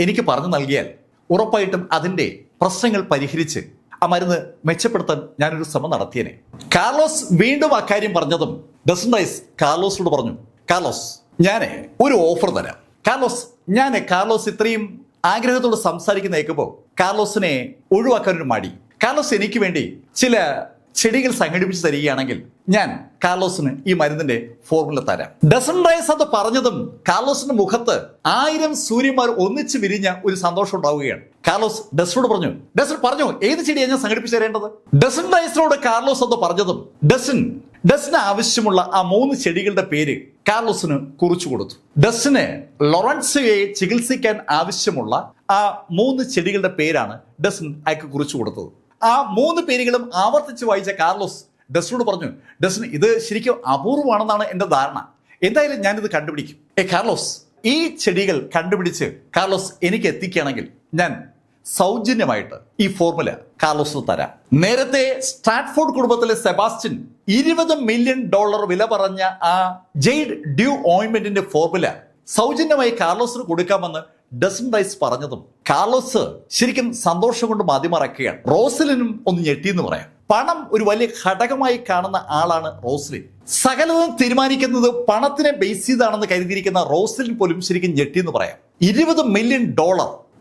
എനിക്ക് പറഞ്ഞു നൽകിയാൽ ഉറപ്പായിട്ടും അതിന്റെ പ്രശ്നങ്ങൾ പരിഹരിച്ച് ആ മരുന്ന് മെച്ചപ്പെടുത്താൻ ഞാനൊരു ശ്രമം നടത്തിയേനെ. കാർലോസ് വീണ്ടും അക്കാര്യം പറഞ്ഞതും ഡസൻ റൈസ് കാർലോസിനോട് പറഞ്ഞു, കാർലോസ് ഞാനേ ഒരു ഓഫർ തരാം. കാർലോസ് ഇത്രയും ആഗ്രഹത്തോട് സംസാരിക്കുന്ന കേൾക്കുമ്പോൾ കാർലോസിനെ ഒഴിവാക്കാൻ ഒരു മടി. കാർലോസ് എനിക്ക് വേണ്ടി ചില ചെടികൾ സംഘടിപ്പിച്ച് തരികയാണെങ്കിൽ ഞാൻ കാർലോസിന് ഈ മരുന്നിന്റെ ഫോർമുല തരാം. ഡസൻ റൈസ് അത് പറഞ്ഞതും കാർലോസിന്റെ മുഖത്ത് 1000 സൂര്യന്മാർ ഒന്നിച്ച് വിരിഞ്ഞ ഒരു സന്തോഷം ഉണ്ടാവുകയാണ്. കാർലോസ് ഡസനോട് പറഞ്ഞു, ഡസൻ പറഞ്ഞു ഏത് ചെടിയാണ് ഞാൻ സംഘടിപ്പിച്ച് തരേണ്ടത്? ഡസൻ റൈസിനോട് കാർലോസ് അത് പറഞ്ഞതും ഡസന് ആവശ്യമുള്ള ആ 3 ചെടികളുടെ പേര് കാർലോസിന് കുറിച്ചു കൊടുത്തു. ഡസന് ലൊറൻസോയെ ചികിത്സിക്കാൻ ആവശ്യമുള്ള ആ 3 ചെടികളുടെ പേരാണ് ഡസൻ അയാൾക്ക് കുറിച്ചു കൊടുത്തത്. ആ 3 പേരുകളും ആവർത്തിച്ച് വായിച്ച കാർലോസ് ഡസനോട് പറഞ്ഞു, ഡസൻ ഇത് ശരിക്കും അപൂർവമാണെന്നാണ് എൻ്റെ ധാരണ. എന്തായാലും ഞാനിത് കണ്ടുപിടിക്കും. കാർലോസ് ഈ ചെടികൾ കണ്ടുപിടിച്ച് കാർലോസ് എനിക്ക് എത്തിക്കുകയാണെങ്കിൽ ഞാൻ സൗജന്യമായിട്ട് ഈ ഫോർമുല കാർലോസിന് തരാം. നേരത്തെ സ്ട്രാറ്റ്ഫോർഡ് കുടുംബത്തിലെ സെബാസ്റ്റ്യൻ $20 മില്യൺ വില പറഞ്ഞ ആ ജെയ്ഡ് ഡ്യൂ ഓയിന്റ്മെന്റിന്റെ ഫോർമുല സൗജന്യമായി കാർലോസിന് കൊടുക്കാമെന്ന് ഡസൻ റൈസ് പറഞ്ഞതും കാർലോസ് ശരിക്കും സന്തോഷം കൊണ്ട് മതിമറക്കുകയാണ്. റോസലിനും ഒന്ന് ഞെട്ടിയെന്ന് പറയാം. പണം ഒരു വലിയ ഘടകമായി കാണുന്ന ആളാണ് റോസലിൻ. സകലതും തീരുമാനിക്കുന്നത് പണത്തിനെ ബേസ് ചെയ്താണെന്ന് കരുതിയിരിക്കുന്ന റോസലിൻ പോലും ശരിക്കും ഞെട്ടിയെന്ന് പറയാം. $20 മില്യൺ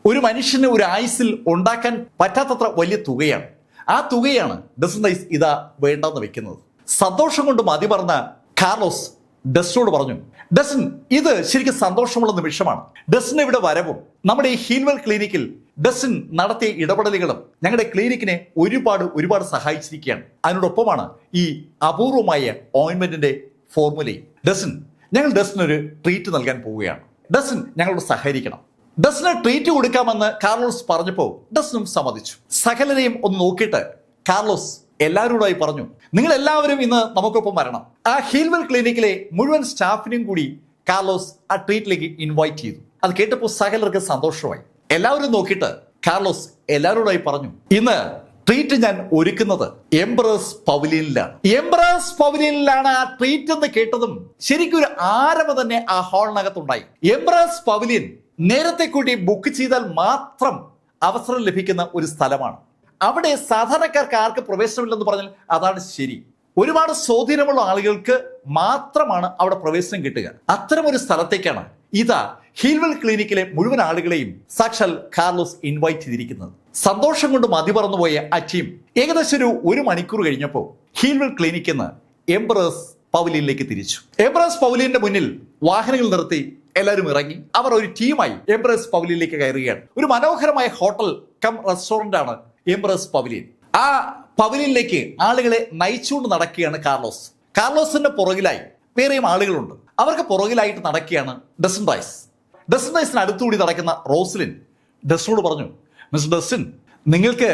ഒരു മനുഷ്യന് ഒരു ആയുസിൽ ഉണ്ടാക്കാൻ പറ്റാത്തത്ര വലിയ തുകയാണ്. ആ തുകയാണ് ഡസൻ റൈസ് ഇതാ വേണ്ടെന്ന് വെക്കുന്നത്. സന്തോഷം കൊണ്ട് മതിമറന്ന കാർലോസ് ഡസനോട് പറഞ്ഞു, ഡസൻ ഇത് ശരിക്കും സന്തോഷമുള്ള നിമിഷമാണ്. ഡസൻ ഇവിടെ വരവും നമ്മുടെ ഈ ഹീൽവെൽ ക്ലിനിക്കിൽ ഡസൻ നടത്തിയ ഇടപെടലുകളും ഞങ്ങളുടെ ക്ലിനിക്കിനെ ഒരുപാട് സഹായിച്ചിരിക്കുകയാണ്. അതിനോടൊപ്പമാണ് ഈ അപൂർവമായ ഓയിന്റ്മെന്റിന്റെ ഫോർമുലയും. ഞങ്ങൾ ഡസനൊരു ട്രീറ്റ് നൽകാൻ പോവുകയാണ്. ഡസൻ ഞങ്ങളോട് സഹകരിക്കണം. ഡസന് ട്രീറ്റ് കൊടുക്കാമെന്ന് കാർലോസ് പറഞ്ഞപ്പോൾ ഡസനും സമ്മതിച്ചു. സകലരെയും ഒന്ന് നോക്കിയിട്ട് കാർലോസ് എല്ലാവരോടായി പറഞ്ഞു, നിങ്ങൾ എല്ലാവരും ഇന്ന് നമുക്കൊപ്പം വരണം. ആ ഹീൽവെൽ ക്ലിനിക്കിലെ മുഴുവൻ സ്റ്റാഫിനെയും കൂടി കാർലോസ് ആ ട്രീറ്റിലേക്ക് ഇൻവൈറ്റ് ചെയ്തു. അത് കേട്ടപ്പോൾ സകലർക്ക് സന്തോഷമായി. എല്ലാവരും നോക്കിയിട്ട് കാർലോസ് എല്ലാവരോടായി പറഞ്ഞു, ഇന്ന് ട്രീറ്റ് ഞാൻ ഒരുക്കുന്നത് എംപറേഴ്സ് പവലിയനിലാണ് ആ ട്രീറ്റ് എന്ന് കേട്ടതും ശരിക്കും ഒരു ആരവ തന്നെ ആ ഹാളിനകത്തുണ്ടായി. എംപറേഴ്സ് പവലിയൻ നേരത്തെ കൂടി ബുക്ക് ചെയ്താൽ മാത്രം അവസരം ലഭിക്കുന്ന ഒരു സ്ഥലമാണ്. അവിടെ സാധാരണക്കാർക്ക് ആർക്ക് പ്രവേശനമില്ലെന്ന് പറഞ്ഞാൽ അതാണ് ശരി. ഒരുപാട് സ്വാധീനമുള്ള ആളുകൾക്ക് മാത്രമാണ് അവിടെ പ്രവേശനം കിട്ടുക. അത്തരമൊരു സ്ഥലത്തേക്കാണ് ഇതാ ഹീൽവെൽ ക്ലിനിക്കിലെ മുഴുവൻ ആളുകളെയും സാക്ഷാൽ കാർലോസ് ഇൻവൈറ്റ് ചെയ്തിരിക്കുന്നത്. സന്തോഷം കൊണ്ട് മതിപറന്നുപോയ ആ ടീം ഏകദേശം ഒരു മണിക്കൂർ കഴിഞ്ഞപ്പോൾ ഹീൽവെൽ ക്ലിനിക്കിൽ നിന്ന് എംപറേഴ്സ് പവലിയനിലേക്ക് തിരിച്ചു. എംപറേഴ്സ് പവലിയന്റെ മുന്നിൽ വാഹനങ്ങൾ നിർത്തി എല്ലാവരും ഇറങ്ങി. അവർ ഒരു ടീമായി എംപറേഴ്സ് പവലിയനിലേക്ക് കയറുകയാണ്. ഒരു മനോഹരമായ ഹോട്ടൽ കം റെസ്റ്റോറന്റ് ആണ് എംപറേഴ്സ് പവലിയൻ. ആ പവലിയനിലേക്ക് ആളുകളെ നയിച്ചുകൊണ്ട് നടക്കുകയാണ് കാർലോസിന്റെ പുറകിലായി വേറെയും ആളുകളുണ്ട്. അവർക്ക് പുറകിലായിട്ട് നടക്കുകയാണ് ഡസൻ റൈസിന് അടുത്തുകൂടി നടക്കുന്ന റോസലിൻ ഡസനോട് പറഞ്ഞു, മിസ്റ്റർ ഡസൻ നിങ്ങൾക്ക്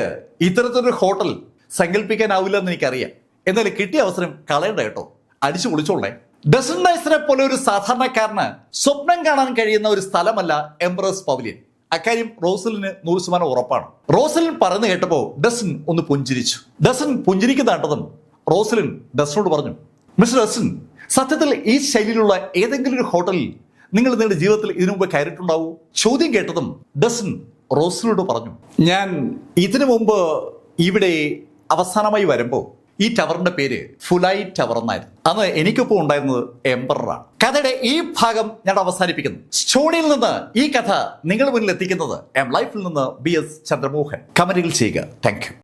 ഇത്തരത്തിലൊരു ഹോട്ടൽ സങ്കല്പിക്കാനാവില്ല എന്ന് എനിക്കറിയാം. എന്നാലും കിട്ടിയ അവസരം കളയണ്ട കേട്ടോ, അടിച്ചു പൊളിച്ചോളേ. ഡസൻ റൈസിനെ പോലെ ഒരു സാധാരണക്കാരന് സ്വപ്നം കാണാൻ കഴിയുന്ന ഒരു സ്ഥലമല്ല എംപറേഴ്സ് പവലിയൻ. അക്കാര്യം റോസലിന് 100% ഉറപ്പാണ്. റോസലിൻ പറഞ്ഞു കേട്ടപ്പോൾ ഡസൻ ഒന്ന് പുഞ്ചിരിച്ചു. ഡസൻ പുഞ്ചിരിക്കുന്നതാട്ടതും റോസലിൻ ഡസനോട് പറഞ്ഞു, മിസ്റ്റർ ഡസൻ സത്യത്തിൽ ഈ ശൈലിയിലുള്ള ഏതെങ്കിലും ഒരു ഹോട്ടലിൽ നിങ്ങൾ നിങ്ങളുടെ ജീവിതത്തിൽ ഇതിനു മുമ്പ് കയറിയിട്ടുണ്ടാവൂ? ചോദ്യം കേട്ടതും ഡസൻ റോസലിനോട് പറഞ്ഞു, ഞാൻ ഇതിനു മുമ്പ് ഇവിടെ അവസാനമായി വരുമ്പോൾ ഈ ടവറിന്റെ പേര് ഫുലായി ടവർ എന്നായിരുന്നു. അന്ന് എനിക്കൊപ്പം ഉണ്ടായിരുന്നത് എംപററാണ്. കഥയുടെ ഈ ഭാഗം ഞാൻ അവസാനിപ്പിക്കുന്നു. സ്റ്റോണിയിൽ നിന്ന് ഈ കഥ നിങ്ങൾ മുന്നിൽ എത്തിക്കുന്നത് എം ലൈഫിൽ നിന്ന് BS ചന്ദ്രമോഹൻ. കമന്റുകൾ ചെയ്യുക. Thank you.